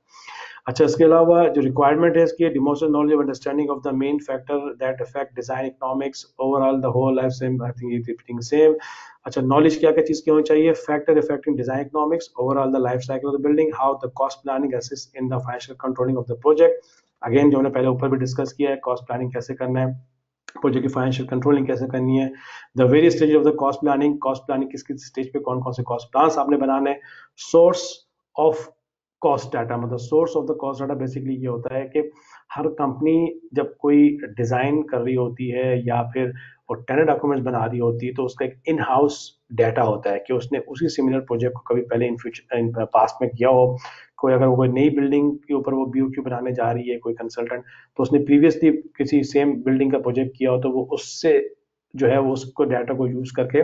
अच्छा, इसके अलावा जो रिक्वायरमेंट है इसकी, demonstrate knowledge of understanding of the main factor that affect design economics overall the whole life same, I think it repeating same. अच्छा, नॉलेज क्या क्या चीज की होनी चाहिए? Factor affecting design economics overall the life cycle of the building, how the cost planning assist in the financial controlling of the project. Again जो हमने पहले ऊपर भी डिस्कस किया है, कॉस्ट प्लानिंग कैसे करना है, प्रोजेक्ट की फाइनेंशियल कंट्रोलिंग कैसे करनी है, the various stage of the cost planning किस किस स्टेज पे कौन कौन से कॉस्ट प्लान्स आपने बनाने हैं, सोर्स ऑफ कॉस्ट डाटा। मतलब source of the cost data basically ये होता है कि हर कंपनी जब कोई डिजाइन कर रही होती है या फिर वो टेंडर डॉक्यूमेंट्स बना रही होती है तो उसका एक इन हाउस डाटा होता है कि उसने उसी सिमिलर प्रोजेक्ट को कभी पहले इन फ्यूचर इन पास्ट में किया हो। कोई अगर कोई नई बिल्डिंग के ऊपर वो BOQ बनाने जा रही है कोई कंसल्टेंट, तो उसने प्रीवियसली किसी सेम बिल्डिंग का प्रोजेक्ट किया हो तो वो उससे जो है वो उसको डाटा को यूज करके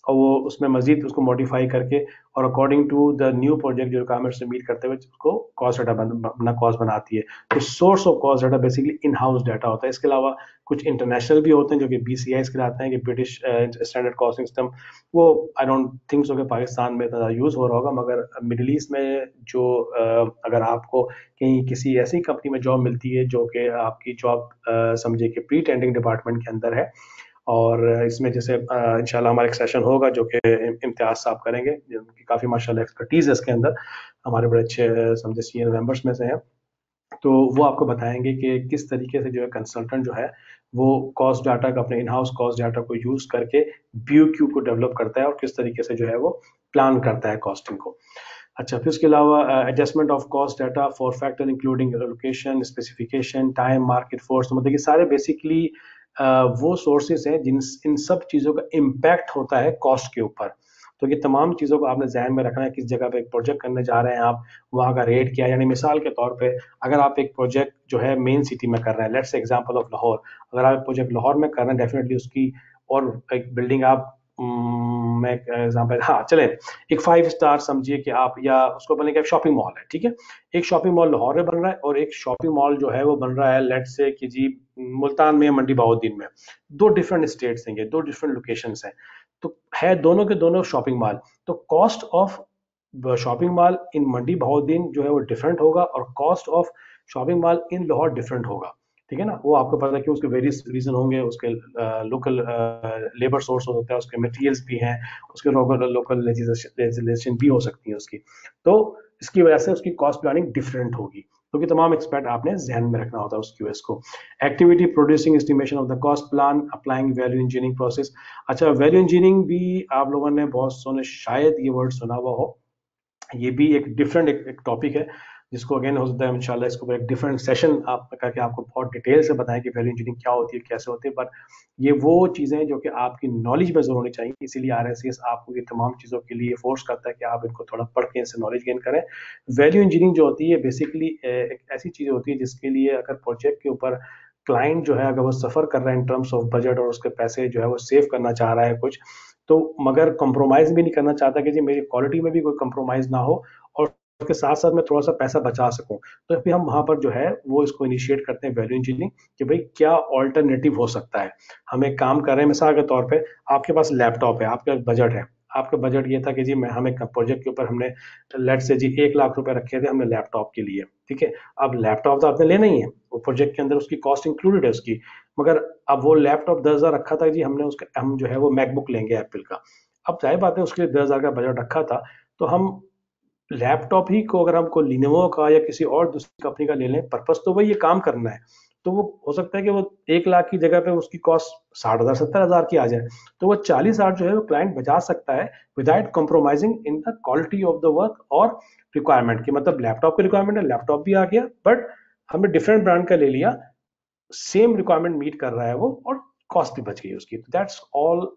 और वो उसमें मजीद उसको मॉडिफाई करके और according to the new project जो रिक्वायरमेंट से मीट करते हुए उसको कॉस्ट डाटा अपना कॉस्ट बनाती है। तो source of cost data basically in house data होता है। इसके अलावा कुछ इंटरनेशनल भी होते हैं जो कि BCIs कहलाते हैं, कि ब्रिटिश स्टैंडर्ड कॉस्टिंग सिस्टम। वो आई डोंट थिंक सो कि पाकिस्तान में ज़्यादा यूज़ हो रहा होगा, मगर मिडिल ईस्ट में जो अगर आपको कहीं किसी ऐसी कंपनी में जॉब मिलती है जो कि आपकी जॉब समझे कि प्री टेंडरिंग डिपार्टमेंट के अंदर है, और इसमें जैसे इंशाल्लाह हमारा एक सेशन होगा जो कि इम्तियाज साहब करेंगे, जिनकी काफ़ी माशाल्लाह एक्सपर्टीज़ है इसके अंदर, हमारे बड़े अच्छे समझे सीनियर मेंबर्स में से हैं। तो वो आपको बताएंगे कि किस तरीके से जो है कंसल्टेंट जो है वो कॉस्ट डाटा का, अपने इन हाउस कॉस्ट डाटा को यूज़ करके BOQ को डेवलप करता है और किस तरीके से जो है वो प्लान करता है कॉस्टिंग को। अच्छा, फिर इसके अलावा adjustment of cost data for factor including location, specification, time, market force. तो मतलब कि सारे बेसिकली वो सोर्सेज हैं जिन इन सब चीज़ों का इम्पैक्ट होता है कॉस्ट के ऊपर। तो ये तमाम चीज़ों को आपने ध्यान में रखना है। किस जगह पे एक प्रोजेक्ट करने जा रहे हैं आप, वहाँ का रेट क्या है। यानी मिसाल के तौर पे अगर आप एक प्रोजेक्ट जो है मेन सिटी में कर रहे हैं, let's say example of Lahore, अगर आप प्रोजेक्ट लाहौर में कर रहे हैं डेफिनेटली उसकी और एक बिल्डिंग आप मैं एग्जांपल, हाँ चले, एक 5 स्टार समझिए कि आप, या उसको बनेगा एक शॉपिंग मॉल है, ठीक है। एक शॉपिंग मॉल लाहौर में बन रहा है और एक शॉपिंग मॉल जो है वो बन रहा है लेट्स से कि जी मुल्तान में, मंडी बहाउद्दीन में। दो डिफरेंट स्टेट्स हैं, दो डिफरेंट लोकेशंस हैं, तो है दोनों के दोनों शॉपिंग मॉल। तो cost of shopping mall in Mandi Bahauddin जो है वो डिफरेंट होगा और cost of shopping mall in Lahore different होगा, ठीक है ना। वो आपको पता है कि उसके वेरियस रीजन होंगे, उसके लोकल लेबर सोर्स हो सकता है, उसके मटेरियल्स भी हैं, उसके लोकल लेजिस्लेशन भी हो सकती है उसकी। तो इसकी वजह से उसकी कॉस्ट प्लानिंग डिफरेंट होगी, क्योंकि तमाम एक्सपेक्ट आपने ध्यान में रखना होता है उस QS को। Activity producing estimation of the cost plan, applying value engineering process. अच्छा, वैल्यू इंजीनियरिंग भी आप लोगों ने बहुत सोने शायद ये वर्ड सुना हुआ हो। ये भी एक डिफरेंट एक टॉपिक है जिसको अगेन हो सकता है इंशाल्लाह इसको एक डिफरेंट सेशन आप करके आपको बहुत डिटेल से बताएं कि वैल्यू इंजीनियरिंग क्या होती है, कैसे होती है। पर ये वो चीज़ें जो कि आपकी नॉलेज में जरूर होनी चाहिए, इसीलिए RSCS आपको ये तमाम चीज़ों के लिए फोर्स करता है कि आप इनको थोड़ा पढ़ के इनसे नॉलेज गेन करें। वैल्यू इंजीनियरिंग जो होती है बेसिकली एक ऐसी चीज़ होती है जिसके लिए अगर प्रोजेक्ट के ऊपर क्लाइंट जो है अगर वो सफ़र कर रहा है इन टर्म्स ऑफ बजट और उसके पैसे जो है वो सेव करना चाह रहा है कुछ, तो मगर कॉम्प्रोमाइज भी नहीं करना चाहता कि जी मेरी क्वालिटी में भी कोई कॉम्प्रोमाइज ना हो और उसके साथ साथ मैं थोड़ा सा पैसा बचा सकूं, तो फिर हम वहां पर जो है वो इसको इनिशिएट करते हैं वैल्यू इंजीनियरिंग कि भाई क्या ऑल्टरनेटिव हो सकता है। हम एक काम कर रहे हैं, मिसाल के तौर पे आपके पास लैपटॉप है, आपका बजट है, आपका बजट ये था कि जी मैं हमें प्रोजेक्ट के ऊपर हमने लेट से जी 1 लाख रुपए रखे थे हमने लैपटॉप के लिए, ठीक है। अब लैपटॉप तो आपने लेना ही है, वो प्रोजेक्ट के अंदर उसकी कॉस्ट इंक्लूडेड है उसकी, मगर अब वो लैपटॉप 10,000 रखा था जी हमने, उसका हम जो है वो मैकबुक लेंगे एप्पल का। अब जाहिर बात है उसके लिए 10,000 का बजट रखा था, तो हम लैपटॉप ही को अगर हमको लिनोवो का या किसी और दूसरी कंपनी का ले लें, पर्पस तो वही ये काम करना है, तो वो हो सकता है कि वो 1 लाख की जगह पे उसकी कॉस्ट 60,000 70,000 की आ जाए, तो वो 40,000 जो है वो क्लाइंट बचा सकता है without compromising in the quality of the work और रिक्वायरमेंट की। मतलब लैपटॉप की रिक्वायरमेंट है, लैपटॉप भी आ गया, बट हमने डिफरेंट ब्रांड का ले लिया, सेम रिक्वायरमेंट मीट कर रहा है वो, और कॉस्ट भी बच गई उसकी। दैट्स ऑल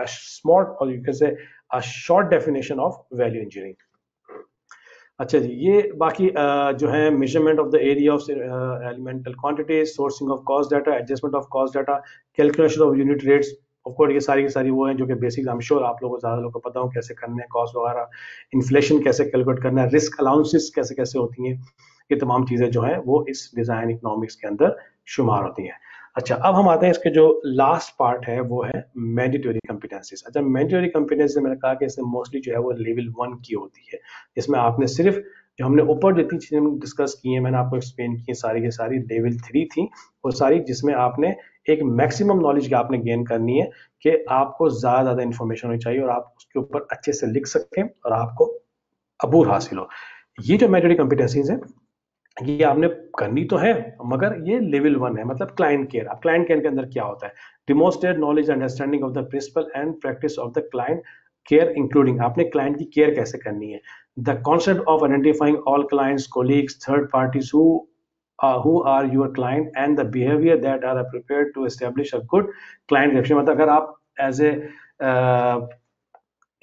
स्मॉल, और you can say a short definition of value engineering. अच्छा जी, ये बाकी जो है measurement of the area of elemental quantities, sourcing of cost data, adjustment of cost data, calculation of unit rates, of course ये सारी की सारी वो हैं जो कि बेसिक, आई एम श्योर आप लोगों को ज़्यादा लोगों को पता हो कैसे करने हैं कॉस्ट वगैरह, इन्फ्लेशन कैसे कैलकुलेट करना है, रिस्क अलाउंसेस कैसे कैसे होती हैं, ये तमाम चीज़ें जो हैं वो इस डिज़ाइन इकोनॉमिक्स के अंदर शुमार होती हैं। अच्छा, अब हम आते हैं इसके जो लास्ट पार्ट है वो है मैंडेटरी कॉम्पिटेंसीज। अच्छा, मैंडेटरी कॉम्पिटेंसी मैंने कहा कि इसमें मोस्टली जो है वो लेवल 1 की होती है, जिसमें आपने सिर्फ जो हमने ऊपर जितनी चीजें डिस्कस की हैं मैंने आपको एक्सप्लेन की, सारी की सारी लेवल 3 थी, वो सारी जिसमें आपने एक मैक्सिमम नॉलेज आपने गेन करनी है कि आपको ज्यादा इन्फॉर्मेशन होनी चाहिए और आप उसके ऊपर अच्छे से लिख सकें और आपको अबूर हासिल हो। ये जो मैंडेटरी कॉम्पिटेंसीज है ये आपने करनी तो है, मगर ये लेवल 1 है, मतलब क्लाइंट केयर। अब क्लाइंट केयर के अंदर क्या होता है? Demonstrate knowledge understanding of the principle and practice of the client care, including आपने क्लाइंट की केयर कैसे करनी है। The concept of identifying all clients, colleagues, third parties who are your client and the behavior that are prepared to establish a good client relationship। मतलब अगर आप as a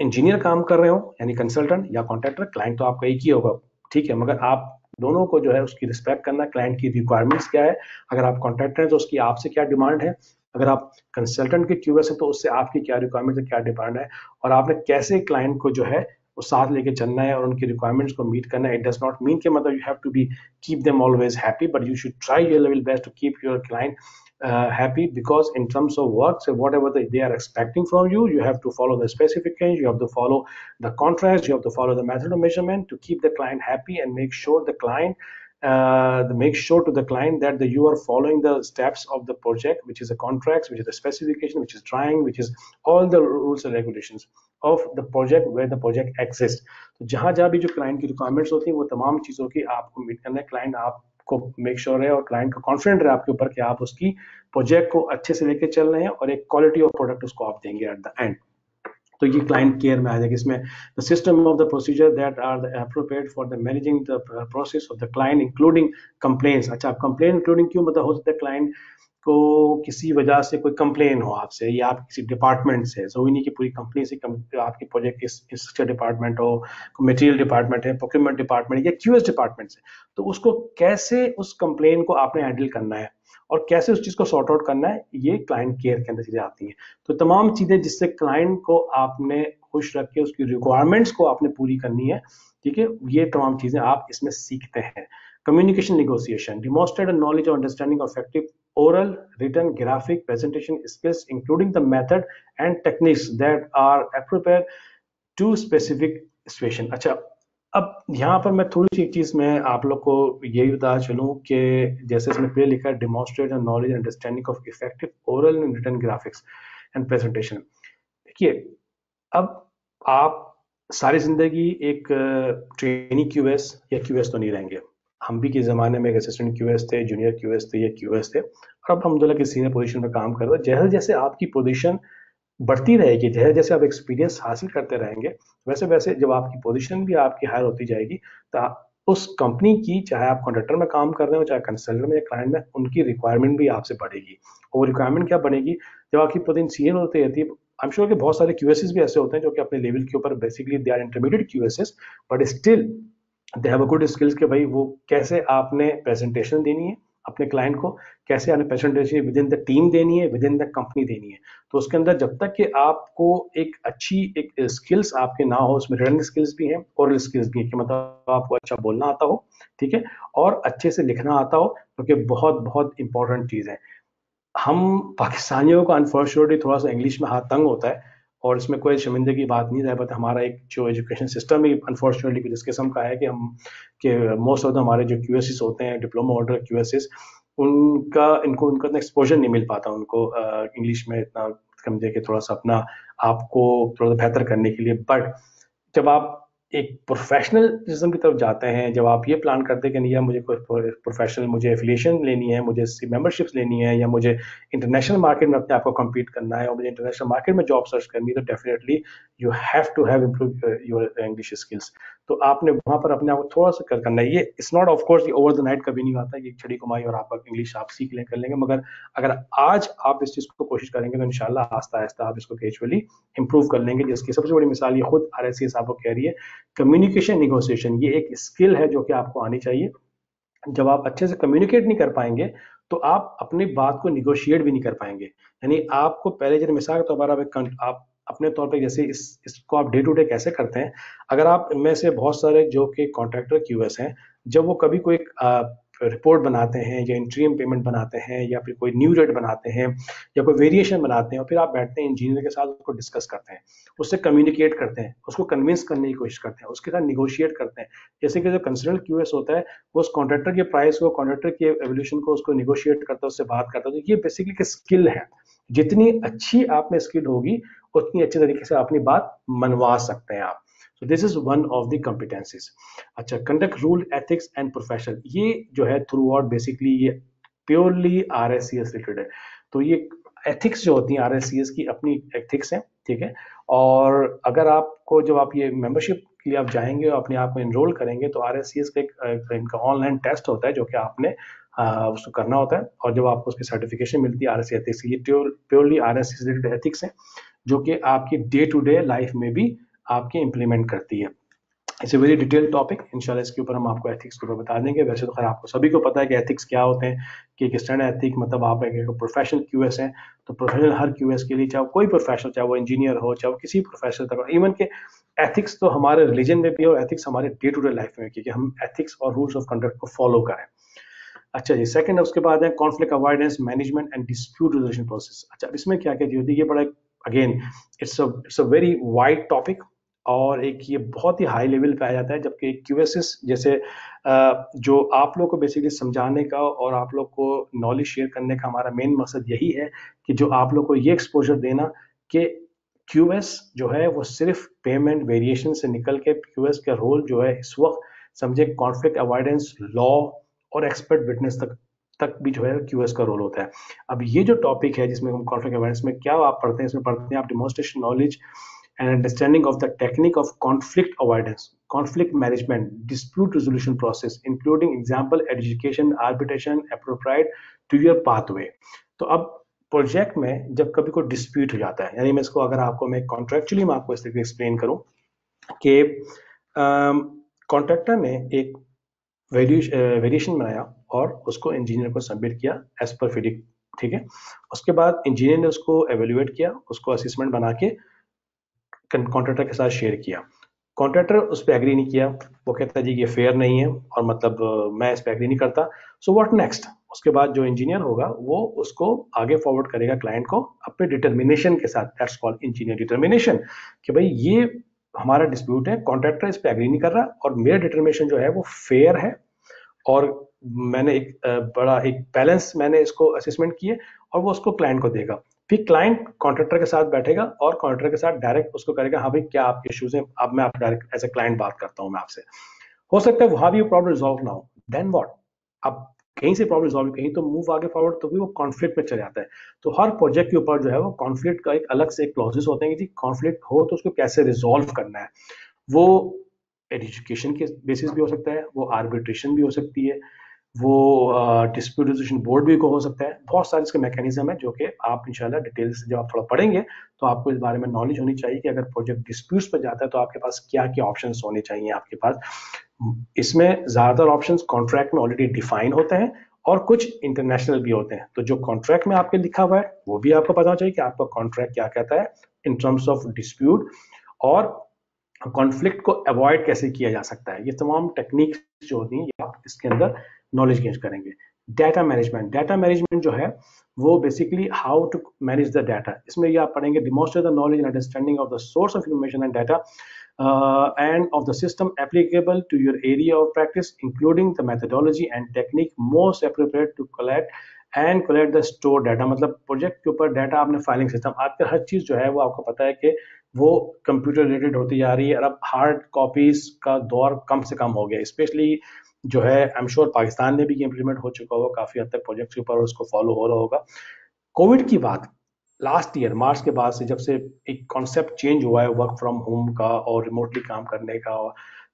engineer काम कर रहे हो यानी कंसल्टेंट या कॉन्ट्रैक्टर, क्लाइंट तो आपका एक ही होगा, ठीक है, मगर आप दोनों को जो है उसकी रिस्पेक्ट करना, क्लाइंट की रिक्वायरमेंट्स क्या है, अगर आप कॉन्ट्रैक्टर हैं तो उसकी आपसे क्या डिमांड है, अगर आप कंसल्टेंट के क्यूएस है तो उससे आपकी क्या रिक्वायरमेंट है, क्या डिमांड है, और आपने कैसे क्लाइंट को जो है वो साथ लेके चलना है और उनकी रिक्वायरमेंट्स को मीट करना है। इट डज नॉट मीन कि मतलब you have to be keep them always happy, but you should try your level best to keep your client happy, because in terms of work, so whatever they are expecting from you, you have to follow the specifications, you have to follow the contracts, you have to follow the method of measurement to keep the client happy and make sure the client make sure to the client that you are following the steps of the project, which is the contracts, which is the specification, which is drawing, which is all the rules and regulations of the project where the project exists। तो जहां जहां भी जो client की requirements होती हैं वो तमाम चीजों की आपको मीट करना है, क्लाइंट आपको मेक श्योर है और क्लाइंट का कॉन्फिडेंट है आपके ऊपर कि आप उसकी प्रोजेक्ट को अच्छे से लेके चल रहे हैं और एक क्वालिटी ऑफ प्रोडक्ट उसको आप देंगे एट द एंड। तो ये क्लाइंट केयर में आ जाएगा। इसमें the system of the procedure that are the appropriate for the managing the process of the client including complaints. अच्छा, कंप्लेन इंक्लूडिंग क्यों, मतलब हो सकता है क्लाइंट को किसी वजह से कोई कंप्लेन हो आपसे या आप किसी डिपार्टमेंट से, जरूरी नहीं कि पूरी कंपनी से आपकी प्रोजेक्ट इंफ्रास्ट्रक्चर डिपार्टमेंट हो, मटेरियल डिपार्टमेंट है, प्रोक्योरमेंट डिपार्टमेंट या क्यूएस डिपार्टमेंट से, तो उसको कैसे उस कंप्लेन को आपने हैंडल करना है और कैसे उस चीज को सॉर्ट आउट करना है, ये क्लाइंट केयर के अंदर चीजें आती हैं। तो तमाम चीजें जिससे क्लाइंट को आपने खुश रख के उसकी रिक्वायरमेंट्स को आपने पूरी करनी है, ठीक है, ये तमाम चीजें आप इसमें सीखते हैं। कम्युनिकेशन नेगोशिएशन, डिमॉन्स्ट्रेट नॉलेज और understanding of effective oral, written, graphic presentation skills, including the method and techniques that are appropriate to specific situation। अच्छा, अब यहाँ पर मैं थोड़ी सी एक चीज मैं आप लोग को यही बता चलूं कि जैसे इसमें पहले लिखा है demonstrate knowledge understanding of effective oral and written graphics and presentation. देखिए, अब आप सारी जिंदगी एक ट्रेनी क्यूएस या क्यूएस तो नहीं रहेंगे। हम भी के ज़माने में एक असिस्टेंट क्यूएस थे, जूनियर क्यूएस थे या क्यूएस थे, और अब अलहमदुलिल्लाह की सीनियर पोजीशन में काम कर रहे हैं। जैसे जैसे आपकी पोजीशन बढ़ती रहेगी, जैसे जैसे आप एक्सपीरियंस हासिल करते रहेंगे, वैसे वैसे जब आपकी पोजीशन भी आपकी हायर होती जाएगी, तो उस कंपनी की, चाहे आप कॉन्ट्रैक्टर में काम कर रहे हो, चाहे कंसल्टेंट में या क्लाइंट में, उनकी रिक्वायरमेंट भी आपसे बढ़ेगी। और रिक्वायरमेंट क्या बढ़ेगी, जब आपकी पोजीशन सीनियर होती रहती है। आई एम श्योर कि बहुत सारे क्यूएसएस भी ऐसे होते हैं जो कि अपने लेवल के ऊपर basically they are intermediate QSs, but still they have a good skills कि भाई वो कैसे आपने प्रेजेंटेशन देनी है अपने क्लाइंट को, कैसे आपने presentation with in the team देनी है, विद इन द कंपनी देनी है। तो उसके अंदर जब तक कि आपको एक अच्छी एक स्किल्स आपके ना हो, उसमें रिटन स्किल्स भी हैं, ओरल स्किल्स भी हैं, कि मतलब आपको अच्छा बोलना आता हो, ठीक है, और अच्छे से लिखना आता हो, क्योंकि बहुत बहुत इंपॉर्टेंट चीज़ है। हम पाकिस्तानियों का अनफॉर्चुनेटली थोड़ा सा इंग्लिश में हाथ तंग होता है, और इसमें कोई शर्मिंदगी की बात नहीं है, बट हमारा एक जो एजुकेशन सिस्टम है अनफॉर्चुनेटली जिस किस्म का है कि मोस्ट ऑफ द हमारे जो क्यूएसएस होते हैं, डिप्लोमा होल्डर क्यूएसएस, उनका इनको उनका इतना एक्सपोजर नहीं मिल पाता उनको इंग्लिश में इतना, समझे कि थोड़ा सा अपना आपको थोड़ा सा बेहतर करने के लिए। बट जब आप एक प्रोफेशनलिज्म की तरफ जाते हैं, जब आप ये प्लान करते हैं कि नहीं यार मुझे कोई प्रोफेशनल, मुझे एफिलिएशन लेनी है, मुझे मेंबरशिप्स लेनी है, या मुझे इंटरनेशनल मार्केट में अपने आप को कम्पीट करना है और मुझे इंटरनेशनल मार्केट में जॉब सर्च करनी है, तो definitely you have to have improve your English skills. तो आपने वहां पर अपने आप को थोड़ा सा करना है। ये इट्स नॉट ऑफ कोर्स ये ओवर द नाइट कभी नहीं आता, ये छड़ी कमाई और आप इंग्लिश आप सीख कर लेंगे, मगर अगर आज आप इस चीज को कोशिश करेंगे तो इंशाल्लाह आस्ता आस्ता आप इसको ग्रेजुअली इंप्रूव कर लेंगे। जिसकी सबसे बड़ी मिसाल ये खुद आरएससीएस आपको कह रही है, कम्युनिकेशन निगोशिएशन ये एक स्किल है जो कि आपको आनी चाहिए। जब आप अच्छे से कम्युनिकेट नहीं कर पाएंगे तो आप अपनी बात को निगोशिएट भी नहीं कर पाएंगे। यानी आपको पहले, जैसे मिसाल के तौर पर आप अपने तौर पे जैसे इसको आप डे टू डे कैसे करते हैं, अगर आप इनमें से बहुत सारे जो कि कॉन्ट्रैक्टर क्यूएस हैं, जब वो कभी कोई रिपोर्ट बनाते हैं या इंट्रीम पेमेंट बनाते हैं या फिर कोई न्यू रेट बनाते हैं या कोई वेरिएशन बनाते हैं, और फिर आप बैठते हैं इंजीनियर के साथ उसको डिस्कस करते हैं, उससे कम्युनिकेट करते हैं, उसको कन्विंस करने की कोशिश करते हैं, उसके साथ निगोशिएट करते हैं। जैसे कि जो कंसर्न क्यूएस होता है वो उस कॉन्ट्रैक्टर के प्राइस को, कॉन्ट्रैक्टर के एवोल्यूशन को उसको निगोशिएट करता है, उससे बात करता है। तो ये बेसिकली एक स्किल है, जितनी अच्छी आप में स्किल होगी उतनी अच्छे तरीके से अपनी बात मनवा सकते हैं आप। So this is one of the competencies। अच्छा, conduct rule, ethics and professional, ये जो है थ्रू आउट बेसिकली ये प्योरली आरएससीएस रिलेटेड है। तो ये एथिक्स जो होती हैं आरएससीएस की अपनी एथिक्स हैं, ठीक है। और अगर आपको जब आप ये मेंबरशिप के लिए आप जाएंगे और अपने आप को एनरोल करेंगे तो आरएससीएस का एक इनका ऑनलाइन टेस्ट होता है जो कि आपने उसको करना होता है, और जब आपको उसकी सर्टिफिकेशन मिलती है आरएससी एथिक्स, ये प्योरली आरएससी रिलेटेड एथिक्स है जो कि आपकी डे टू डे लाइफ में भी आपके इम्प्लीमेंट करती है। It's a very detail topic, इंशाल्लाह इसके ऊपर हम आपको एथिक्स के ऊपर बता देंगे। वैसे तो खैर आपको सभी को पता है कि एथिक्स क्या होते हैं, कि एक स्टैंडर्ड एथिक मतलब आप एक प्रोफेशनल क्यूएस हैं, तो प्रोफेशनल हर क्यूएस के लिए, चाहे कोई प्रोफेशनल, चाहे वो इंजीनियर हो, चाहे वो किसी प्रोफेशनल तक, इवन के एथिक्स तो हमारे रिलीजन में भी है और एथिक्स हमारे डे टू डे लाइफ में भी, कि हम एथिक्स और रूल्स ऑफ कंडक्ट को फॉलो करें। अच्छा जी, सेकंड उसके बाद है conflict avoidance management and dispute resolution process. अच्छा, इसमें क्या क्या चीज होती है, ये बड़ा again it's a very wide topic, और एक ये बहुत ही हाई लेवल पे आ जाता है, जबकि क्यूएसएस जैसे जो आप लोग को बेसिकली समझाने का और आप लोग को नॉलेज शेयर करने का हमारा मेन मकसद यही है कि जो आप लोग को ये एक्सपोजर देना कि क्यूएस जो है वो सिर्फ पेमेंट वेरिएशन से निकल के क्यूएस का रोल जो है इस वक्त समझे कॉन्फ्लिक्ट अवॉइडेंस, लॉ और एक्सपर्ट विटनेस तक भी जो है क्यूएस का रोल होता है। अब ये जो टॉपिक है जिसमें हम कॉन्फ्लिक्ट अवॉइडेंस में क्या आप पढ़ते हैं, इसमें पढ़ते हैं आप demonstration knowledge and understanding of the technique of conflict avoidance, conflict management, dispute resolution process, including example, education, arbitration, appropriate to your pathway। तो अब प्रोजेक्ट में जब कभी कोई डिस्प्यूट हो जाता है, यानी मैं इसको अगर आपको मैं कॉन्ट्रेक्चुअली मैं आपको इस तरीके एक्सप्लेन करूं कि कॉन्ट्रैक्टर ने एक वेरिएशन बनाया और उसको इंजीनियर को सबमिट किया एज पर फिडिक, ठीक है। उसके बाद इंजीनियर ने उसको एवेल्युएट किया, उसको असेसमेंट बना के कॉन्ट्रैक्टर के साथ शेयर किया। कॉन्ट्रैक्टर उस पर एग्री नहीं किया, वो कहता है जी ये फेयर नहीं है और मतलब मैं इस पर एग्री नहीं करता। सो व्हाट नेक्स्ट, उसके बाद जो इंजीनियर होगा वो उसको आगे फॉरवर्ड करेगा क्लाइंट को अपने डिटर्मिनेशन के साथ, दैट्स कॉल्ड इंजीनियर डिटर्मिनेशन, कि भाई ये हमारा डिस्प्यूट है, कॉन्ट्रैक्टर इस पर एग्री नहीं कर रहा और मेरा डिटर्मिनेशन जो है वो फेयर है, और मैंने एक बड़ा एक बैलेंस मैंने इसको असेसमेंट किए, और वो उसको क्लाइंट को देगा। फिर क्लाइंट कॉन्ट्रैक्टर के साथ बैठेगा और कॉन्ट्रैक्टर के साथ डायरेक्ट उसको करेगा, हाँ भाई क्या आपके इश्यूज हैं, अब मैं आप डायरेक्ट एज ए क्लाइंट बात करता हूं मैं आपसे। हो सकता है वहां भी प्रॉब्लम रिजॉल्व ना हो, देन व्हाट, अब कहीं से प्रॉब्लम रिजॉल्व, कहीं तो मूव आगे फॉरवर्ड, तो भी वो कॉन्फ्लिक्ट में चला जाता है। तो हर प्रोजेक्ट के ऊपर जो है वो कॉन्फ्लिक्ट का एक अलग से एक क्लॉजेस होते हैं कि जी कॉन्फ्लिक्ट हो तो उसको कैसे रिजॉल्व करना है। वो एजुकेशन के बेसिस भी हो सकता है, वो आर्बिट्रेशन भी हो सकती है, वो डिस्प्यूट रेजोल्यूशन बोर्ड भी को हो सकता है। बहुत सारे इसके मैकेनिज्म है जो कि आप इंशाल्लाह डिटेल से जब आप थोड़ा पढ़ेंगे तो आपको इस बारे में नॉलेज होनी चाहिए कि अगर प्रोजेक्ट डिस्प्यूट्स पर जाता है तो आपके पास क्या क्या ऑप्शंस होने चाहिए आपके पास। इसमें ज्यादातर ऑप्शंस कॉन्ट्रैक्ट में ऑलरेडी डिफाइन होते हैं और कुछ इंटरनेशनल भी होते हैं। तो जो कॉन्ट्रैक्ट में आपके लिखा हुआ है वो भी आपको पता चाहिए कि आपका कॉन्ट्रैक्ट क्या कहता है इन टर्म्स ऑफ डिस्प्यूट, और कॉन्फ्लिक्ट को अवॉइड कैसे किया जा सकता है। ये तमाम टेक्निक्स जो होती हैं ये आप इसके अंदर नॉलेज गेन करेंगे। डाटा मैनेजमेंट जो है वो basically how to manage the data, इसमें ये आप पढ़ेंगे demonstrate the knowledge and understanding of the source of information and data and of the system applicable to your area of practice, including the methodology and technique most appropriate to collect the stored data। मतलब project के ऊपर data आपने filing system, आजकल हर चीज जो है वो आपको पता है कि वो कंप्यूटर रिलेटेड होती जा रही है और अब हार्ड कॉपीज का दौर कम से कम हो गया, स्पेशली जो है आई एम श्योर पाकिस्तान में भी ये इम्प्लीमेंट हो चुका होगा काफी हद तक प्रोजेक्ट के ऊपर और उसको फॉलो हो रहा होगा। कोविड की बात, लास्ट ईयर मार्च के बाद से जब से एक कॉन्सेप्ट चेंज हुआ है वर्क फ्रॉम होम का और रिमोटली काम करने का,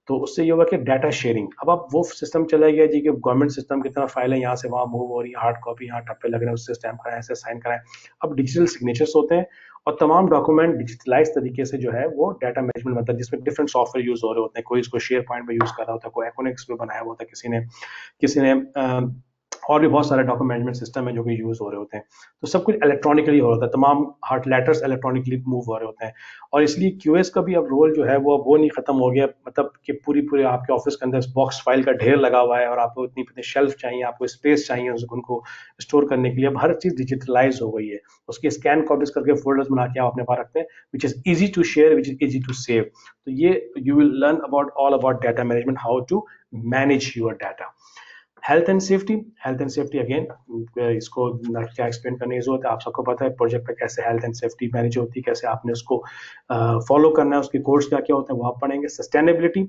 तो उससे ये हुआ कि डाटा शेयरिंग, अब आप वो सिस्टम चला गया जी कि गवर्नमेंट सिस्टम की तरह फाइलें यहाँ से वहाँ मूव हो रही है, हार्ड कॉपी यहाँ टप्पे लग रहे हैं, उससे स्टैम्प कराएं, ऐसे साइन कराएं। अब डिजिटल सिग्नेचर्स होते हैं और तमाम डॉक्यूमेंट डिजिटलाइज तरीके से जो है वो डाटा मैनेजमेंट, मतलब जिसमें डिफरेंट सॉफ्टवेयर यूज हो रहे होते हैं, कोई इसको शेयर पॉइंट में यूज कर रहा होता है, कोई एकोनिक्स पे बनाया हुआ होता है, किसी ने और भी बहुत सारे डॉक्यूमेंट मैनेजमेंट सिस्टम है जो कि यूज हो रहे होते हैं। तो सब कुछ इलेक्ट्रॉनिकली हो रहा होता है, तमाम हार्ट लेटर्स इलेक्ट्रॉनिकली मूव हो रहे होते हैं और इसलिए क्यूएस का भी अब रोल जो है वो नहीं खत्म हो गया, मतलब कि पूरी पूरी आपके ऑफिस के अंदर बॉक्स फाइल का ढेर लगा हुआ है और आपको इतनी इतनी शेल्फ चाहिए, आपको स्पेस चाहिए उनको स्टोर करने के लिए। अब हर चीज डिजिटलाइज हो गई है, उसकी स्कैन कॉपीज करके फोल्डर्स बना के आप अपने पास रखते हैं, which is easy to share, which is easy to save. तो ये you will learn about all about data management, how to manage your data. Health and safety again इसको क्या एक्सप्लेन करने की जरूरत है, आप सबको पता है प्रोजेक्ट पे कैसे हेल्थ एंड सेफ्टी मैनेज होती है, कैसे आपने उसको फॉलो करना है, उसके कोर्स क्या क्या होते हैं वो आप पढ़ेंगे। सस्टेनेबिलिटी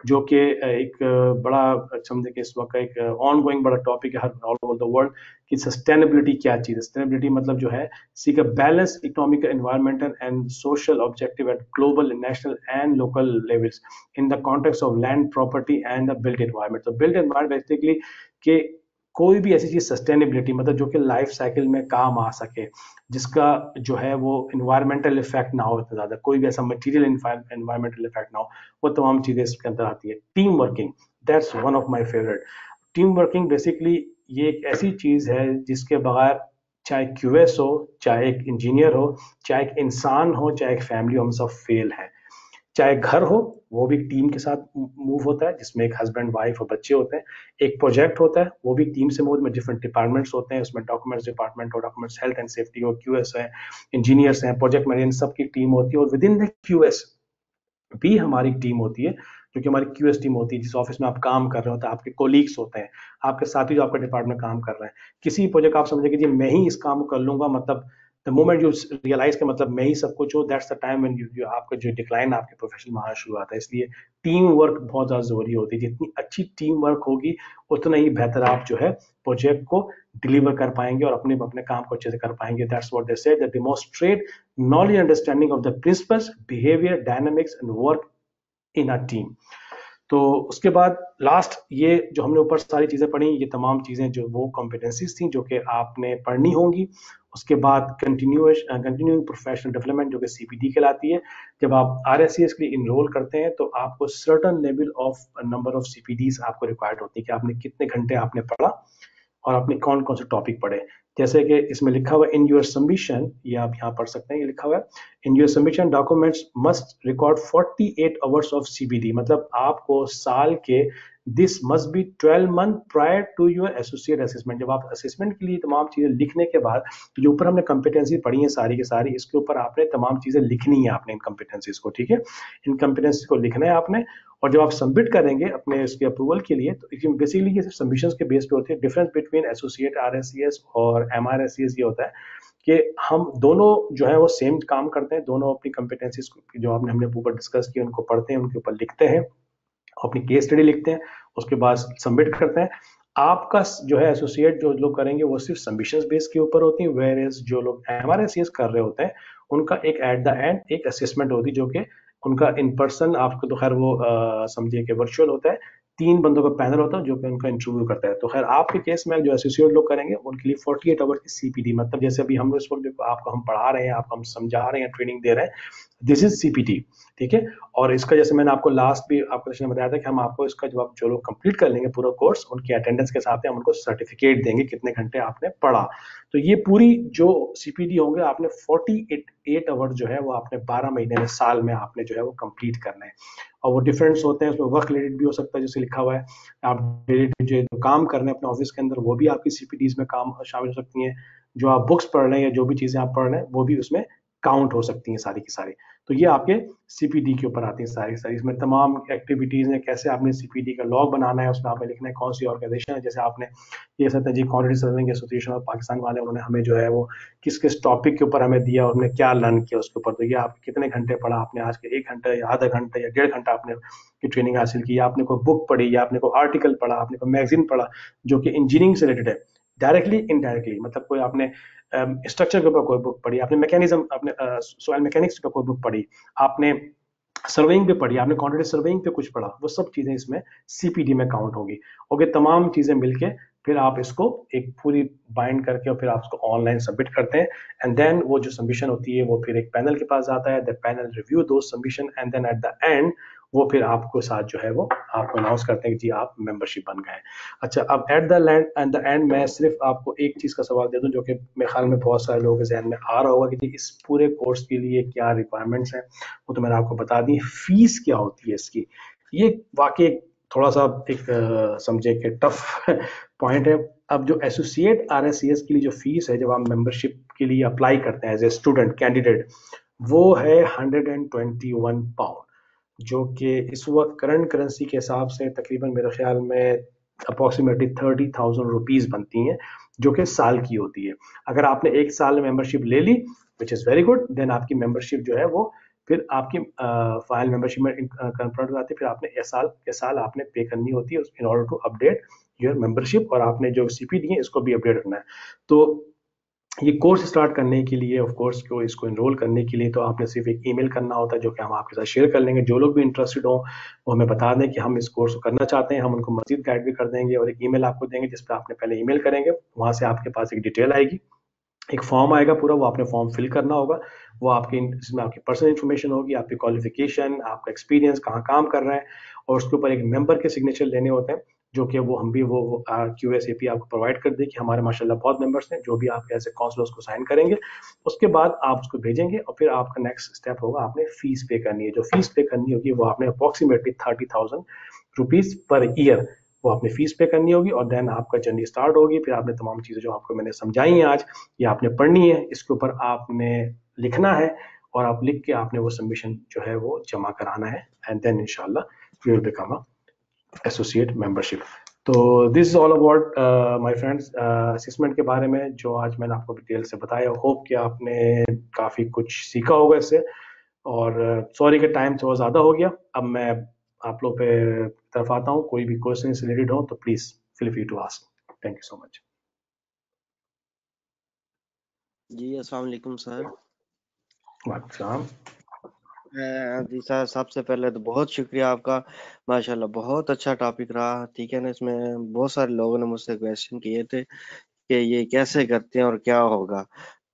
जो कि एक बड़ा समझे कि इस वक्त एक ऑन गोइंग बड़ा टॉपिक है हर ऑल ओवर द वर्ल्ड कि सस्टेनेबिलिटी क्या चीज़ है। सस्टेनेबिलिटी मतलब जो है seek a balance economic, environmental and social objective eight global, national and local levels in the context of land property and the built environment. तो built environment basically कि कोई भी ऐसी चीज सस्टेनेबिलिटी मतलब जो कि लाइफ साइकिल में काम आ सके, जिसका जो है वो इन्वायरमेंटल इफेक्ट ना हो इतना ज्यादा, कोई भी ऐसा मटेरियल इन्वायरमेंटल इफेक्ट ना हो, वो तमाम चीजें इसके अंदर आती है। Team working, that's one of my favourite. Team working basically ये एक ऐसी चीज है जिसके बगैर चाहे क्यूएस हो, चाहे एक इंजीनियर हो, चाहे एक इंसान हो, चाहे एक फैमिली हो, हम सब फेल है। चाहे घर हो वो भी टीम के साथ मूव होता है, जिसमें एक हस्बैंड वाइफ और बच्चे होते हैं। एक प्रोजेक्ट होता है वो भी टीम से मूव में डिफरेंट डिपार्टमेंट्स होते हैं, उसमें डॉक्यूमेंट्स डिपार्टमेंट और डॉक्यूमेंट्स हेल्थ एंड सेफ्टी और क्यूएस है, इंजीनियर्स हैं, प्रोजेक्ट मैनेजर, सबकी टीम होती है। और विद इन द क्यूएस भी हमारी टीम होती है जो कि हमारी क्यूएस टीम होती है। जिस ऑफिस में आप काम कर रहे होते हैं आपके कोलीग्स होते हैं, आपके साथी जो आपके डिपार्टमेंट में काम कर रहे हैं। किसी प्रोजेक्ट आप समझे कि जी मैं ही इस काम को कर लूंगा, मतलब द मोमेंट यू रियलाइज के मतलब मैं ही सब कुछ हूँ, that's the time when you आपका जो डिक्लाइन आपके प्रोफेशन में आना शुरू आता है। इसलिए टीम वर्क बहुत ज्यादा जरूरी होती है, जितनी अच्छी टीम वर्क होगी उतना ही बेहतर आप जो है प्रोजेक्ट को डिलीवर कर पाएंगे और अपने अपने काम को अच्छे से कर पाएंगे। That's what they said, that demonstrate knowledge understanding of the principles, behaviour, dynamics and work in a team. तो उसके बाद लास्ट ये जो हमने ऊपर सारी चीजें पढ़ी, ये तमाम चीजें जो वो कॉम्पिटेंसीज थी जो कि आपने पढ़नी होंगी। उसके बाद कंटिन्यूइंग प्रोफेशनल डेवलपमेंट जो कि सीपीडी कहलाती है। जब आप आरएससीएस के लिए इनरोल करते हैं तो आपको certain level of number of CPDs आपको रिक्वायर्ड होती है कि आपने कितने घंटे आपने पढ़ा और आपने कौन कौन से टॉपिक पढ़े। जैसे कि इसमें लिखा हुआ इन योर सबमिशन, ये आप यहाँ पढ़ सकते हैं, ये लिखा हुआ है in your submission documents must record 48 hours of CBD, मतलब आपको साल के this must be 12 month prior to your associate assessment. जब आप असेसमेंट के लिए तमाम चीजें लिखने के बाद, जो ऊपर हमने कंपिटेंसी पढ़ी है सारी की सारी, इसके ऊपर आपने तमाम चीजें लिखनी है आपने इन कंपिटेंसीज को, ठीक है, इन कंपिटेंसी को लिखना है आपने। और जब आप सबमिट करेंगे अपने इसके अप्रूवल के लिए तो बेसिकली ये सबमिशन के बेस पे होती है। डिफरेंस बिटवीन एसोसिएट आरएससीएस और एमआरएससीएस ये होता है कि हम दोनों जो है वो सेम काम करते हैं, दोनों अपनी कंपिटेंसीज जो आपने हमने ऊपर डिस्कस किया उनको पढ़ते हैं, उनके ऊपर लिखते हैं, अपनी केस स्टडी लिखते हैं, उसके बाद सबमिट करते हैं। आपका जो है एसोसिएट जो लोग करेंगे वो सिर्फ सबमिशन बेस के ऊपर होती है, वेयर एज जो लोग एमआरएससीएस कर रहे होते हैं उनका एक एट द एंड एक असेसमेंट होती है जो कि उनका इन पर्सन, आपको तो खैर वो समझिए कि वर्चुअल होता है, 3 बंदों का पैनल होता है जो कि उनका इंटरव्यू करता है। तो खैर आपके केस में जो एसोसिएट लोग करेंगे उनके लिए 48 आवर की सीपीडी, मतलब जैसे अभी हम इस वक्त आपको हम पढ़ा रहे हैं, आपको हम समझा रहे हैं, ट्रेनिंग दे रहे हैं, दिस इज सीपीटी, ठीक है। और इसका जैसे मैंने आपको लास्ट भी आपको सेशन में बताया था कि हम आपको इसका जब आप जो लोग कंप्लीट कर लेंगे पूरा कोर्स, उनकी अटेंडेंस के साथ हम उनको सर्टिफिकेट देंगे कितने घंटे आपने पढ़ा। तो ये पूरी जो सीपीटी होंगे आपने 48 आवर जो है वो आपने 12 महीने में, साल में आपने जो है वो कंप्लीट करना है। और वो डिफरेंस होते हैं, उसमें वर्क रिलेटेड भी हो सकता है जैसे लिखा हुआ है, आप डेली जो काम कर रहे हैं अपने ऑफिस के अंदर वो भी आपकी सीपीटीज में काम शामिल हो सकती हैं, जो आप बुक्स पढ़ रहे हैं या जो भी चीजें आप पढ़ रहे हैं वो भी उसमें काउंट हो सकती हैं सारी की सारी। तो ये आपके सीपीडी के ऊपर आती है सारी सारी, इसमें तमाम एक्टिविटीज हैं, कैसे आपने सीपीडी का लॉग बनाना है, उसमें आपने लिखना है कौन सी ऑर्गेनाइजेशन है, जैसे आपने ये Satya ji quantity serving association of Pakistan वाले, उन्होंने हमें जो है वो किस किस टॉपिक के ऊपर हमें दिया और हमने क्या लर्न किया उसके ऊपर। तो ये आप कितने घंटे पढ़ा आपने आज के, 1 घंटा या आधा घंटा या 1.5 घंटा आपने की ट्रेनिंग हासिल की, या आपने कोई बुक पढ़ी, या आपने कोई आर्टिकल पढ़ा, आपने कोई मैगजीन पढ़ा जो कि इंजीनियरिंग से रिलेटेड है, डायरेक्टली इनडायरेक्टली, मतलब कोई आपने स्ट्रक्चर के ऊपर कोई बुक पढ़ी, आपने मैकेनिज्म, आपने सॉइल मैकेनिक्स पे कोई बुक पढ़ी, आपने सर्वेइंग पे पढ़ी, आपने क्वांटिटी सर्वेइंग पे कुछ पढ़ा, वो सब चीजें इसमें सीपीडी में काउंट होगी। ओके, तमाम चीजें मिलके फिर आप इसको एक पूरी बाइंड करके और फिर आप उसको ऑनलाइन सबमिट करते हैं। एंड देन वो जो सबमिशन होती है वो फिर एक पैनल के पास जाता है, द पैनल रिव्यू दो submission, and then at the end वो फिर आपको साथ जो है वो आपको अनाउंस करते हैं कि जी आप मेंबरशिप बन गए। अच्छा, अब एट द एंड मैं सिर्फ आपको एक चीज का सवाल दे दूं जो कि मेरे ख्याल में बहुत सारे लोगों के जहन में आ रहा होगा कि जी इस पूरे कोर्स के लिए क्या रिक्वायरमेंट्स हैं, वो तो मैंने आपको बता दी। फीस क्या होती है इसकी, ये वाकई थोड़ा सा एक समझे कि टफ पॉइंट है। अब जो एसोसिएट आरएससीएस के लिए जो फीस है जब आप मेंबरशिप के लिए अप्लाई करते हैं एज ए स्टूडेंट कैंडिडेट, वो है 121 पाउंड, जो कि इस वक्त करंट करेंसी के हिसाब से तकरीबन मेरे ख्याल में अप्रोक्सीमेटली 30,000 रुपीज बनती हैं, जो कि साल की होती है। अगर आपने एक साल में मेंबरशिप ले ली, which is very good, then आपकी मेंबरशिप जो है वो फिर आपकी फाइल मेंबरशिप में कन्वर्ट हो जाती है, फिर आपने साल के साल आपने पे करनी होती है in order to update your membership, और आपने जो सीपी दी है इसको भी अपडेट रखना है। तो ये कोर्स स्टार्ट करने के लिए, ऑफ कोर्स को इसको एनरोल करने के लिए तो आपने सिर्फ एक ईमेल करना होता है जो कि हम आपके साथ शेयर कर लेंगे। जो लोग भी इंटरेस्टेड हो वो हमें बता दें कि हम इस कोर्स को करना चाहते हैं, हम उनको मजीद गाइड भी कर देंगे, और एक ईमेल आपको देंगे जिस पर आपने पहले ईमेल करेंगे, वहां से आपके पास एक डिटेल आएगी, एक फॉर्म आएगा पूरा, वो आपने फॉर्म फिल करना होगा। वो आपकी, इसमें आपकी पर्सनल इन्फॉर्मेशन होगी, आपकी क्वालिफिकेशन, आपका एक्सपीरियंस, कहाँ काम कर रहे हैं, और उसके ऊपर एक मेंबर के सिग्नेचर लेने होते हैं, जो कि वो हम भी वो QSAP आपको प्रोवाइड कर दे कि हमारे माशाल्लाह बहुत मेंबर्स हैं, जो भी आपके ऐसे काउंसलर्स को साइन करेंगे। उसके बाद आप उसको भेजेंगे और फिर आपका नेक्स्ट स्टेप होगा, आपने फीस पे करनी है। जो फीस पे करनी होगी वो आपने अप्रोक्सीमेटली 30,000 रुपीज पर ईयर वो आपने फीस पे करनी होगी, और देन आपका जर्नी स्टार्ट होगी। फिर आपने तमाम चीज़ें जो आपको मैंने समझाई हैं आज, ये आपने पढ़नी है, इसके ऊपर आपने लिखना है, और आप लिख के आपने वो सबमिशन जो है वो जमा कराना है, एंड देन इंशाल्लाह you will become a associate membership. तो this is all about my friends assessment के बारे में जो आज मैंने आपको डिटेल से बताया। होप कि आपने काफ़ी कुछ सीखा होगा इससे, और सॉरी कि टाइम थोड़ा ज़्यादा हो गया। अब मैं आप लोग पे तरफ आता हूँ, कोई भी क्वेश्चन से रिलेटेड हो तो please feel free to ask. Thank you so much. जी अस्सलाम वालेकुम सर। वालेकुम। जी सर, सबसे पहले तो बहुत शुक्रिया आपका। माशाल्लाह बहुत अच्छा टॉपिक रहा, ठीक है ना। इसमें बहुत सारे लोगों ने मुझसे क्वेश्चन किए थे कि ये कैसे करते हैं और क्या होगा,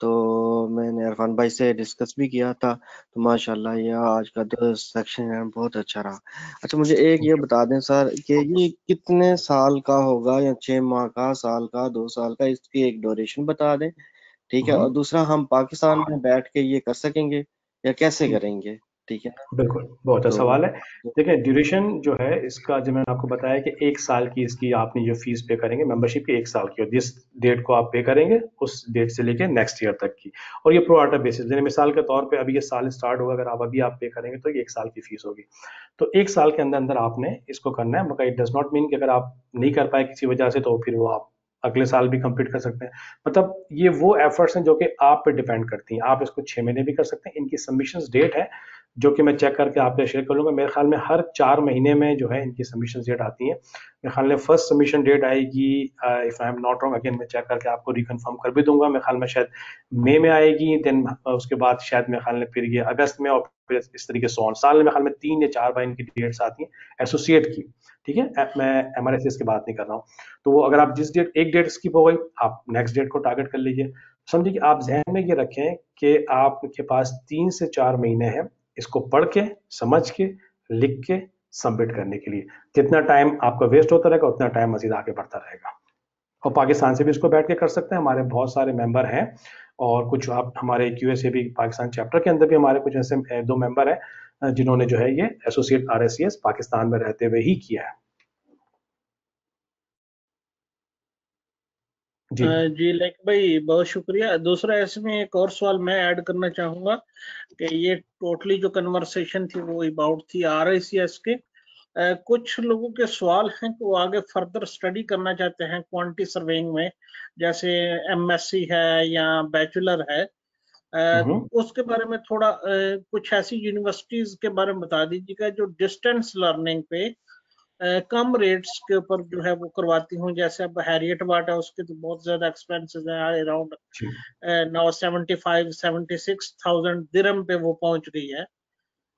तो मैंने इरफान भाई से डिस्कस भी किया था। तो माशाल्लाह ये आज का जो सेक्शन है बहुत अच्छा रहा। अच्छा, मुझे एक ये बता दें सर कि ये कितने साल का होगा, या 6 माह का, साल का, 2 साल का, इसकी एक ड्यूरेशन बता दें, ठीक है। और दूसरा, हम पाकिस्तान में बैठ के ये कर सकेंगे या कैसे करेंगे, ठीक है ना। बिल्कुल, बहुत अच्छा तो सवाल है। देखिए, ड्यूरेशन जो है इसका, जो मैंने आपको बताया कि 1 साल की इसकी आपने जो फीस पे करेंगे मेंबरशिप की, 1 साल की, और जिस डेट को आप पे करेंगे उस डेट से लेके नेक्स्ट ईयर तक की, और ये प्रो राटा बेसिस, यानी मिसाल के तौर पे अभी ये साल स्टार्ट होगा, अगर आप अभी आप पे करेंगे तो ये 1 साल की फीस होगी। तो 1 साल के अंदर अंदर आपने इसको करना है, मगर इट डज नॉट मीन कि अगर आप नहीं कर पाए किसी वजह से तो फिर वो आप अगले साल भी कंप्लीट कर सकते हैं। मतलब ये वो एफर्ट्स हैं जो कि आप पे डिपेंड करती हैं। आप इसको 6 महीने भी कर सकते हैं। इनकी सबमिशन डेट है जो कि मैं चेक करके आपसे शेयर कर लूंगा। मेरे ख्याल में हर 4 महीने में जो है इनकी सबमिशन डेट आती है। मेरे ख्याल में फर्स्ट सबमिशन डेट आएगी, if I am not wrong, again मैं चेक करके आपको रिकन्फर्म कर भी दूंगा। मेरे ख्याल में शायद मई में आएगी, देन उसके बाद शायद मेरे ख्याल में फिर ये अगस्त में, और फिर इस तरीके से ऑन। साल में मेरे ख्याल में 3 या 4 बार इनकी डेट्स आती हैं एसोसिएट की, ठीक है। मैं MRSS की बात नहीं कर रहा हूँ। तो वो अगर आप जिस डेट, एक डेट स्किप हो गई, आप नेक्स्ट डेट को टारगेट कर लीजिए। समझिए कि आप जहन में ये रखें कि आपके पास 3 से 4 महीने हैं इसको पढ़ के, समझ के, लिख के सबमिट करने के लिए। जितना टाइम आपका वेस्ट होता रहेगा उतना टाइम मजीद आगे बढ़ता रहेगा। और पाकिस्तान से भी इसको बैठ के कर सकते हैं, हमारे बहुत सारे मेंबर हैं, और कुछ आप हमारे यूएसए भी पाकिस्तान चैप्टर के अंदर भी हमारे कुछ ऐसे 2 मेंबर हैं जिन्होंने जो है ये एसोसिएट आरएससीएस पाकिस्तान में रहते हुए ही किया है। जी जी लाइक भाई बहुत शुक्रिया। दूसरा इसमें एक और सवाल मैं ऐड करना चाहूंगा कि ये टोटली जो कन्वर्सेशन थी वो अबाउट थी आरआईसीएस के। कुछ लोगों के सवाल हैं कि वो आगे फर्दर स्टडी करना चाहते हैं क्वांटिटी सर्वेइंग में, जैसे एमएससी है या बैचलर है। उसके बारे में थोड़ा कुछ ऐसी यूनिवर्सिटीज के बारे में बता दीजिएगा जो डिस्टेंस लर्निंग पे कम रेट्स के ऊपर जो है वो करवाती हूँ। जैसे अब हैरियट वाट है, उसके तो बहुत ज्यादा एक्सपेंसेस हैं, अराउंड नाउ 75,000-76,000 दिरहम पे वो पहुंच गई है।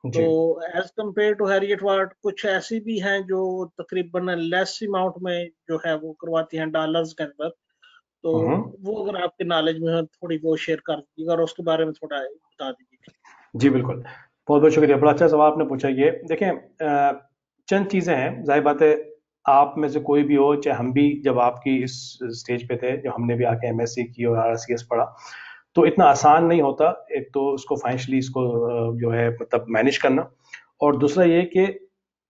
तो एज कम्पेयर टू हैरियट वाट कुछ ऐसी भी हैं जो तकरीबन लेस अमाउंट में जो है वो करवाती हैं डॉलर्स के अंदर। तो वो अगर आपके नॉलेज में है थोड़ी वो शेयर कर दीजिएगा और उसके बारे में थोड़ा बता दीजिए। जी बिल्कुल, बहुत बहुत शुक्रिया, बड़ा अच्छा सवाल आपने पूछा। ये देखें, चंद चीजें हैं, जाहिर बात है आप में से कोई भी हो, चाहे हम भी जब आपकी इस स्टेज पे थे, जब हमने भी आके एमएससी की और आरसीएस पढ़ा, तो इतना आसान नहीं होता। एक तो उसको फाइनेंशियली इसको जो है मतलब मैनेज करना, और दूसरा ये कि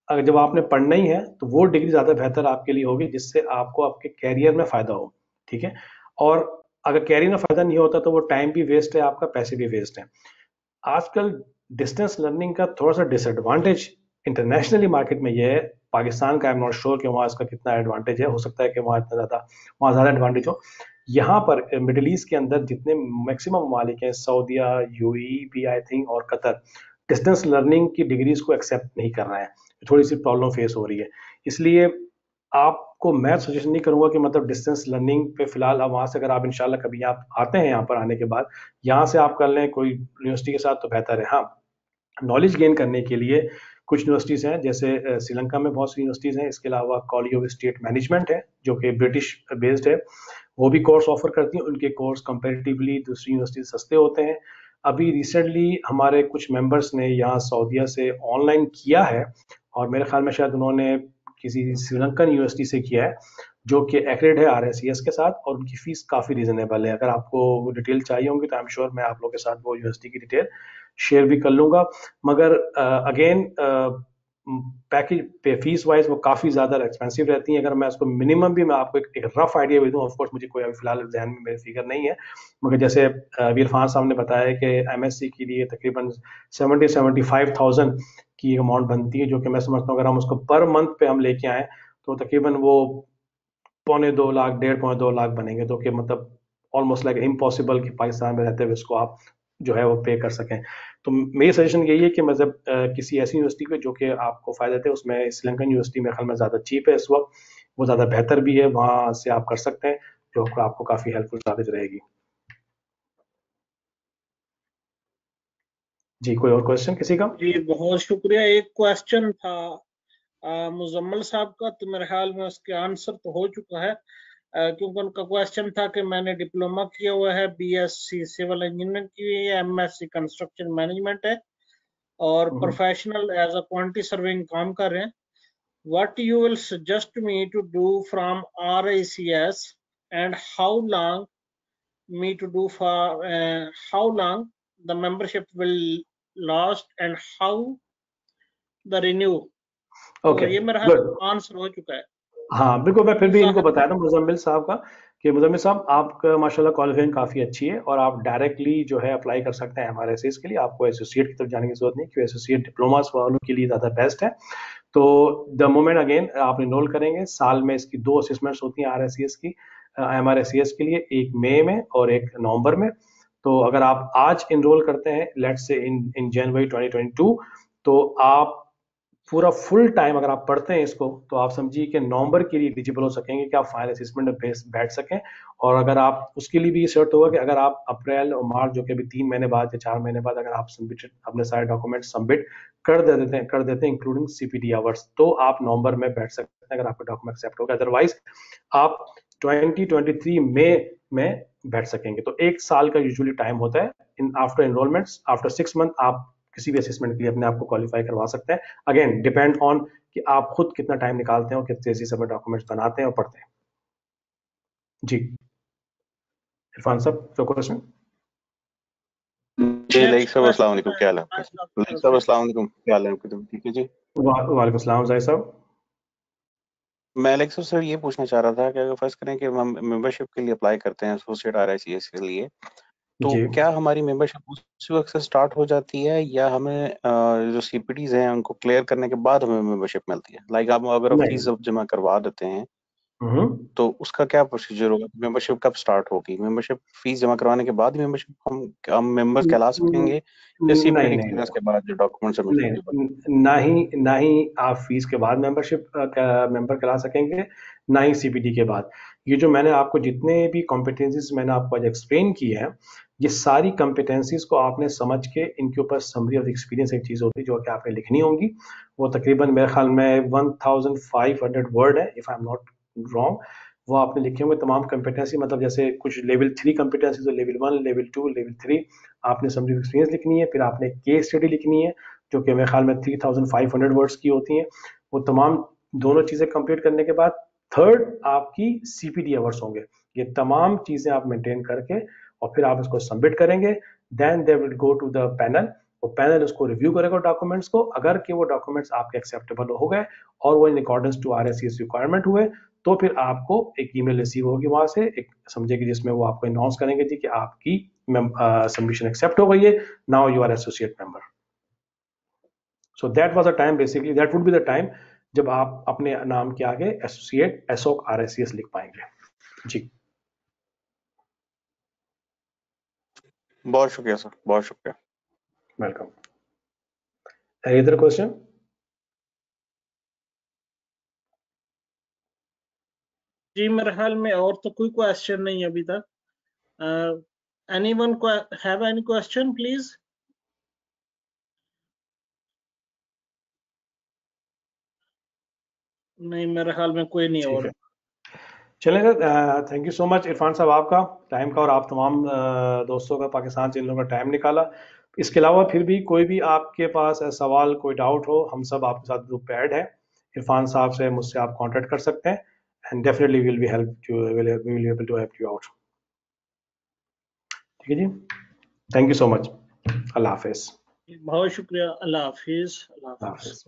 अगर जब आपने पढ़ना ही है तो वो डिग्री ज्यादा बेहतर आपके लिए होगी जिससे आपको आपके कैरियर में फायदा हो। ठीक है, और अगर कैरियर में फायदा नहीं होता तो वो टाइम भी वेस्ट है आपका, पैसे भी वेस्ट है। आजकल डिस्टेंस लर्निंग का थोड़ा सा डिसएडवांटेज इंटरनेशनली मार्केट में ये है, पाकिस्तान का आई एम नॉट श्योर कि वहाँ इसका कितना एडवांटेज है, हो सकता है कि वहाँ ज़्यादा एडवांटेज हो। यहाँ पर मिडिल ईस्ट के अंदर जितने मैक्सिमम ममालिक हैं, सऊदीया, यूएई भी आई थिंक, और कतर, डिस्टेंस लर्निंग की डिग्रीज को एक्सेप्ट नहीं कर रहे हैं। थोड़ी सी प्रॉब्लम फेस हो रही है। इसलिए आपको मैं सजेशन नहीं करूंगा कि मतलब डिस्टेंस लर्निंग पे फिलहाल आप वहां से, अगर आप इंशाल्लाह कभी आप आते हैं यहाँ पर, आने के बाद यहाँ से आप कर लें कोई यूनिवर्सिटी के साथ तो बेहतर है। हाँ, नॉलेज गेन करने के लिए कुछ यूनिवर्सिटीज़ हैं, जैसे श्रीलंका में बहुत सी यूनिवर्सिटीज़ हैं, इसके अलावा कॉलेज ऑफ स्टेट मैनेजमेंट है जो कि ब्रिटिश बेस्ड है, वो भी कोर्स ऑफर करती हैं। उनके कोर्स कंपेरेटिवली दूसरी यूनिवर्सिटी सस्ते होते हैं। अभी रिसेंटली हमारे कुछ मेंबर्स ने यहाँ सऊदीया से ऑनलाइन किया है, और मेरे ख्याल में शायद उन्होंने किसी श्रीलंकन यूनिवर्सिटी से किया है जो कि एक्रेड है आरएससीएस के साथ, और उनकी फीस काफ़ी रीजनेबल है। अगर आपको डिटेल चाहिए होंगी तो आई एम श्योर मैं आप लोगों के साथ वो यूनिवर्सिटी की डिटेल शेयर भी कर लूंगा। मगर अगेन पैकेज पे फीस वाइज वो काफ़ी ज़्यादा एक्सपेंसिव रहती हैं। अगर मैं उसको मिनिमम भी मैं आपको एक रफ आइडिया भी दूँ, ऑफकोर्स मुझे कोई अभी फिलहाल ध्यान में मेरे फिगर नहीं है, मगर जैसे इरफान साहब ने बताया कि एमएससी के लिए तकरीबन 70-75,000 की अमाउंट बनती है, जो कि मैं समझता हूँ अगर हम उसको पर मंथ पे हम लेके आए तो तकरीबन वो 1.25 लाख, 1.5 बनेंगे, तो कि मतलब ऑलमोस्ट लाइक इम्पॉसिबल कि पाकिस्तान में रहते हुए इसको आप जो है वो पे कर सकें। तो मेरी सजेशन यही है कि मतलब किसी ऐसी यूनिवर्सिटी पे जो कि आपको फायदा दे, उसमें श्रीलंकन यूनिवर्सिटी में ख्याल में ज़्यादा चीप है इस वक्त, वो ज़्यादा बेहतर भी है, वहाँ से आप कर सकते हैं, जो आपको काफ़ी हेल्पफुल साबित रहेगी। जी, कोई और क्वेश्चन किसी का? जी बहुत शुक्रिया। एक क्वेश्चन था मुजम्मल साहब का, तो मेरे ख्याल में उसके आंसर तो हो चुका है, क्योंकि उनका क्वेश्चन था कि मैंने डिप्लोमा किया हुआ है, बीएससी सिविल इंजीनियरिंग की हुई है, एमएससी कंस्ट्रक्शन मैनेजमेंट है, और professional as a quantity surveying काम कर रहे हैं। What you will suggest me to do from RICS, and how long me to do for how long the membership will last, and how the renew? तो ये मेरा answer हो चुका है। हाँ बिल्कुल, मैं फिर भी इनको बताया था मुजम्मिल साहब का कि मुजम्मिल साहब आपका माशाल्लाह क्वालिफिकेशन काफ़ी अच्छी है, और आप डायरेक्टली जो है अप्लाई कर सकते हैं हमारे एसएस के लिए। आपको एसोसिएट की तरफ जाने की जरूरत नहीं, क्योंकि एसोसिएट डिप्लोमास वालों के लिए ज़्यादा बेस्ट है। तो द मोमेंट अगेन आप इनरोल करेंगे, साल में इसकी 2 असेसमेंट्स होती हैं आरएससीएस की, एमआरएससीएस के लिए, एक मई में और एक नवंबर में। तो अगर आप आज इनरोल करते हैं लेट्स से इन जनवरी 2022, तो आप पूरा फुल टाइम अगर आप पढ़ते हैं इसको, तो आप समझिए कि नवंबर के लिए एलिजिबल हो सकेंगे कि आप फाइनल असेसमेंट में बैठ सकें। और अगर आप उसके लिए भी ये शर्त होगा कि अगर आप अप्रैल और मार्च, जो कि अभी 3 महीने बाद या 4 महीने बाद, अगर आप सबमिट अपने सारे डॉक्यूमेंट सबमिट कर देते हैं इंक्लूडिंग सीपीडी आवर्स, तो आप नवंबर में बैठ सकते हैं अगर आपका डॉक्यूमेंट एक्सेप्ट होगा। अदरवाइज आप 2023 मई में बैठ सकेंगे। तो 1 साल का यूजुअली टाइम होता है in after enrolments. After 6 month आप किसी भी असेसमेंट के लिए अपने आप को क्वालिफाई करवा सकते हैं। अगेन डिपेंड ऑन कि आप खुद कितना टाइम निकालते हैं और कितनी तेजी से अपने डॉक्यूमेंट्स बनाते हैं और पढ़ते हैं। जी इरफान साहब, जो क्वेश्चन। जी लाइक साहब अस्सलाम वालेकुम, क्या हाल है आपका? लाइक साहब अस्सलाम वालेकुम, क्या हाल है आपके? तो ठीक है जी। वालेकुम अस्सलाम जाहिद साहब। मैं लाइक साहब सर ये पूछना चाह रहा था कि अगर फर्स्ट करें कि हम मेंबरशिप के लिए अप्लाई करते हैं एसोसिएट RICS के लिए, तो जी क्या हमारी मेंबरशिप उसी वक्त से स्टार्ट हो जाती है या हमें जो CPTs हैं उनको क्लियर करने के बाद हमें मेंबरशिप मिलती है? लाइक आप अगर फीस नहीं। जमा करवा देते हैं हम्म तो उसका क्या प्रोसीजर होगा? मेंबरशिप कब स्टार्ट होगी? मेंबरशिप फीस जमा करवाने के बाद मेंबरशिप हम मेंबर्स कहला सकेंगे या नहीं CPT नहीं क्लियरेंस के बाद जो डॉक्यूमेंट सबमिट होने के बाद? ना ही आप फीस के बाद मेंबरशिप मेंबर करा सकेंगे, ना ही CPT के बाद। ये जो मैंने आपको जितने भी कॉम्पिटेंसीज मैंने आपको आज एक्सप्लेन किए हैं, ये सारी कॉम्पिटेंसीज को आपने समझ के इनके ऊपर समरी ऑफ एक्सपीरियंस एक चीज होती है जो कि आपने लिखनी होंगी। वो तकरीबन मेरे ख्याल में 1500 वर्ड है if I am not wrong. वो आपने लिखे होंगे तमाम कॉम्पिटेंसी, मतलब जैसे कुछ लेवल 3 कॉम्पिटेंसी, तो लेवल 1, लेवल 2, लेवल 3 आपने समरी ऑफ एक्सपीरियंस लिखनी है। फिर आपने केस स्टडी लिखनी है जो कि मेरे ख्याल में 3500 वर्ड्स की होती हैं। वो तमाम दोनों चीजें कंप्लीट करने के बाद थर्ड आपकी CPT आवर्स होंगे। ये तमाम चीजें आप मेंटेन करके और फिर आप इसको सबमिट करेंगे। Then they will go to the panel, वो पैनल उसको रिव्यू करेगा डॉक्यूमेंट्स को। अगर कि वो डॉक्यूमेंट्स आपके एक्सेप्टेबल हो गए और वो in accordance to RICS requirement हुए, तो फिर आपको एक ईमेल रिसीव होगी वहां से, एक समझेगी, जिसमें वो आपको अनाउंस करेंगे जी कि आपकी सबमिशन एक्सेप्ट हो गई है, now you are associate member. So that was a time, basically that would be the time जब आप अपने नाम के आगे एसोसिएट एसोक RICS लिख पाएंगे। जी बहुत शुक्रिया सर, बहुत शुक्रिया। वेलकम। Any other question? जी मेरे ख्याल में और तो कोई क्वेश्चन नहीं अभी तक। Anyone have any question please? नहीं मेरे ख्याल में कोई नहीं ठीक और। है, चलेगा। Thank you so much Irfan साहब आपका टाइम का, और आप तमाम दोस्तों का, पाकिस्तान से इन लोगों का टाइम निकाला। इसके अलावा फिर भी कोई भी आपके पास सवाल, कोई डाउट हो, हम सब आपके साथ ग्रुप पे ऐड है। इरफान साहब से, मुझसे आप कांटेक्ट कर सकते हैं and definitely will be able to help you out. ठीक है जी, थैंक यू सो मच। अल्लाह हाफिज। बहुत शुक्रिया। अल्लाह हाफिज। अल्लाह अल्लाह हाफिज। हाफिज।